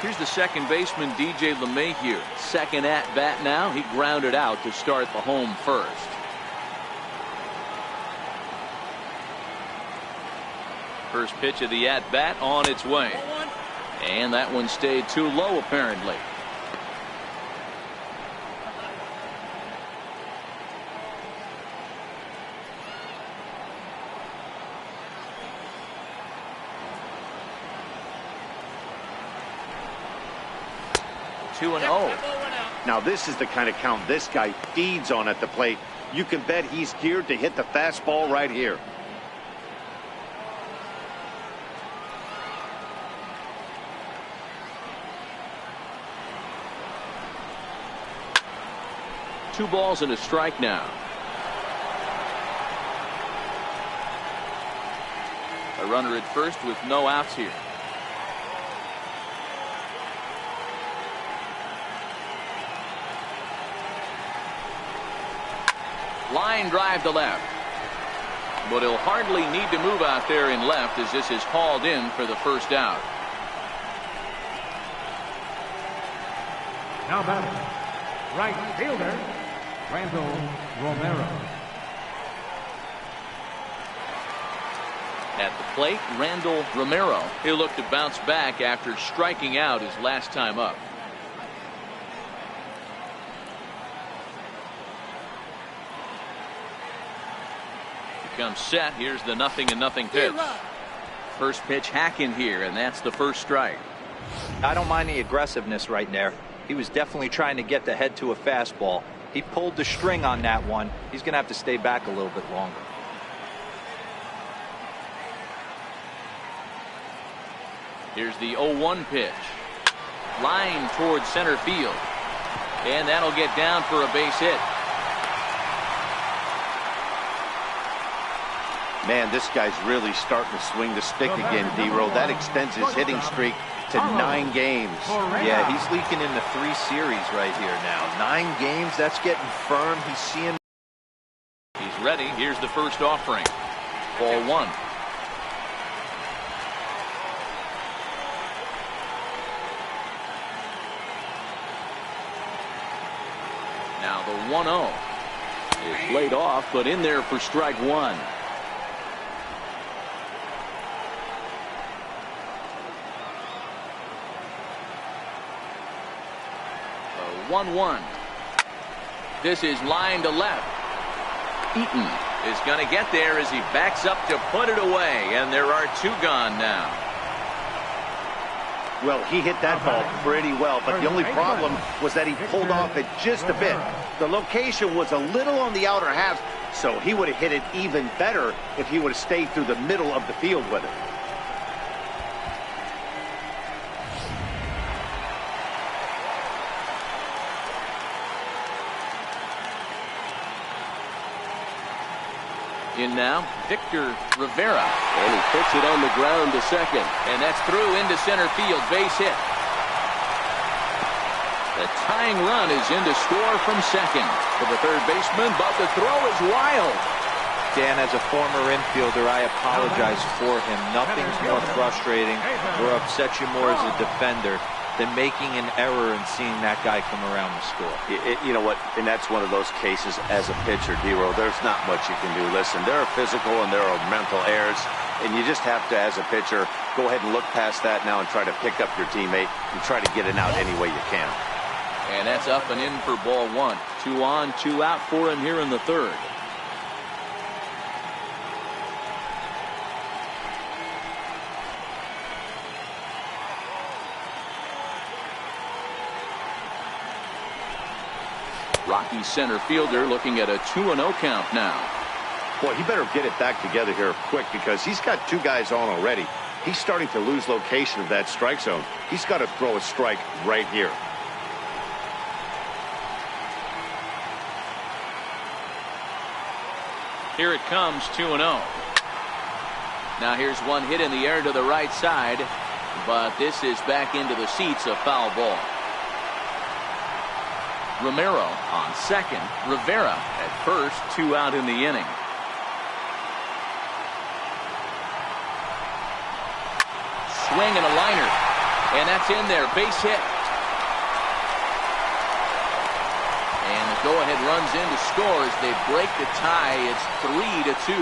Here's the second baseman, DJ LeMahieu. Second at bat now. He grounded out to start the home first. First pitch of the at bat on its way. And that one stayed too low apparently. Two and 0. Now this is the kind of count this guy feeds on at the plate. You can bet he's geared to hit the fastball right here. Two balls and a strike now. A runner at first with no outs here. Line drive to left. But he'll hardly need to move out there in left as this is hauled in for the first out. Now batting, right fielder, Randall Romero. At the plate, Randall Romero. He'll look to bounce back after striking out his last time up. Comes set. Here's the 0-0 pitch. First pitch hack in here, and that's the first strike. I don't mind the aggressiveness right there. He was definitely trying to get the head to a fastball. He pulled the string on that one. He's going to have to stay back a little bit longer. Here's the 0-1 pitch. Line towards center field. And that'll get down for a base hit. Man, this guy's really starting to swing the stick again, D-Row. That extends his hitting streak to 9 games. Yeah, he's leaking into 3 series right here now. 9 games, that's getting firm. He's seeing. He's ready. Here's the first offering. Ball 1. Now the 1-0 is played off, but in there for strike 1. 1-1. This is line to left. Eaton is going to get there as he backs up to put it away, and there are 2 gone now. Well, he hit that ball pretty well, but the only problem was that he pulled off it just a bit. The location was a little on the outer half, so he would have hit it even better if he would have stayed through the middle of the field with it. In now, Victor Rivera. And he puts it on the ground to second. And that's through into center field. Base hit. The tying run is in to score from second for the third baseman, but the throw is wild. Dan, as a former infielder, I apologize for him. Nothing's more frustrating or upsets you more as a defender than making an error and seeing that guy come around the score. You know what? And that's one of those cases as a pitcher, D-Row. There's not much you can do. Listen, there are physical and there are mental errors, and you just have to, as a pitcher, go ahead and look past that now and try to pick up your teammate and try to get it out any way you can. And that's up and in for ball 1. 2 on, 2 out for him here in the third. Rockies center fielder looking at a 2-0 count now. Boy, he better get it back together here quick because he's got 2 guys on already. He's starting to lose location of that strike zone. He's got to throw a strike right here. Here it comes, 2-0. Now here's one hit in the air to the right side, but this is back into the seats, a foul ball. Romero on second. Rivera at first. 2 out in the inning. Swing and a liner. And that's in there. Base hit. And the go-ahead runs in to score as they break the tie. It's 3-2.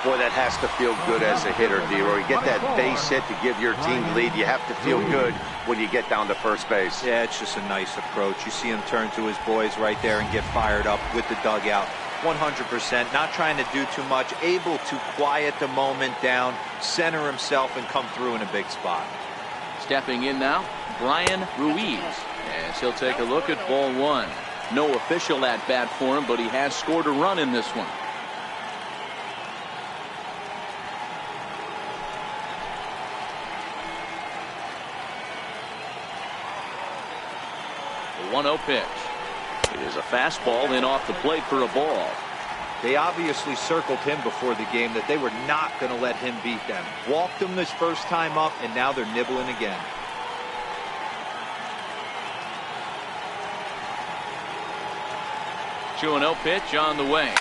Boy, that has to feel good as a hitter, D-Roy. You get that base hit to give your team lead. You have to feel good when you get down to first base. Yeah, it's just a nice approach. You see him turn to his boys right there and get fired up with the dugout. 100%, not trying to do too much, able to quiet the moment down, center himself, and come through in a big spot. Stepping in now, Brian Ruiz, as he'll take a look at ball one. No official at bat for him, but he has scored a run in this one. The 1-0 pitch. It is a fastball in off the plate for a ball. They obviously circled him before the game that they were not going to let him beat them. Walked him this first time up, and now they're nibbling again. The 2-0 pitch on the way.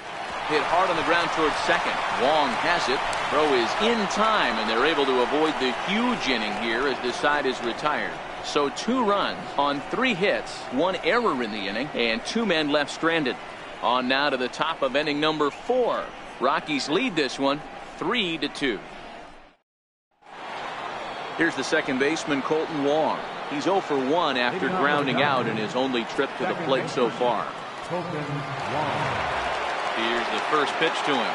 Hit hard on the ground towards second. Wong has it. Throw is in time, and they're able to avoid the huge inning here as the side is retired. So 2 runs on 3 hits, 1 error in the inning, and 2 men left stranded. On now to the top of inning number 4. Rockies lead this one 3-2. Here's the second baseman, Colton Wong. He's 0 for 1 after grounding out in his only trip to the plate so far. Here's the first pitch to him.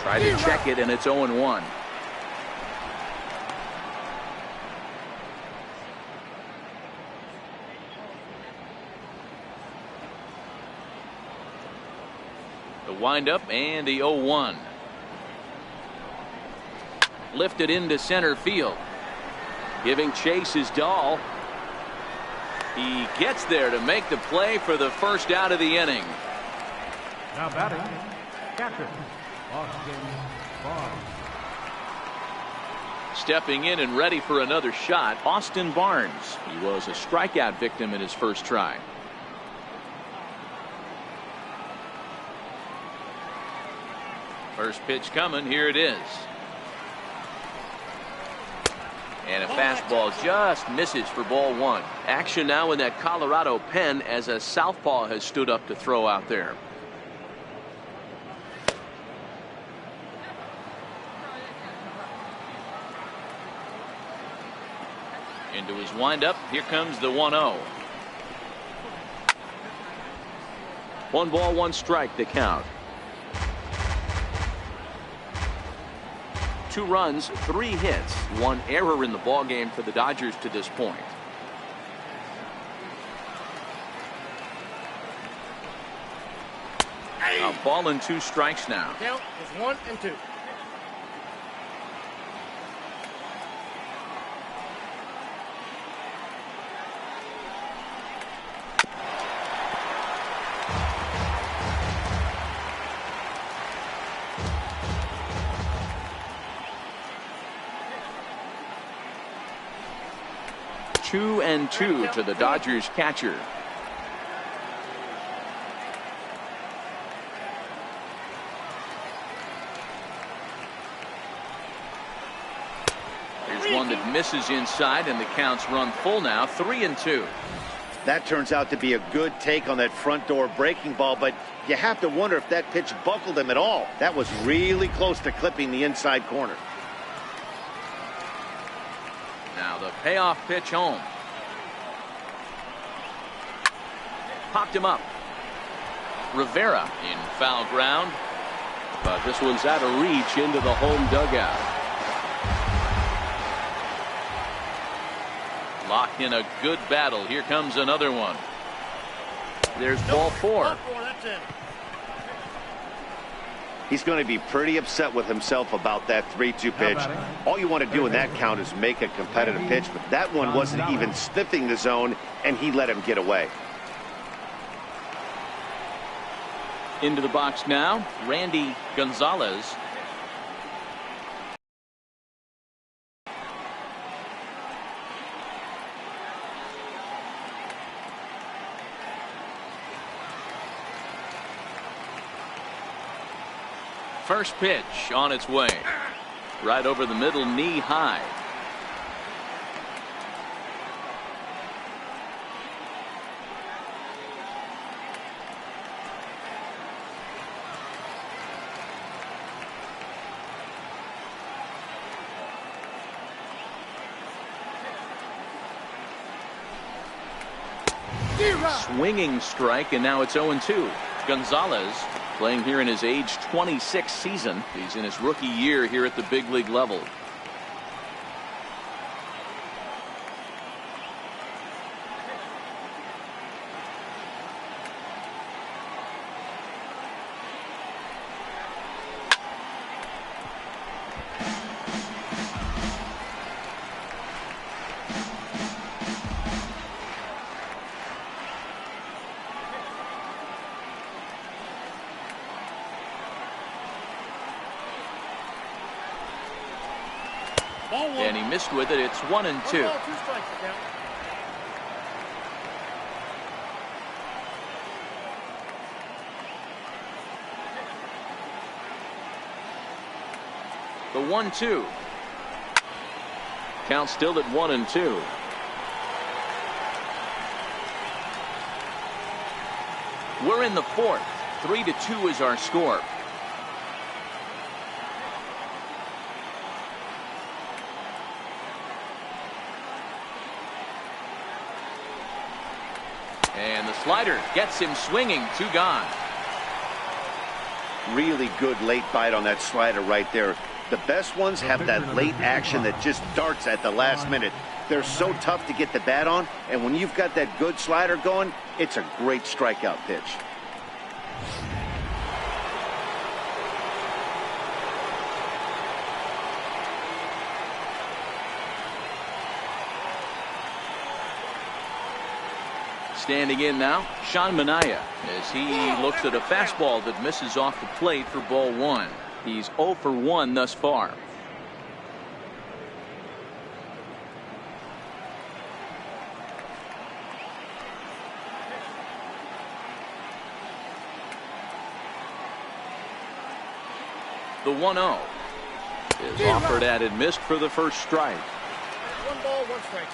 Try to check it, and it's 0-1. The windup and the 0-1. Lifted into center field. Giving chase is Dahl. He gets there to make the play for the first out of the inning. Now batting, catcher, Austin Barnes. Stepping in and ready for another shot, Austin Barnes. He was a strikeout victim in his first try. First pitch coming. Here it is. And a fastball just misses for ball one. Action now in that Colorado pen as a southpaw has stood up to throw out there. Into his windup. Here comes the 1-0. 1 ball, 1 strike to count. 2 runs, 3 hits, 1 error in the ball game for the Dodgers to this point. A ball and 2 strikes now. Count is 1 and 2. Two and 2 to the Dodgers catcher. Here's one that misses inside, and the count's run full now. 3 and 2. That turns out to be a good take on that front door breaking ball, but you have to wonder if that pitch buckled him at all. That was really close to clipping the inside corner. Now the payoff pitch home. Popped him up. Rivera in foul ground. But this one's out of reach into the home dugout. Locked in a good battle. Here comes another one. There's ball 4. That's it. He's going to be pretty upset with himself about that 3-2 pitch. All you want to do in that count is make a competitive pitch, but that one wasn't even sniffing the zone, and he let him get away. Into the box now, Randy Gonzalez. First pitch on its way. Right over the middle, knee high. Swinging strike, and now it's 0-2. Gonzalez playing here in his age 26 season. He's in his rookie year here at the big league level. And he missed with it. It's 1-2. The 1-2. Count still at 1-2. We're in the fourth. 3-2 is our score. And the slider gets him swinging. 2 gone. Really good late bite on that slider right there. The best ones have that late action that just darts at the last minute. They're so tough to get the bat on, and when you've got that good slider going, it's a great strikeout pitch. Standing in now, Sean Manaea, as he looks at a fastball that misses off the plate for ball 1. He's 0 for 1 thus far. The 1-0 is offered at and missed for the first strike. 1 ball, 1 strike.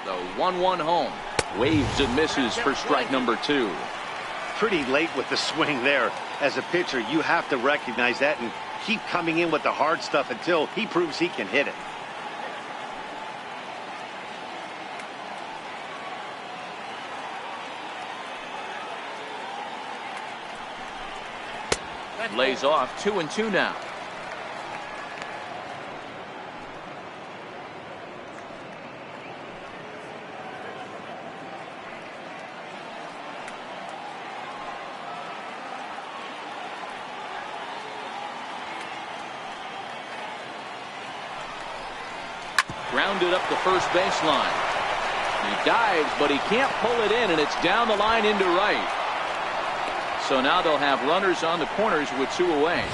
The 1-1 home. Waves and misses for strike number 2. Pretty late with the swing there. As a pitcher, you have to recognize that and keep coming in with the hard stuff until he proves he can hit it. Lays off. 2-2 now. Grounded up the first baseline. He dives, but he can't pull it in, and it's down the line into right. So now they'll have runners on the corners with 2 away.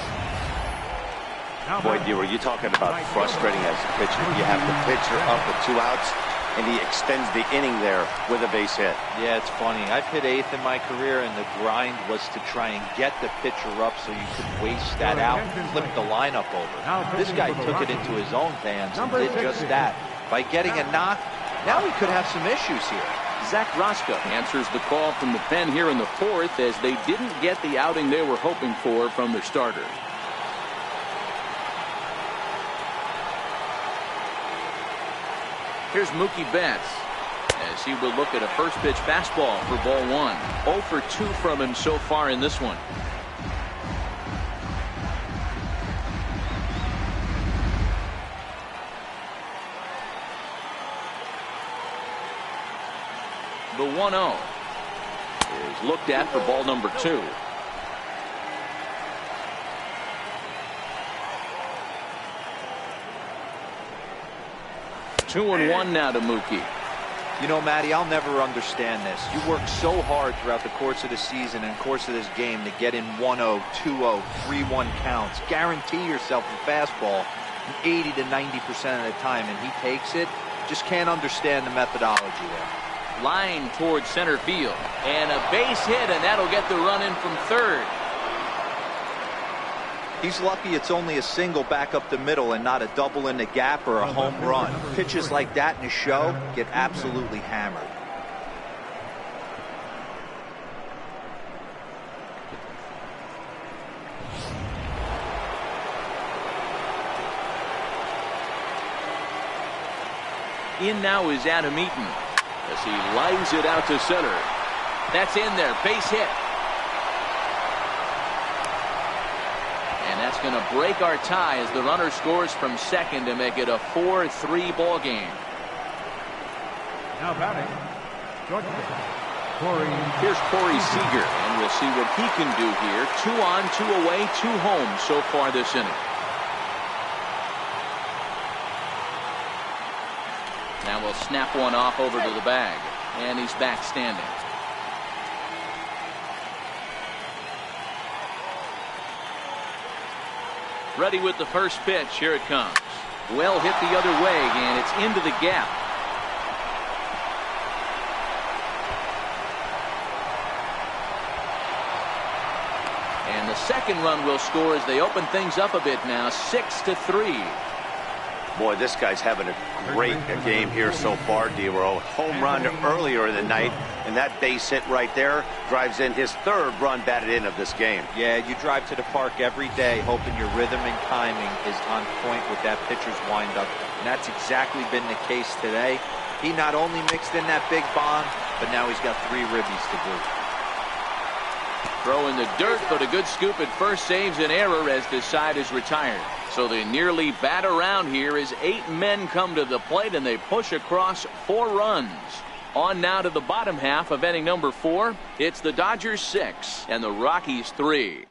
Boy, were you talking about frustrating as a pitcher? You have the pitcher up with 2 outs, and he extends the inning there with a base hit. Yeah, it's funny. I've hit 8th in my career, and the grind was to try and get the pitcher up so you could waste that out and flip the lineup over. This guy took it into his own hands and did just that. By getting a knock, now he could have some issues here. Zach Rosca answers the call from the pen here in the 4th, as they didn't get the outing they were hoping for from their starter. Here's Mookie Betts, as he will look at a first pitch fastball for ball 1. 0 for 2 from him so far in this one. The 1-0 is looked at for ball number 2. Two and 1 now to Mookie. You know, Matty, I'll never understand this. You work so hard throughout the course of the season and course of this game to get in 1-0, 2-0, 3-1 counts. Guarantee yourself a fastball 80 to 90% of the time, and he takes it. Just can't understand the methodology there. Line towards center field. And a base hit, and that'll get the run in from third. He's lucky it's only a single back up the middle and not a double in the gap or a home run. Pitches like that in a show get absolutely hammered. In now is Adam Eaton as he lines it out to center. That's in there. Base hit. And that's going to break our tie as the runner scores from second to make it a 4-3 ball game. Now batting, Georgia, Corey. Here's Corey Seager, and we'll see what he can do here. 2 on, 2 away, 2 home so far this inning. Now we'll snap one off over to the bag, and he's back standing. Ready with the first pitch. Here it comes. Well hit the other way, and it's into the gap. And the second run will score as they open things up a bit now. 6-3. Boy, this guy's having a great game here so far, D-Row. Home run earlier in the night, and that base hit right there drives in his 3rd run batted in of this game. Yeah, you drive to the park every day hoping your rhythm and timing is on point with that pitcher's windup, and that's exactly been the case today. He not only mixed in that big bomb, but now he's got 3 ribbies to boot. Throw in the dirt, but a good scoop at first saves an error as the side is retired. So they nearly bat around here as 8 men come to the plate, and they push across 4 runs. On now to the bottom half of inning number 4. It's the Dodgers 6 and the Rockies 3.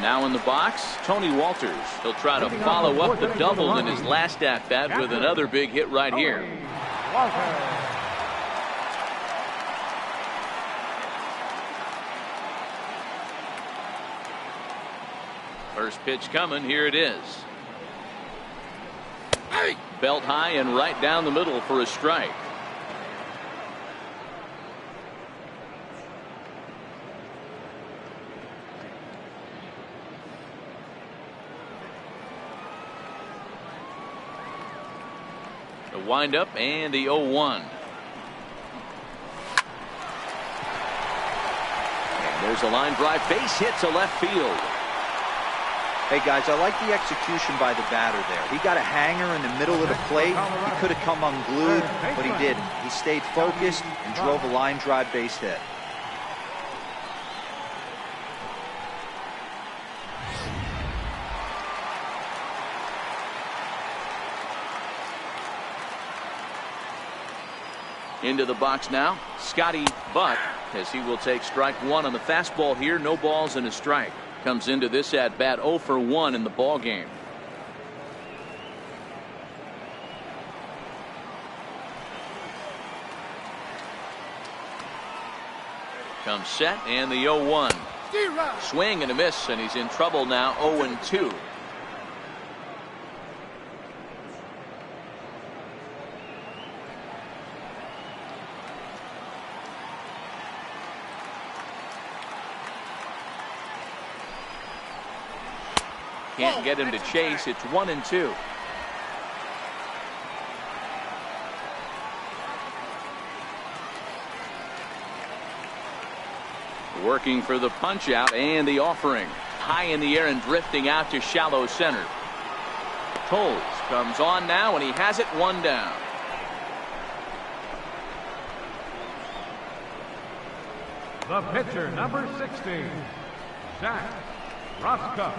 Now in the box, Tony Walters. He'll try to follow up the double in his last at bat with another big hit right here. First pitch coming. Here it is. Belt high and right down the middle for a strike. The windup and the 0-1. And there's a line drive. Base hit to left field. Hey guys, I like the execution by the batter there. He got a hanger in the middle of the plate. He could have come unglued, but he didn't. He stayed focused and drove a line drive base hit. Into the box now, Scotty Buck, as he will take strike 1 on the fastball here. No balls and a strike. Comes into this at bat 0 for 1 in the ball game. Comes set and the 0-1. Swing and a miss, and he's in trouble now. 0-2. Can't get him to chase. It's 1-2. Working for the punch out and the offering. High in the air and drifting out to shallow center. Toles comes on now, and he has it 1 down. The pitcher, number 16, Zach Roscoe.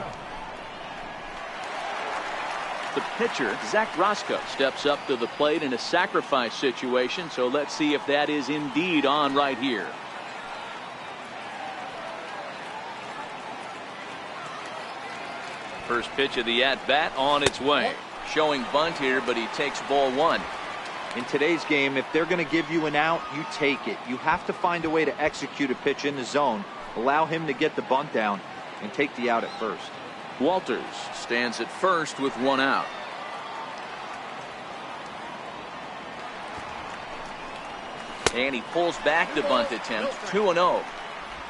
The pitcher, Zach Roscoe, steps up to the plate in a sacrifice situation, so let's see if that is indeed on right here. First pitch of the at-bat on its way. Showing bunt here, but he takes ball 1. In today's game, if they're going to give you an out, you take it. You have to find a way to execute a pitch in the zone, allow him to get the bunt down, and take the out at first. Walters stands at first with 1 out. And he pulls back the bunt attempt. 2-0.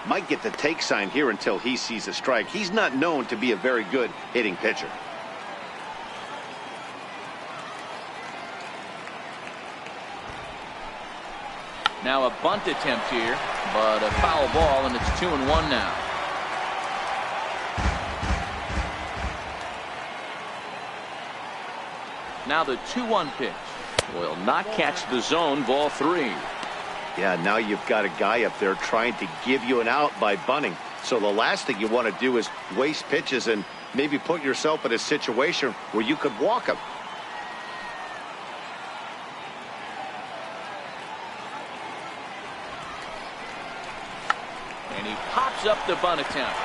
Might get the take sign here until he sees a strike. He's not known to be a very good hitting pitcher. Now a bunt attempt here, but a foul ball, and it's 2-1 now. Now the 2-1 pitch will not catch the zone. Ball 3. Yeah, now you've got a guy up there trying to give you an out by bunting. So the last thing you want to do is waste pitches and maybe put yourself in a situation where you could walk him. And he pops up the bunt attempt.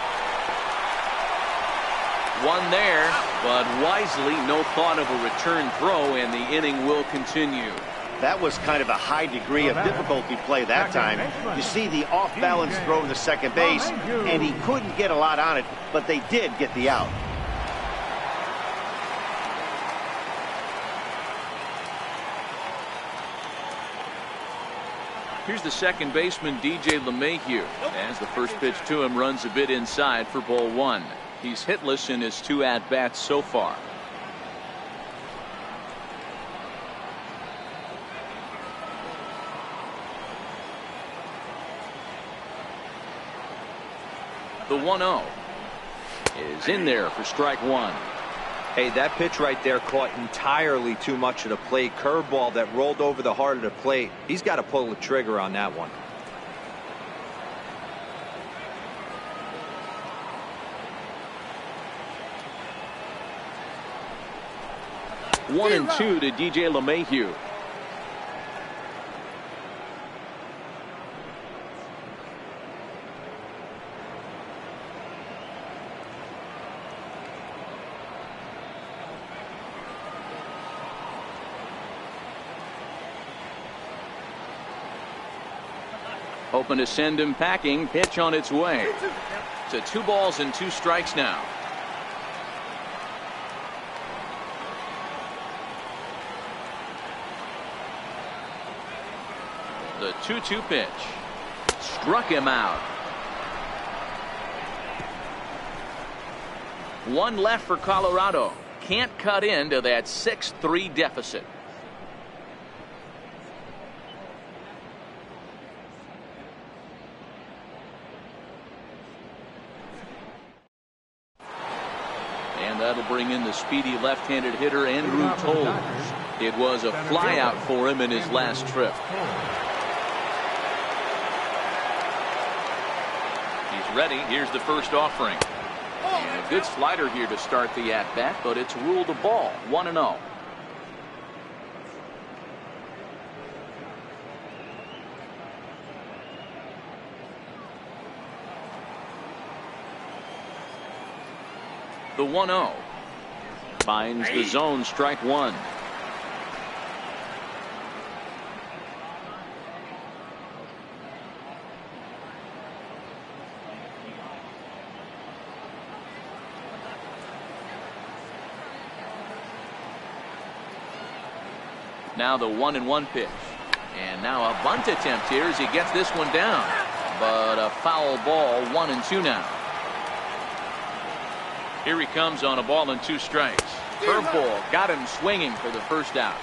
One there, but wisely, no thought of a return throw, and the inning will continue. That was kind of a high degree of difficulty play that time. You see the off-balance throw to second base, and he couldn't get a lot on it, but they did get the out. Here's the second baseman, DJ LeMahieu, as the first pitch to him runs a bit inside for ball 1. He's hitless in his 2 at-bats so far. The 1-0 is in there for strike 1. Hey, that pitch right there caught entirely too much of the plate. Curveball that rolled over the heart of the plate. He's got to pull the trigger on that one. One and 2 to DJ LeMahieu. Hoping to send him packing. Pitch on its way. To 2 balls and 2 strikes now. The 2-2 pitch. Struck him out. 1 left for Colorado. Can't cut into that 6-3 deficit. And that'll bring in the speedy left-handed hitter Andrew Toles. It was a flyout for him in his last trip. He's ready. Here's the first offering. And a good slider here to start the at-bat, but it's ruled a ball. 1-0. The 1-0 finds the zone. Strike 1. Now the 1-1 pitch. And now a bunt attempt here as he gets this one down. But a foul ball. 1-2 now. Here he comes on a ball and 2 strikes. Curveball got him swinging for the first out.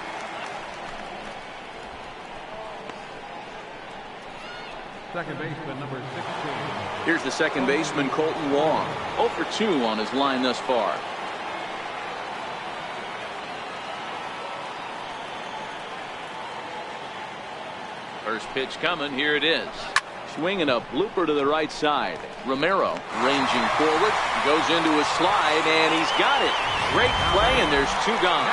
Second baseman, number 16. Here's the second baseman, Colton Wong. 0 for 2 on his line thus far. First pitch coming. Here it is. Swinging a blooper to the right side. Romero ranging forward. Goes into a slide, and he's got it. Great play, and there's 2 gone.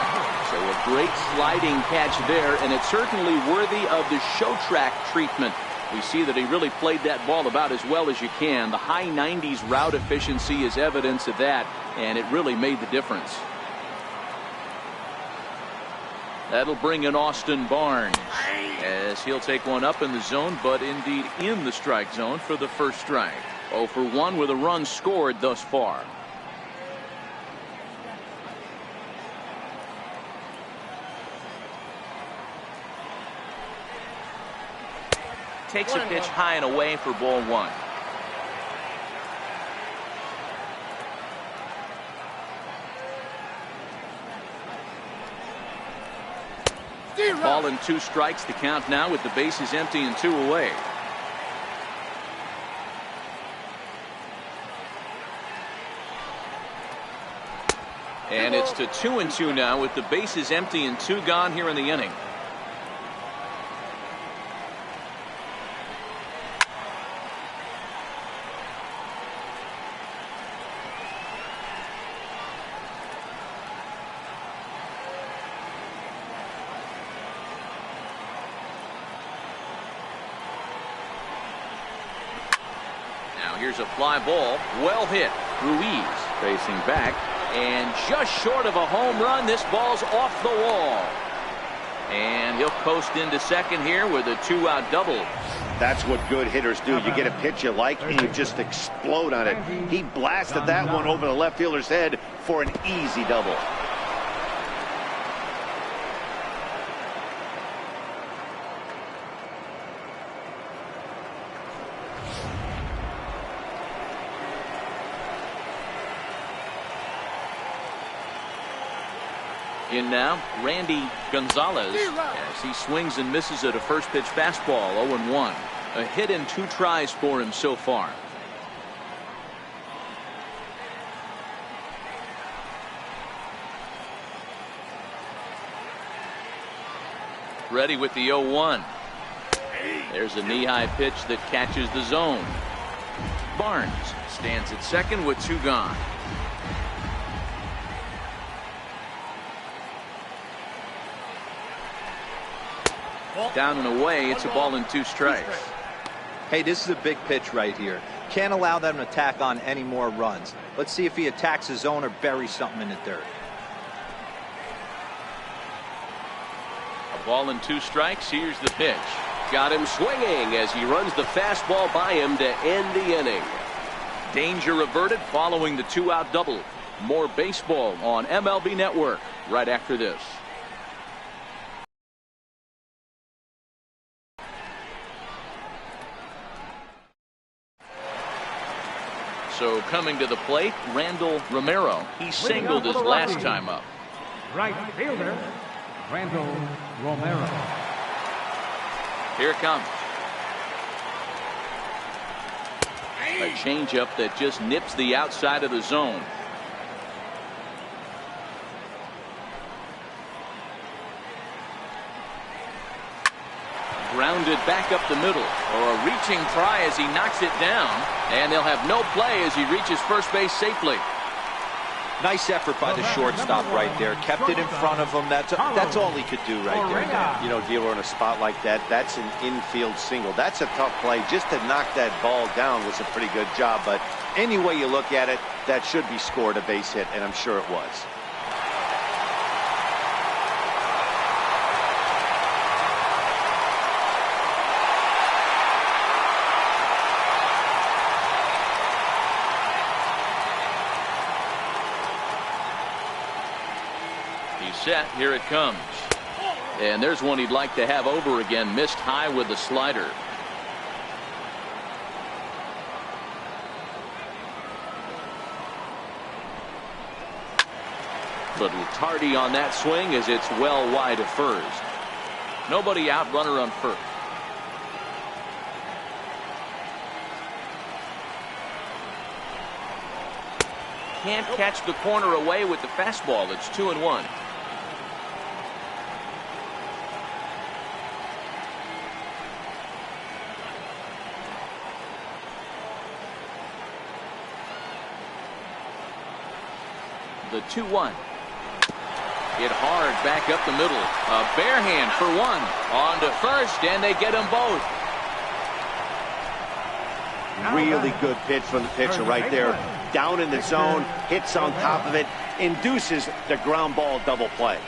So a great sliding catch there, and it's certainly worthy of the show track treatment. We see that he really played that ball about as well as you can. The high 90s route efficiency is evidence of that, and it really made the difference. That'll bring in Austin Barnes as he'll take one up in the zone, but indeed in the strike zone for the first strike. 0 for 1 with a run scored thus far. takes a pitch high and away for ball one. Ball and 2 strikes. The count now with the bases empty and 2 away. And it's to 2-2 now with the bases empty and 2 gone here in the inning. Here's a fly ball, well hit. Ruiz facing back, and just short of a home run. This ball's off the wall. And he'll coast into second here with a 2-out double. That's what good hitters do. You get a pitch you like, and you just explode on it. He blasted that one over the left fielder's head for an easy double. In now, Randy Gonzalez as he swings and misses at a first pitch fastball. 0-1. A hit and 2 tries for him so far. Ready with the 0-1. There's a knee-high pitch that catches the zone. Barnes stands at second with 2 gone. Down and away. It's a ball and 2 strikes. Hey, this is a big pitch right here. Can't allow them to tack on any more runs. Let's see if he attacks his zone or buries something in the dirt. A ball and 2 strikes. Here's the pitch. Got him swinging as he runs the fastball by him to end the inning. Danger averted following the 2-out double. More baseball on MLB Network right after this. So coming to the plate, Randall Romero. He singled his last time up. Right fielder, Randall Romero. Here it comes. A changeup that just nips the outside of the zone. Grounded back up the middle, or a reaching try as he knocks it down, and they'll have no play as he reaches first base safely. Nice effort by the shortstop right there. Kept it in front of him. That's all he could do right there. You know, Dealer, in a spot like that, that's an infield single. That's a tough play. Just to knock that ball down was a pretty good job. But any way you look at it, that should be scored a base hit, and I'm sure it was. Set. Here it comes. And there's one he'd like to have over again. Missed high with the slider. Little tardy on that swing as it's well wide of first. Nobody out, runner on first. Can't catch the corner away with the fastball. It's 2-1. The 2-1. Hit hard back up the middle. A bare hand for one. On to first, and they get them both. Really good pitch from the pitcher right there. Down in the zone, hits on top of it, induces the ground ball double play.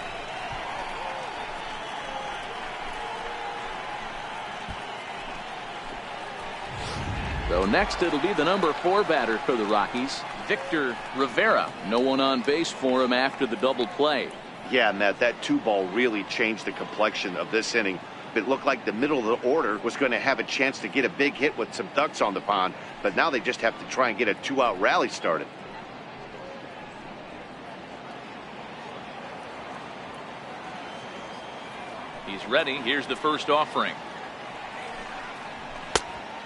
So next it'll be the number 4 batter for the Rockies, Victor Rivera. No one on base for him after the double play. Yeah, Matt, that 2 ball really changed the complexion of this inning. it looked like the middle of the order was going to have a chance to get a big hit with some ducks on the pond, but now they just have to try and get a 2-out rally started. He's ready. Here's the first offering.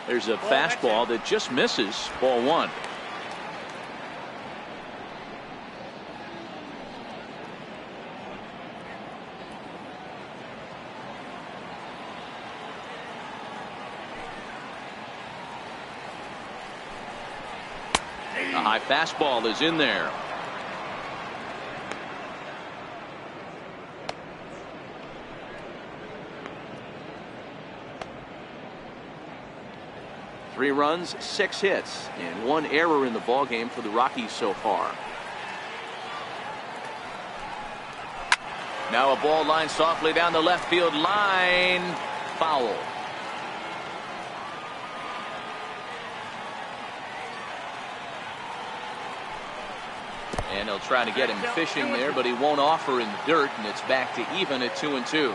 There's a fastball that just misses. Ball 1. A high fastball is in there. Three runs, 6 hits, and 1 error in the ballgame for the Rockies so far. Now a ball line softly down the left field line. Foul. And he'll try to get him fishing there, but he won't offer in the dirt, and it's back to even at 2-2.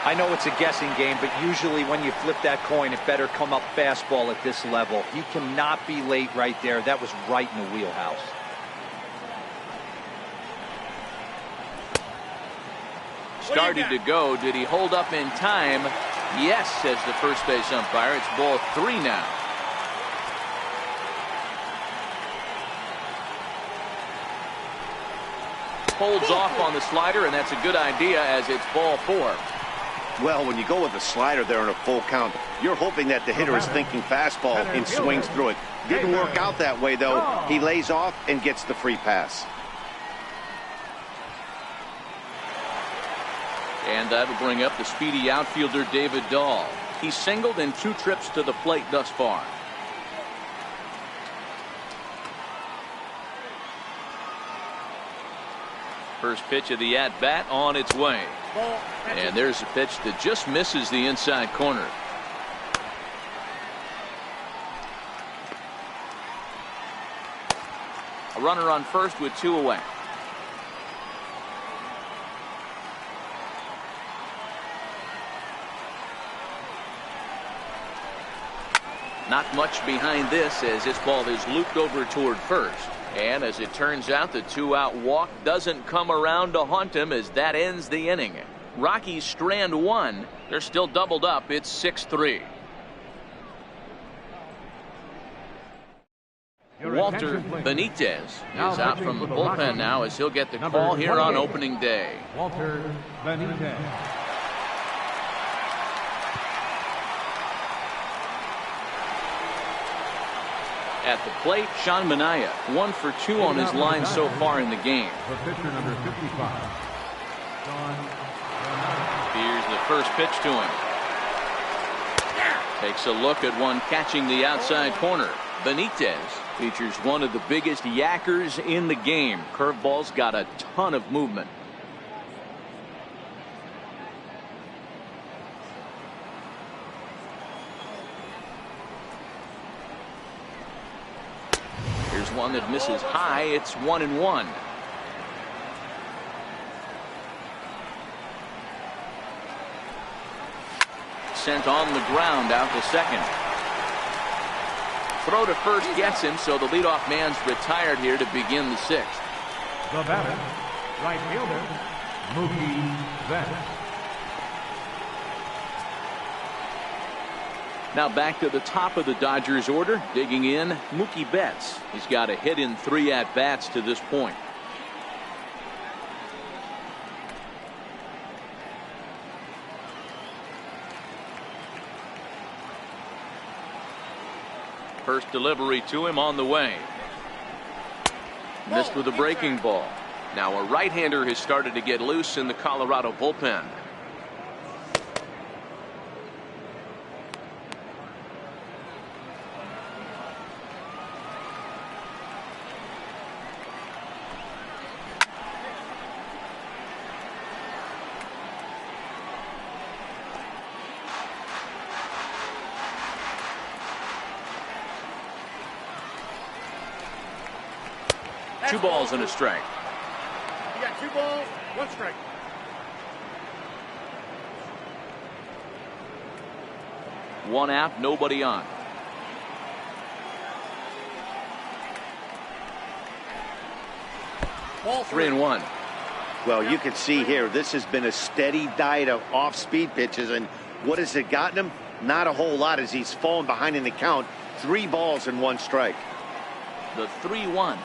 I know it's a guessing game, but usually when you flip that coin, it better come up fastball at this level. He cannot be late right there. That was right in the wheelhouse. Started to go. Did he hold up in time? Yes, says the first base umpire. It's ball 3 now. Holds off on the slider, and that's a good idea as it's ball 4. Well, when you go with a slider there in a full count, you're hoping that the hitter is thinking fastball and swings through it. Didn't work out that way, though. He lays off and gets the free pass. And that'll bring up the speedy outfielder David Dahl. He's singled in 2 trips to the plate thus far. First pitch of the at-bat on its way. And there's a pitch that just misses the inside corner. A runner on first with 2 away. Not much behind this as this ball is looped over toward first. And as it turns out, the 2-out walk doesn't come around to haunt him as that ends the inning. Rockies strand 1. They're still doubled up. It's 6-3. Walter Benitez is out from the bullpen now as he'll get the call here on opening day. Walter Benitez. At the plate, Sean Manaea, 1 for 2 on his line so far in the game. The pitcher number 55. Here's the first pitch to him. Takes a look at one catching the outside corner. Benitez features one of the biggest yackers in the game. Curveball's got a ton of movement. Here's one that misses high. It's 1-1. Sent on the ground out to second. Throw to first gets him, so the leadoff man's retired here to begin the 6th. The batter, right fielder, Mookie Betts. Now back to the top of the Dodgers order, digging in, Mookie Betts. He's got a hit in 3 at-bats to this point. First delivery to him on the way. Missed with a breaking ball. Now a right-hander has started to get loose in the Colorado bullpen. Two balls and a strike. 2 balls, 1 strike. One out, nobody on. Ball 3-1. Well, you can see here, this has been a steady diet of off-speed pitches, and what has it gotten him? Not a whole lot as he's fallen behind in the count. 3 balls and 1 strike. The 3-1.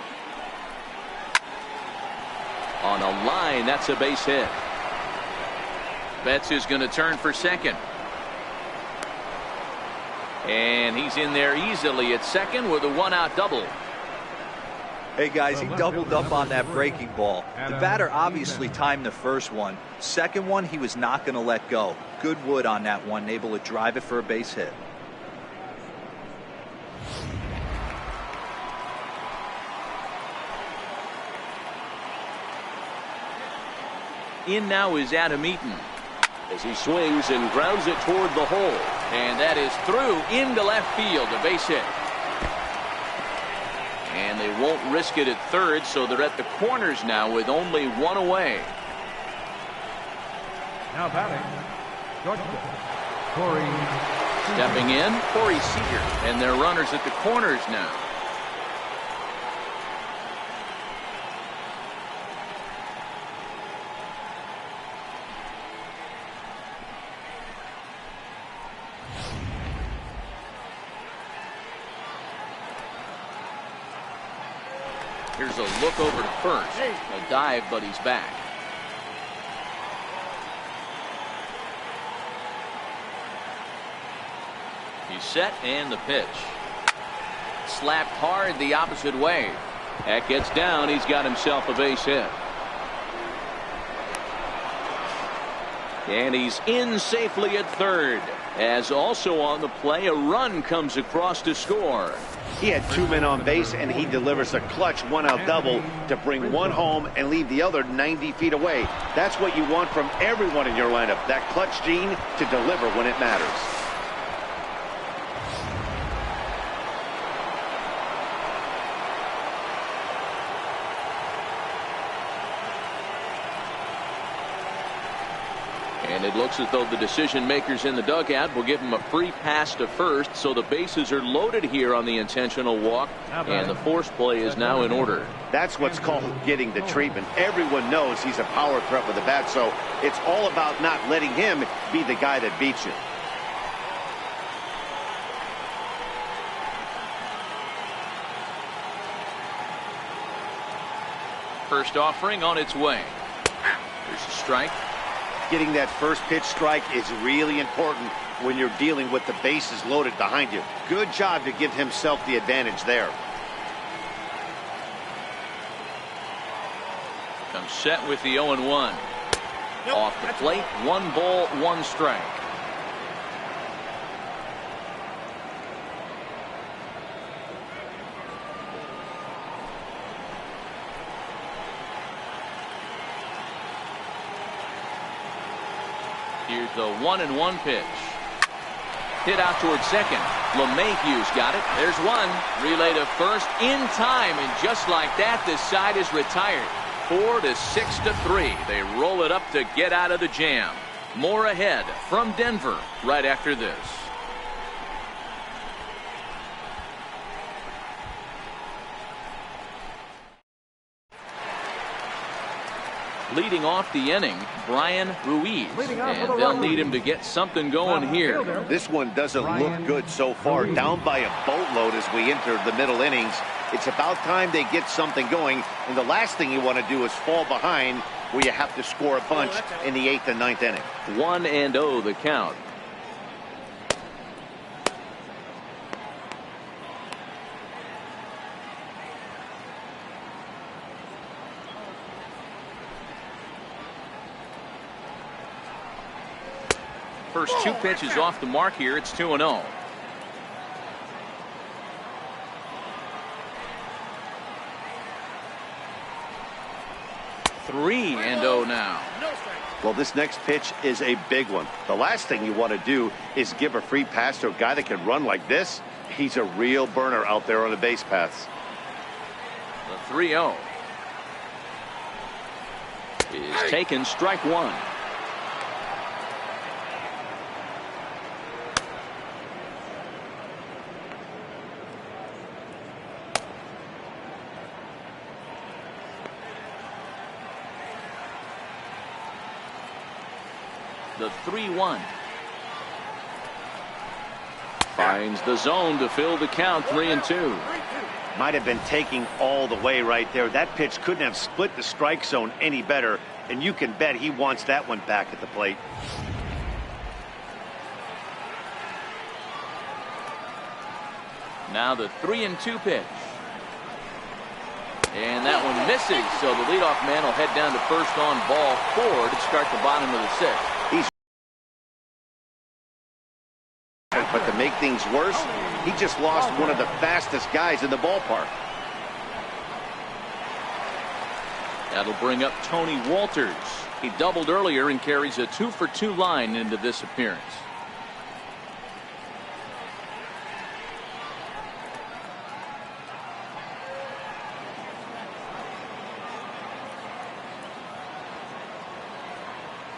On a line, that's a base hit. Betts is going to turn for second. And he's in there easily at second with a 1-out double. Hey guys, he doubled up on that breaking ball. The batter obviously timed the first one. Second one, he was not going to let go. Good wood on that one, able to drive it for a base hit. In now is Adam Eaton as he swings and grounds it toward the hole. And that is through into left field, a base hit. And they won't risk it at third, so they're at the corners now with only 1 away. Now batting, Georgia, Corey. Stepping in, Corey Seager. And their runners at the corners now. Here's a look over to first. A dive, but he's back. He's set, and the pitch. Slapped hard the opposite way. That gets down. He's got himself a base hit. And he's in safely at third. As also on the play, a run comes across to score. He had 2 men on base, and he delivers a clutch 1-out double to bring 1 home and leave the other 90 feet away. That's what you want from everyone in your lineup, that clutch gene to deliver when it matters. And it looks as though the decision makers in the dugout will give him a free pass to first, so the bases are loaded here on the intentional walk, and the force play is now in order. That's what's called getting the treatment. Everyone knows he's a power threat with the bat, so it's all about not letting him be the guy that beats you. First offering on its way. There's a strike. Getting that first pitch strike is really important when you're dealing with the bases loaded behind you. Good job to give himself the advantage there. Comes set with the 0-1. Off the plate, 1 ball, 1 strike. Here's the 1-1 pitch. Hit out towards second. LeMahieu's got it. There's one. Relay to first in time, and just like that, this side is retired. 4-6-3. They roll it up to get out of the jam. More ahead from Denver right after this. Leading off the inning, Brian Ruiz, and they'll need him to get something going here. This one doesn't look good so far. Down by a boatload as we enter the middle innings. It's about time they get something going, and the last thing you want to do is fall behind where you have to score a bunch in the 8th and 9th inning. 1-0 the count. First 2 pitches off the mark here. It's 2-0. Three and 0 now. Well, this next pitch is a big one. The last thing you want to do is give a free pass to a guy that can run like this. He's a real burner out there on the base paths. The 3-0. He's taken strike one. The 3-1. Finds the zone to fill the count. 3-2. Might have been taking all the way right there. That pitch couldn't have split the strike zone any better, and you can bet he wants that one back at the plate. Now the 3-2 pitch. And that one misses, so the leadoff man will head down to first on ball 4 to start the bottom of the 6th. But to make things worse, he just lost one of the fastest guys in the ballpark. That'll bring up Tony Walters. He doubled earlier and carries a 2-for-2 line into this appearance.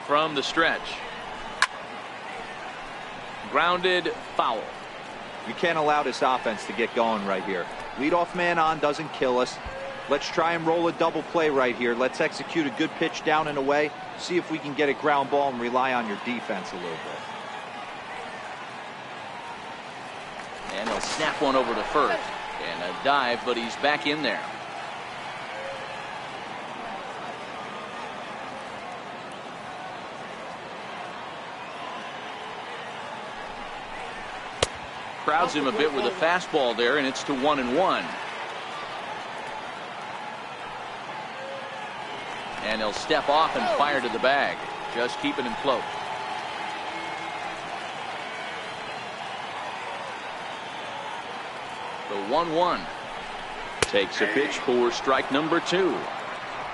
From the stretch. Grounded foul. You can't allow this offense to get going right here. Leadoff man on doesn't kill us. Let's try and roll a double play right here. Let's execute a good pitch down and away. See if we can get a ground ball and rely on your defense a little bit. And he'll snap one over to first. And a dive, but he's back in there. Crowds him a bit with a fastball there, and it's to 1-1. And he'll step off and fire to the bag, just keeping him close. The 1-1 takes a pitch for strike number 2.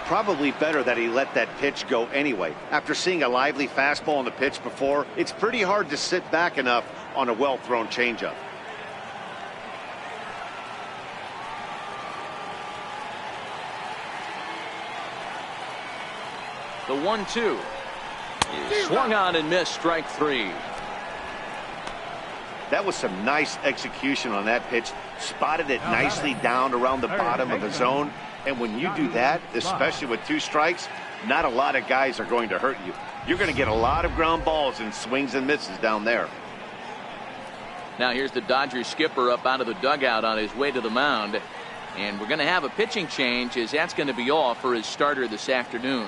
Probably better that he let that pitch go anyway. After seeing a lively fastball on the pitch before, it's pretty hard to sit back enough on a well-thrown changeup. The 1-2 is swung on and missed. Strike 3. That was some nice execution on that pitch. Spotted it nicely down around the bottom of the zone. And when you do that, especially with 2 strikes, not a lot of guys are going to hurt you. You're going to get a lot of ground balls and swings and misses down there. Now here's the Dodgers skipper up out of the dugout on his way to the mound. And we're going to have a pitching change, as that's going to be all for his starter this afternoon.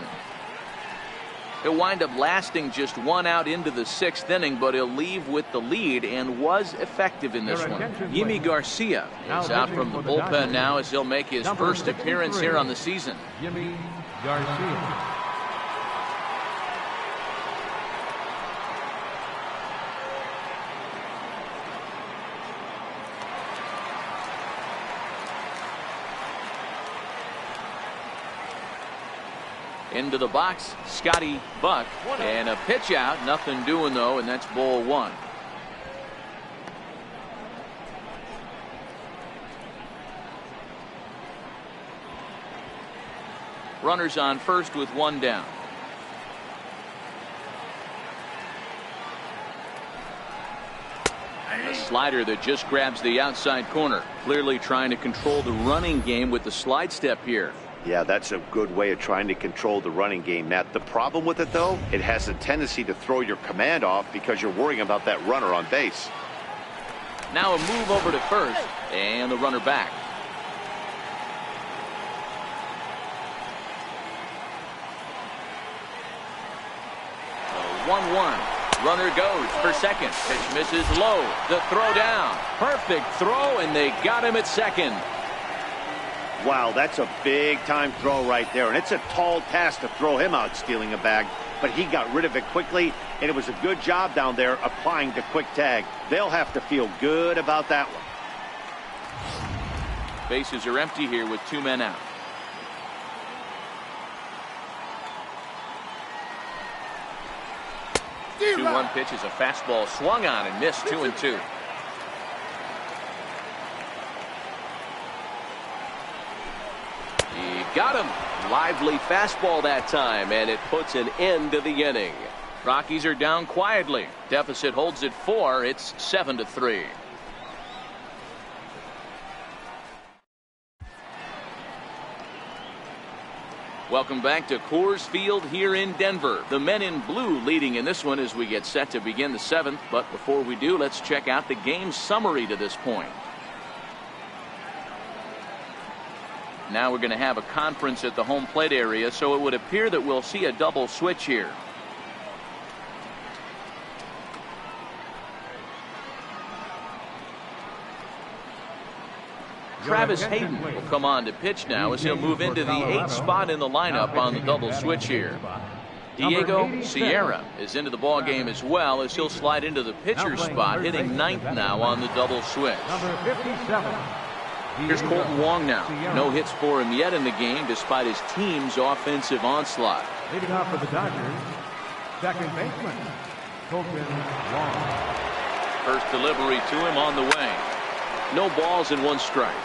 He'll wind up lasting just 1 out into the 6th inning, but he'll leave with the lead and was effective in this one. Yimi Garcia is out from the bullpen now as he'll make his first appearance here on the season. Yimi Garcia. Into the box, Scotty Buck, and a pitch out. Nothing doing though, and that's ball 1. Runners on first with 1 down. A slider that just grabs the outside corner. Clearly trying to control the running game with the slide step here. Yeah, that's a good way of trying to control the running game, Matt. The problem with it, though, it has a tendency to throw your command off because you're worrying about that runner on base. Now a move over to first, and the runner back. The 1-1. Runner goes for second. Pitch misses low. The throw down. Perfect throw, and they got him at second. Wow, that's a big-time throw right there, and it's a tall task to throw him out stealing a bag, but he got rid of it quickly, and it was a good job down there applying the quick tag. They'll have to feel good about that one. Bases are empty here with 2 men out. The 2-1 pitch is a fastball swung on and missed. 2-2. Got him. Lively fastball that time, and it puts an end to the inning. Rockies are down quietly. Deficit holds at 4. It's 7-3. Welcome back to Coors Field here in Denver. The men in blue leading in this one as we get set to begin the 7th. But before we do, let's check out the game summary to this point. Now we're going to have a conference at the home plate area, so it would appear that we'll see a double switch here. Travis Hayden will come on to pitch now as he'll move into the 8th spot in the lineup on the double switch here. Diego Sierra is into the ball game as well as he'll slide into the pitcher's spot, hitting 9th now on the double switch. Here's Colton Wong now. No hits for him yet in the game despite his team's offensive onslaught. Leading off for the Dodgers, second baseman, Colton Wong. First delivery to him on the way. No balls and 1 strike.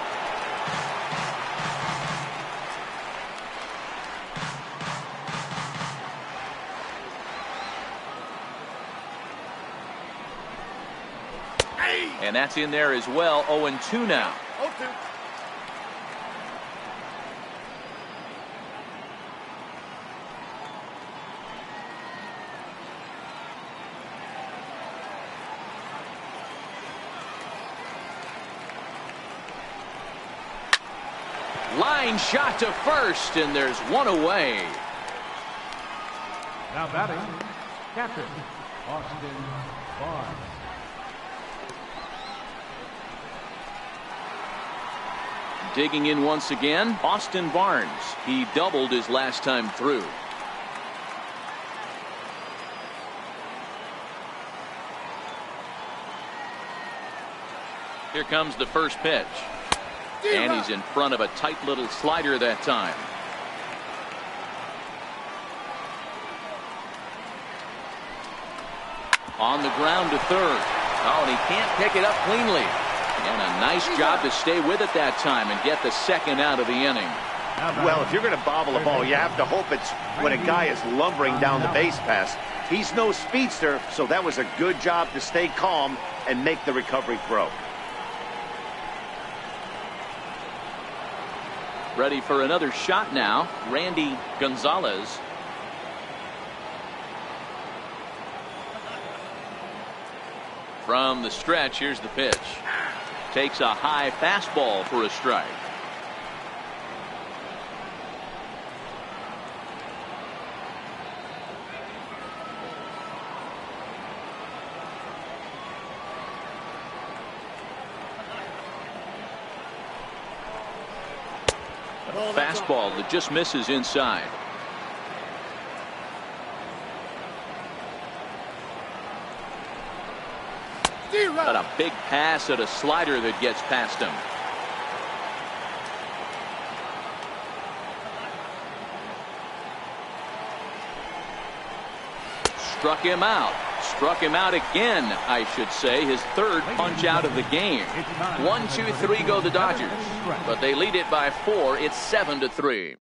And that's in there as well. 0-2 now. 0-2. Line shot to first, and there's 1 away. Now batting, captain Austin Barnes. Digging in once again, Austin Barnes. He doubled his last time through. Here comes the first pitch. And he's in front of a tight little slider that time. On the ground to third. Oh, and he can't pick it up cleanly. And a nice job to stay with it that time and get the second out of the inning. Well, if you're going to bobble a ball, you have to hope it's when a guy is lumbering down the base pass. He's no speedster, so that was a good job to stay calm and make the recovery throw. Ready for another shot now, Randy Gonzalez. From the stretch, here's the pitch. Takes a high fastball for a strike. Fastball that just misses inside. But a big pass at a slider that gets past him. Struck him out. Struck him out again, I should say. His third punch out of the game. 1, 2, 3 go the Dodgers. But they lead it by 4. It's 7-3.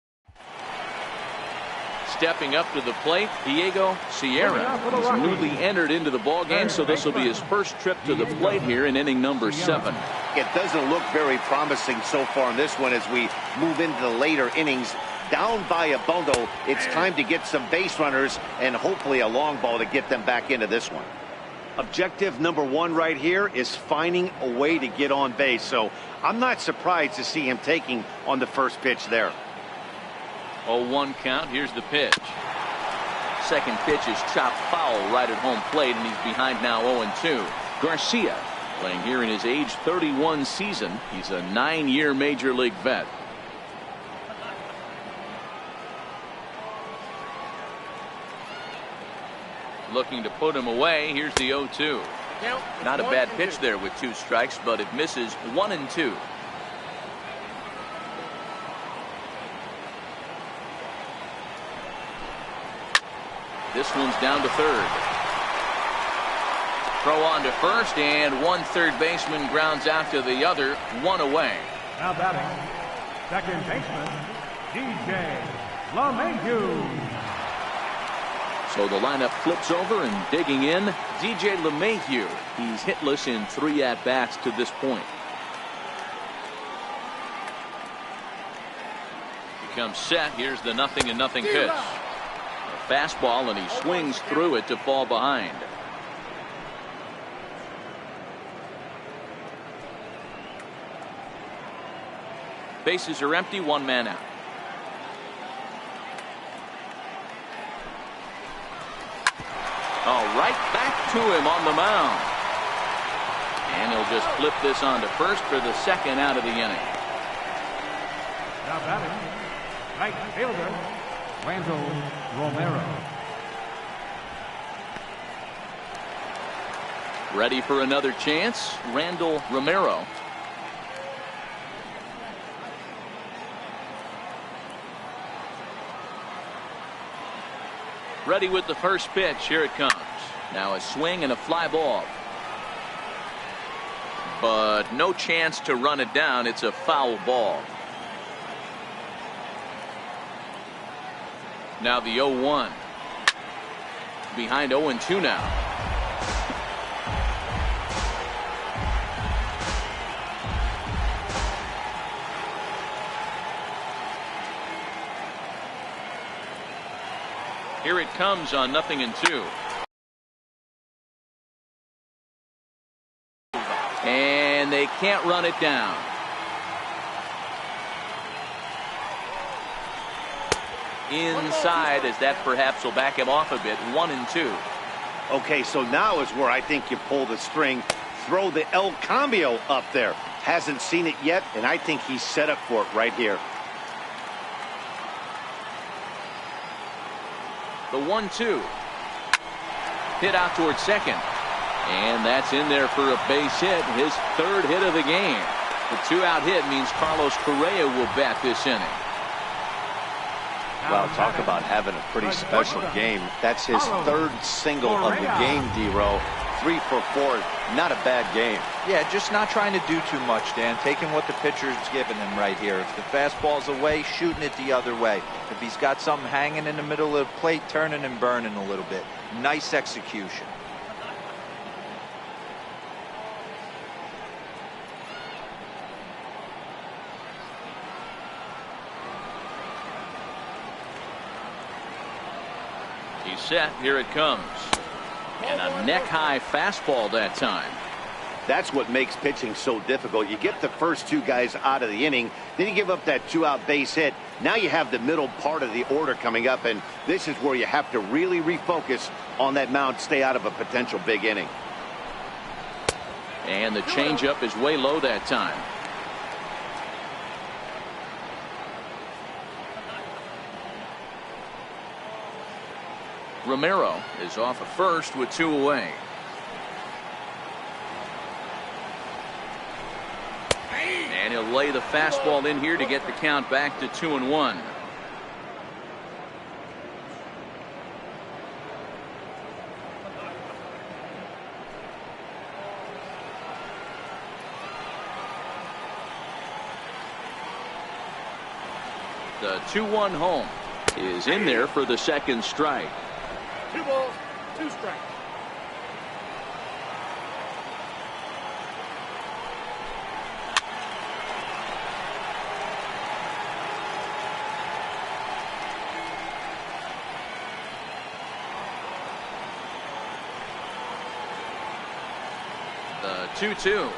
Stepping up to the plate, Diego Sierra. He's newly entered into the ball game, so this will be his first trip to the plate here in inning number 7. It doesn't look very promising so far in this one as we move into the later innings. Down by a bundle, it's time to get some base runners and hopefully a long ball to get them back into this one. Objective number 1 right here is finding a way to get on base, so I'm not surprised to see him taking on the first pitch there. 0-1 count. Here's the pitch. Second pitch is chopped foul right at home plate, and he's behind now 0-2. Garcia playing here in his age 31 season. He's a 9-year major league vet. Looking to put him away. Here's the 0-2. Not a bad pitch there with 2 strikes, but it misses 1-2. This one's down to third. Throw on to first, and one third baseman grounds out to the other, 1 away. Now batting, second baseman, DJ LeMahieu. So the lineup flips over and digging in, DJ LeMahieu. He's hitless in 3 at-bats to this point. He comes set. Here's the 0-0 pitch. A fastball, and he swings through it to fall behind. Bases are empty, 1 man out. Right back to him on the mound. And he'll just flip this on to first for the 2nd out of the inning. Now batting, right fielder, Randall Romero. Ready for another chance, Randall Romero. Ready with the first pitch. Here it comes. Now a swing and a fly ball. But no chance to run it down. It's a foul ball. Now the 0-1. Behind 0-2 now. Here it comes on 0-2. And they can't run it down. Inside, as that perhaps will back him off a bit. 1-2. Okay, so now is where I think you pull the string. Throw the El Cambio up there. Hasn't seen it yet, and I think he's set up for it right here. The 1-2. Hit out towards second. And that's in there for a base hit. His 3rd hit of the game. The 2-out hit means Carlos Correa will bat this inning. Well, talk about having a pretty special game. That's his 3rd single of the game, D-Row. 3 for 4. Not a bad game. Yeah, just not trying to do too much, Dan. Taking what the pitcher's giving him right here. If the fastball's away, shooting it the other way. If he's got something hanging in the middle of the plate, turning and burning a little bit. Nice execution. He's set. Here it comes. And a neck-high fastball that time. That's what makes pitching so difficult. You get the first 2 guys out of the inning, then you give up that 2-out base hit. Now you have the middle part of the order coming up, and this is where you have to really refocus on that mound, stay out of a potential big inning. And the changeup is way low that time. Romero is off of first with 2 away. And he'll lay the fastball in here to get the count back to 2-1. The 2-1 home is in there for the 2nd strike. 2 balls, 2 strikes. The 2-2.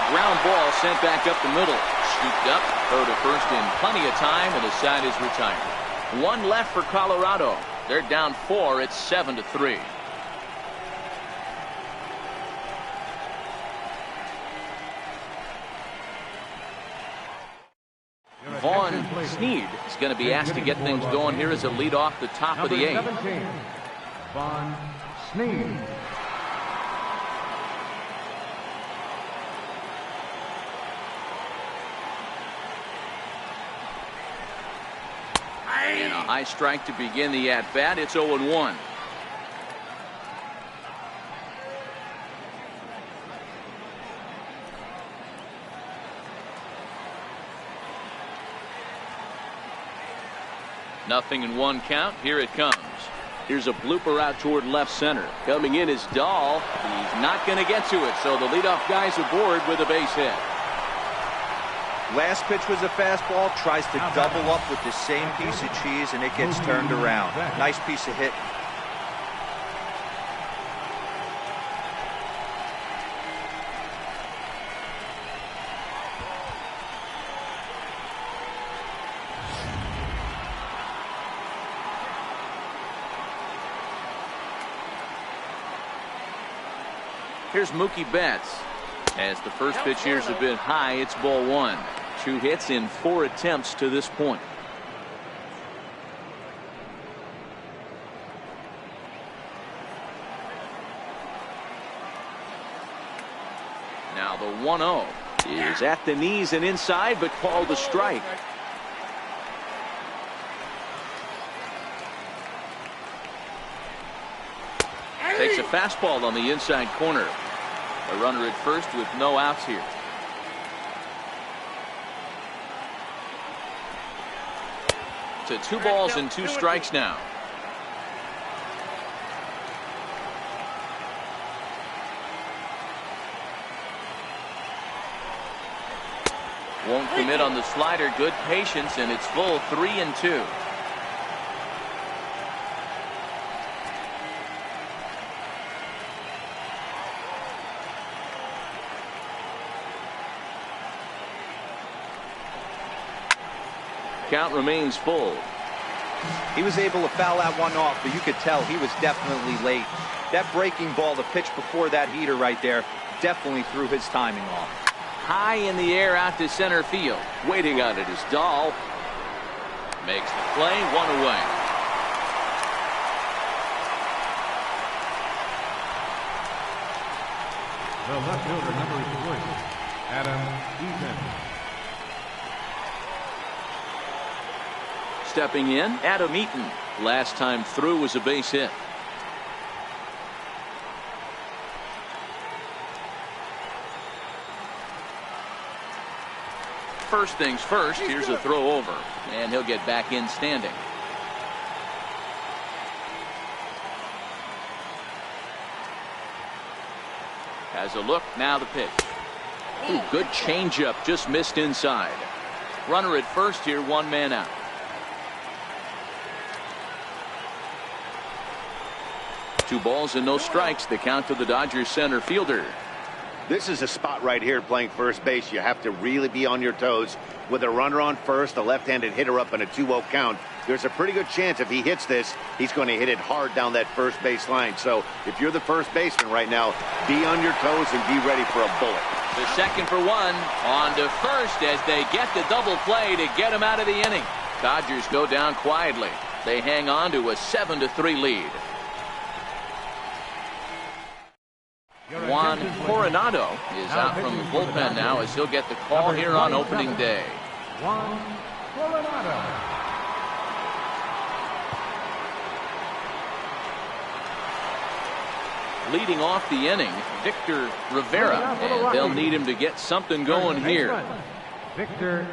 Ground ball sent back up the middle. Scooped up, throw to first in plenty of time, and the side is retired. 1 left for Colorado. They're down 4. It's 7-3. Vaughn Sneed is going to be asked to get things going here as a lead off the top of the 8th. 17, Vaughn Sneed. And a high strike to begin the at-bat. It's 0-1. 0-1 count. Here it comes. Here's a blooper out toward left center. Coming in is Dahl. He's not going to get to it, so the leadoff guy's aboard with a base hit. Last pitch was a fastball. Tries to double up with the same piece of cheese, and it gets turned around. Nice piece of hit. Here's Mookie Betts. As the first pitch here's a bit high, it's ball 1. 2 hits in 4 attempts to this point. Now the 1-0 is at the knees and inside, but called a strike. Takes a fastball on the inside corner. A runner at first with no outs here. To 2 balls and 2 strikes now. Won't commit on the slider. Good patience, and it's full 3-2. Count remains full. He was able to foul that one off, but you could tell he was definitely late. That breaking ball, the pitch before that heater right there, definitely threw his timing off. High in the air out to center field. Waiting on it is Dahl. Makes the play, 1 away. The left fielder, number 3, Adam Eaton. Stepping in, Adam Eaton. Last time through was a base hit. First things first, here's a throw over, and he'll get back in standing. Has a look, now the pitch. Ooh, good changeup, just missed inside. Runner at first here, 1 man out. Two balls and no strikes. The count to the Dodgers center fielder. This is a spot right here playing first base. You have to really be on your toes. With a runner on first, a left-handed hitter up in a 2-0 count, there's a pretty good chance if he hits this, he's going to hit it hard down that first base line. So if you're the first baseman right now, be on your toes and be ready for a bullet. The second for 1. On to first as they get the double play to get him out of the inning. Dodgers go down quietly. They hang on to a 7-3 lead. Juan Coronado is out from the bullpen now as he'll get the call here on opening day. Juan Coronado. Leading off the inning, Victor Rivera, and they'll need him to get something going here. Victor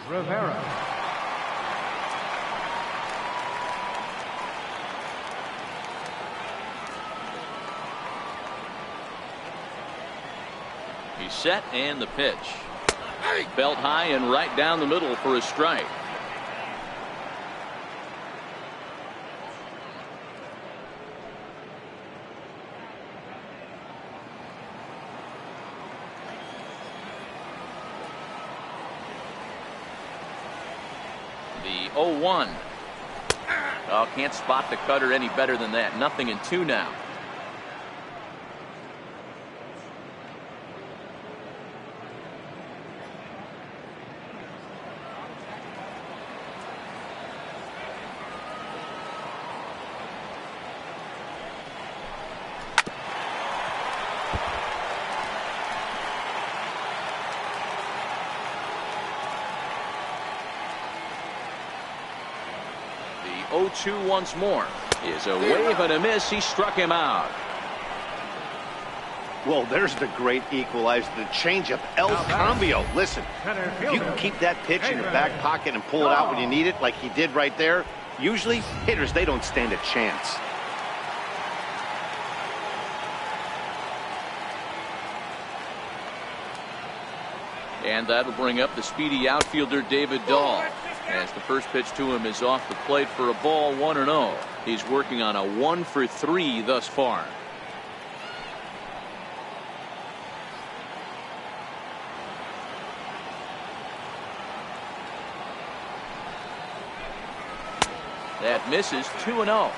Rivera. He's set and the pitch. Belt high and right down the middle for a strike. The 0-1. Oh, can't spot the cutter any better than that. 0-2 now. The 0-2 once more is a wave and a miss. He struck him out. Well, there's the great equalizer, the changeup, El Cambio. Listen, you can keep that pitch in your back pocket and pull it out when you need it like he did right there. Usually, hitters, they don't stand a chance. And that'll bring up the speedy outfielder David Dahl, as the first pitch to him is off the plate for a ball, 1-0. He's working on a 1-for-3 thus far. That misses, 2-0.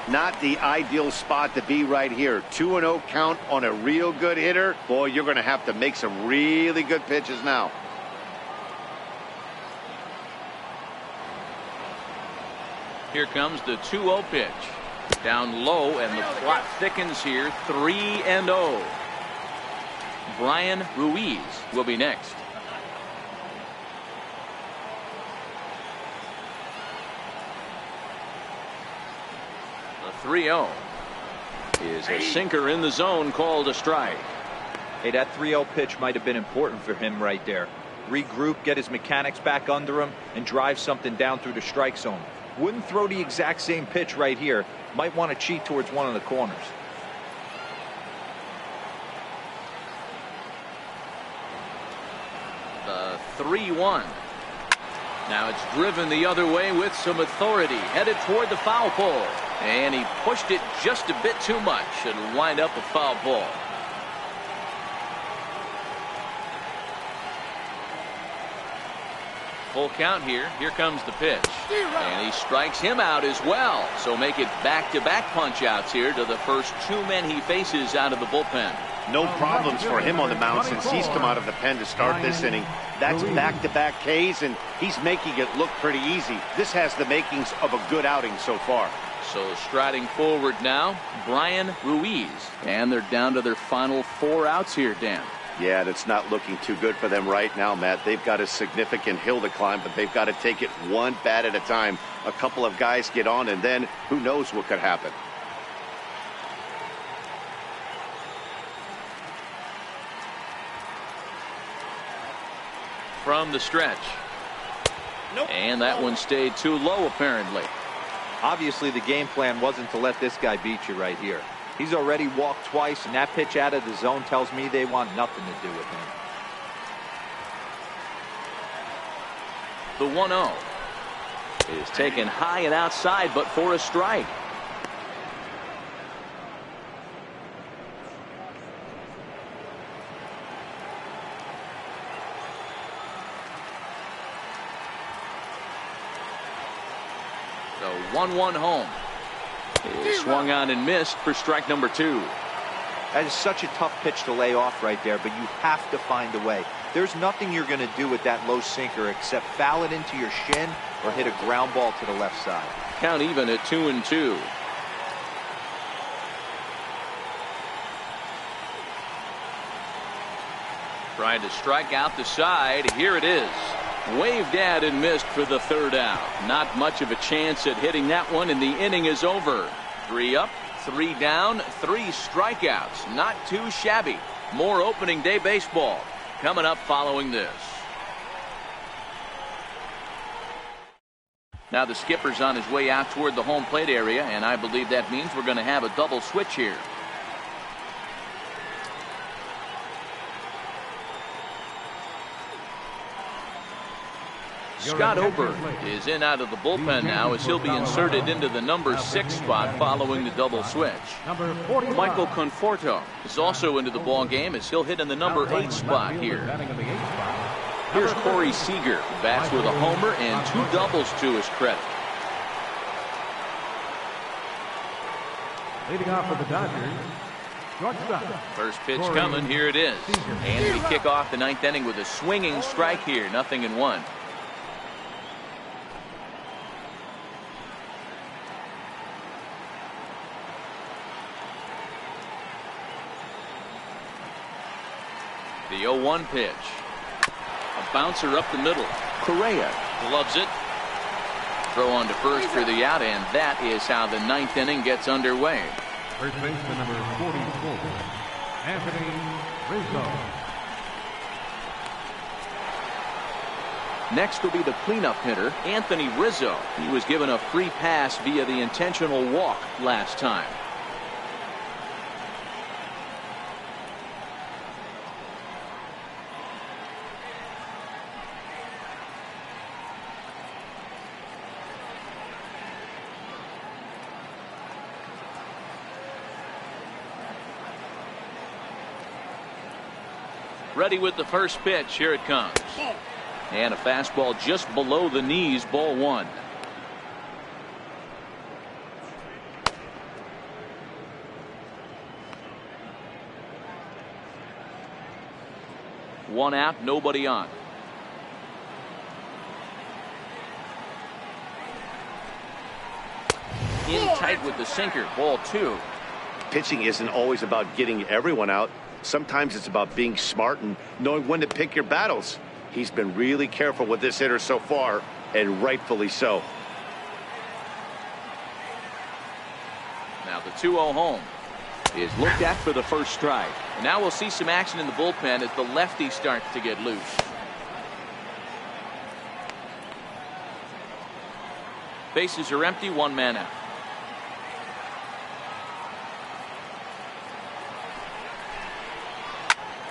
Not the ideal spot to be right here. 2-0 count on a real good hitter. Boy, you're going to have to make some really good pitches now. Here comes the 2-0 pitch. Down low, and the plot thickens here. 3-0. Brian Ruiz will be next. The 3-0 is a sinker in the zone, called a strike. Hey, that 3-0 pitch might have been important for him right there. Regroup, get his mechanics back under him, and drive something down through the strike zone. Wouldn't throw the exact same pitch right here. Might want to cheat towards one of the corners. The 3-1. Now it's driven the other way with some authority, headed toward the foul pole. And he pushed it just a bit too much. It'll wind up a foul ball. Full count here. Here comes the pitch. And he strikes him out as well. So make it back-to-back punch-outs here to the first two men he faces out of the bullpen. No problems for him on the mound since he's come out of the pen to start this inning. That's back-to-back Ks, and he's making it look pretty easy. This has the makings of a good outing so far. So striding forward now, Brian Ruiz. And they're down to their final 4 outs here, Dan. Yeah, that's not looking too good for them right now, Matt. They've got a significant hill to climb, but they've got to take it one bat at a time. A couple of guys get on, and then who knows what could happen. From the stretch. Nope. And that one stayed too low, apparently. Obviously, the game plan wasn't to let this guy beat you right here. He's already walked twice, and that pitch out of the zone tells me they want nothing to do with him. The 1-0 is taken high and outside, but for a strike. The 1-1 home is swung on and missed for strike number 2. That is such a tough pitch to lay off right there, but you have to find a way. There's nothing you're going to do with that low sinker except foul it into your shin or hit a ground ball to the left side. Count even at 2-2. Trying to strike out the side. Here it is. Waved at and missed for the 3rd out. Not much of a chance at hitting that one, and the inning is over. 3 up, 3 down, 3 strikeouts. Not too shabby. More opening day baseball coming up following this. Now the skipper's on his way out toward the home plate area, and I believe that means we're going to have a double switch here. Scott Ober is in out of the bullpen now, as he'll be inserted into the number 6 spot following the double switch. Michael Conforto is also into the ball game, as he'll hit in the number 8 spot here. Here's Corey Seager, who bats with a homer and 2 doubles to his credit. Leading off for the Dodgers, shortstop. First pitch coming, here it is. And we kick off the 9th inning with a swinging strike here, 0-1. The 0-1 pitch. A bouncer up the middle. Correa gloves it. Throw on to first for the out, and that is how the 9th inning gets underway. First baseman number 44, Anthony Rizzo. Next will be the cleanup hitter, Anthony Rizzo. He was given a free pass via the intentional walk last time. Ready with the first pitch. Here it comes. And a fastball just below the knees, ball one. One out, nobody on. In tight with the sinker, ball two. Pitching isn't always about getting everyone out. Sometimes it's about being smart and knowing when to pick your battles. He's been really careful with this hitter so far, and rightfully so. Now the 2-0 home is looked at for the first strike. And now we'll see some action in the bullpen as the lefty starts to get loose. Bases are empty, one man out.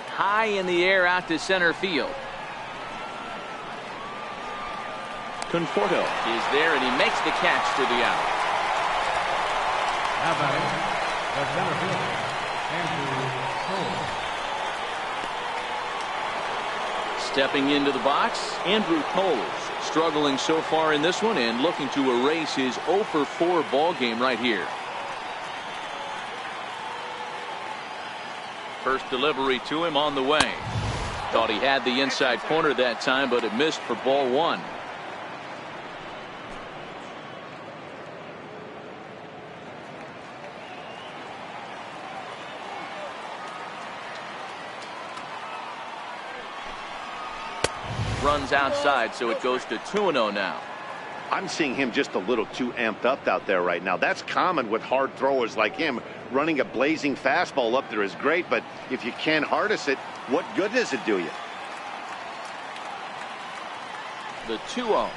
High in the air out to center field. Conforto is there, and he makes the catch to the out. Now batting, the center fielder, Andrew Cole. Stepping into the box, Andrew Coles, struggling so far in this one and looking to erase his 0 for 4 ball game right here. First delivery to him on the way. Thought he had the inside corner that time, but it missed for ball one. Runs outside, so it goes to 2-0 now. I'm seeing him just a little too amped up out there right now. That's common with hard throwers like him. Running a blazing fastball up there is great, but if you can't harness it, what good does it do you? The 2-0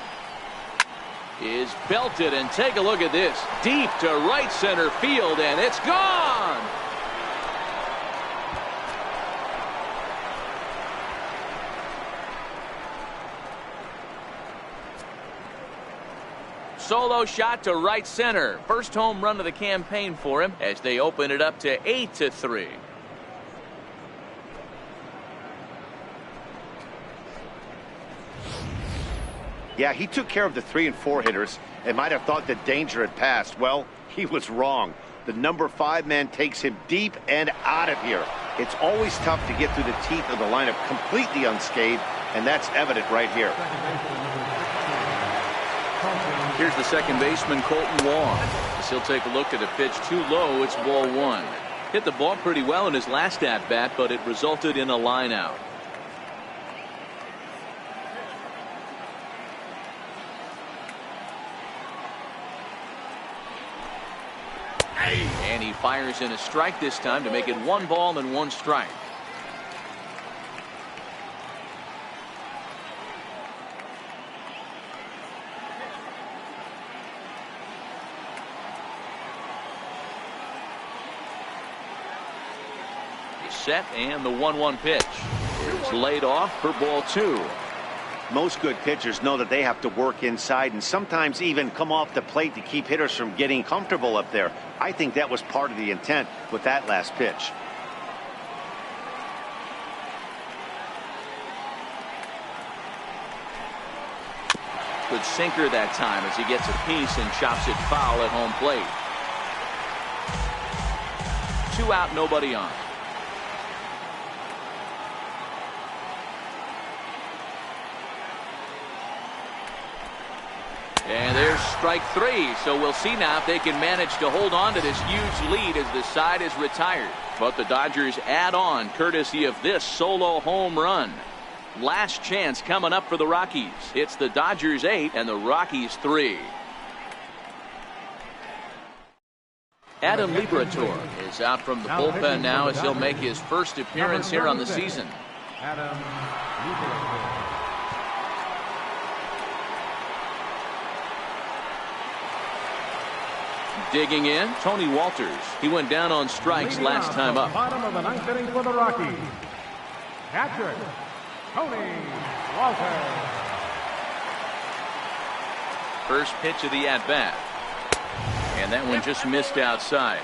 is belted, and take a look at this. Deep to right center field, and it's gone. Solo shot to right center. First home run of the campaign for him as they open it up to 8-3. Yeah, he took care of the 3 and 4 hitters and might have thought that danger had passed. Well, he was wrong. The number 5 man takes him deep and out of here. It's always tough to get through the teeth of the lineup completely unscathed, and that's evident right here. Here's the second baseman, Colton Wong. As he'll take a look at a pitch too low. It's ball one. Hit the ball pretty well in his last at bat, but it resulted in a line out. And he fires in a strike this time to make it 1 ball and 1 strike. Set, and the 1-1 pitch is laid off for ball 2. Most good pitchers know that they have to work inside and sometimes even come off the plate to keep hitters from getting comfortable up there. I think that was part of the intent with that last pitch. Good sinker that time as he gets a piece and chops it foul at home plate. 2 out, nobody on. And there's strike 3, so we'll see now if they can manage to hold on to this huge lead as the side is retired. But the Dodgers add on courtesy of this solo home run. Last chance coming up for the Rockies. It's the Dodgers 8 and the Rockies 3. Adam Liberatore is out from the bullpen now as he'll make his first appearance here on the season. Adam Liberatore. Digging in, Tony Walters. He went down on strikes last time up. Bottom of the ninth inning for the Rockies. Catcher, Tony Walters. First pitch of the at-bat. And that one just missed outside.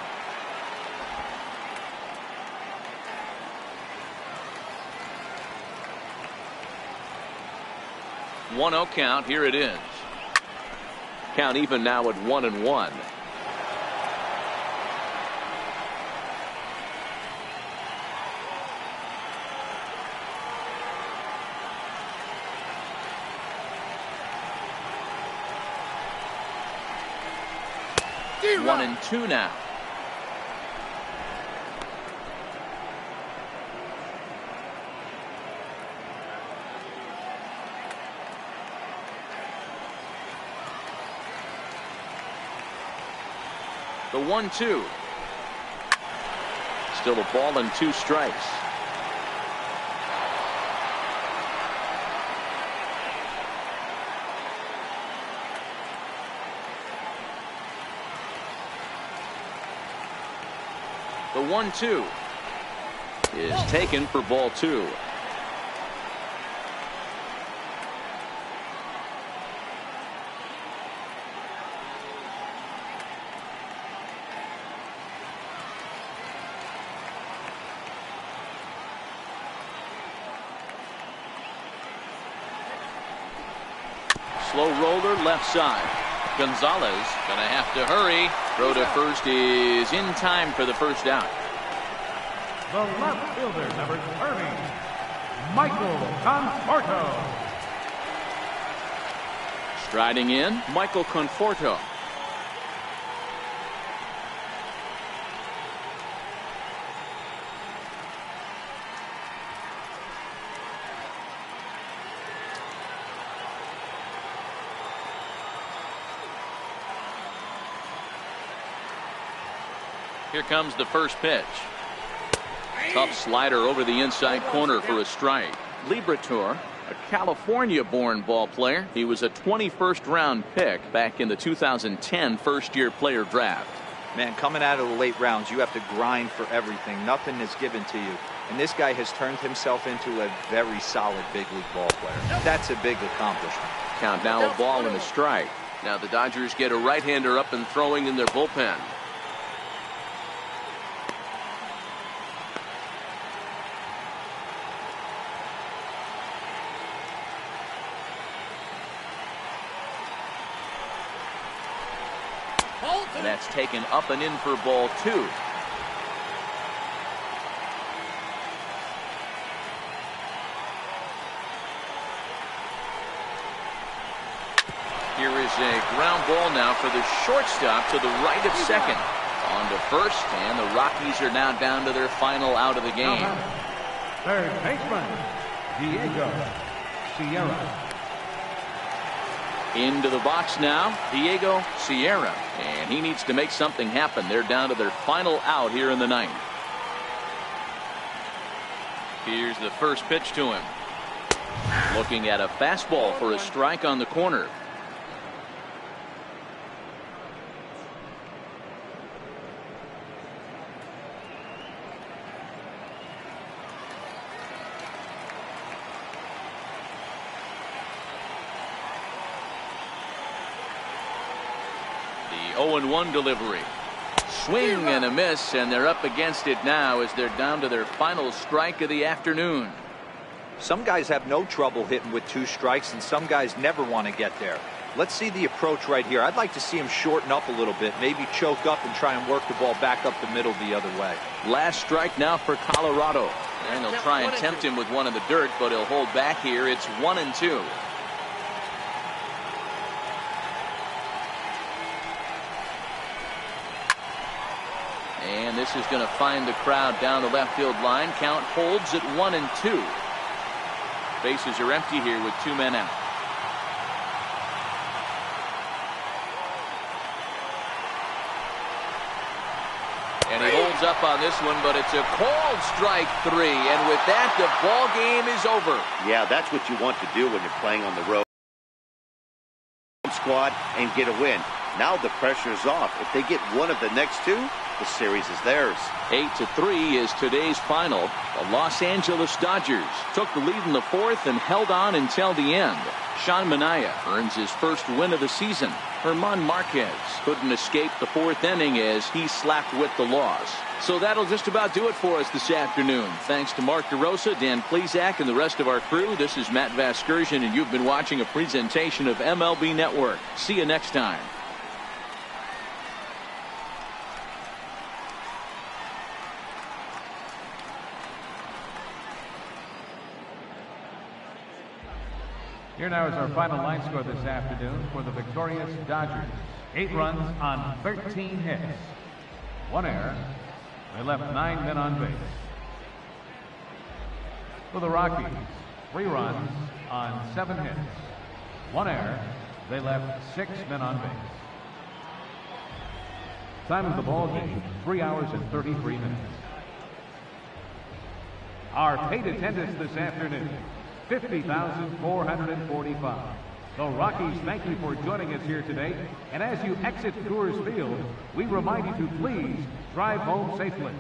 1-0 count. Here it is. Count even now at 1-1. One and two now. The 1-2. Still a ball and 2 strikes. The 1-2 is taken for ball 2. Slow roller left side. Gonzalez gonna have to hurry. Throw to first is in time for the first out. The left fielder, number 30, Michael Conforto. Striding in, Michael Conforto. Here comes the first pitch. Tough slider over the inside corner for a strike. Liberatore, a California-born ball player. He was a 21st round pick back in the 2010 first-year player draft. Man, coming out of the late rounds, you have to grind for everything. Nothing is given to you. And this guy has turned himself into a very solid big league ball player. That's a big accomplishment. Count now a ball and a strike. Now the Dodgers get a right-hander up and throwing in their bullpen. That's taken up and in for ball 2. Here is a ground ball now for the shortstop to the right of second. On to first, and the Rockies are now down to their final out of the game. Third baseman, Diego Sierra. Into the box now, Diego Sierra. And he needs to make something happen. They're down to their final out here in the ninth. Here's the first pitch to him. Looking at a fastball for a strike on the corner. The 0-1 delivery. Swing and a miss, and they're up against it now as they're down to their final strike of the afternoon. Some guys have no trouble hitting with 2 strikes, and some guys never want to get there. Let's see the approach right here. I'd like to see him shorten up a little bit, maybe choke up and try and work the ball back up the middle the other way. Last strike now for Colorado. And they'll try and tempt him with one in the dirt, but he'll hold back here. It's 1-2. And this is going to find the crowd down the left field line. Count holds at 1-2. Bases are empty here with 2 men out. And he holds up on this one, but it's a called strike 3. And with that, the ball game is over. Yeah, that's what you want to do when you're playing on the road. Squad and get a win. Now the pressure's off. If they get one of the next two, the series is theirs. 8-3 is today's final. The Los Angeles Dodgers took the lead in the fourth and held on until the end. Sean Manaea earns his first win of the season. German Marquez couldn't escape the fourth inning as he slapped with the loss. So that'll just about do it for us this afternoon. Thanks to Mark DeRosa, Dan Plesac, and the rest of our crew. This is Matt Vasgersian, and you've been watching a presentation of MLB Network. See you next time. Here now is our final line score this afternoon for the victorious Dodgers. 8 runs on 13 hits. 1 error. They left 9 men on base. For the Rockies, 3 runs on 7 hits. 1 error. They left 6 men on base. Time of the ball game, 3 hours and 33 minutes. Our paid attendance this afternoon, 50,445. The Rockies thank you for joining us here today. And as you exit Coors Field, we remind you to please drive home safely.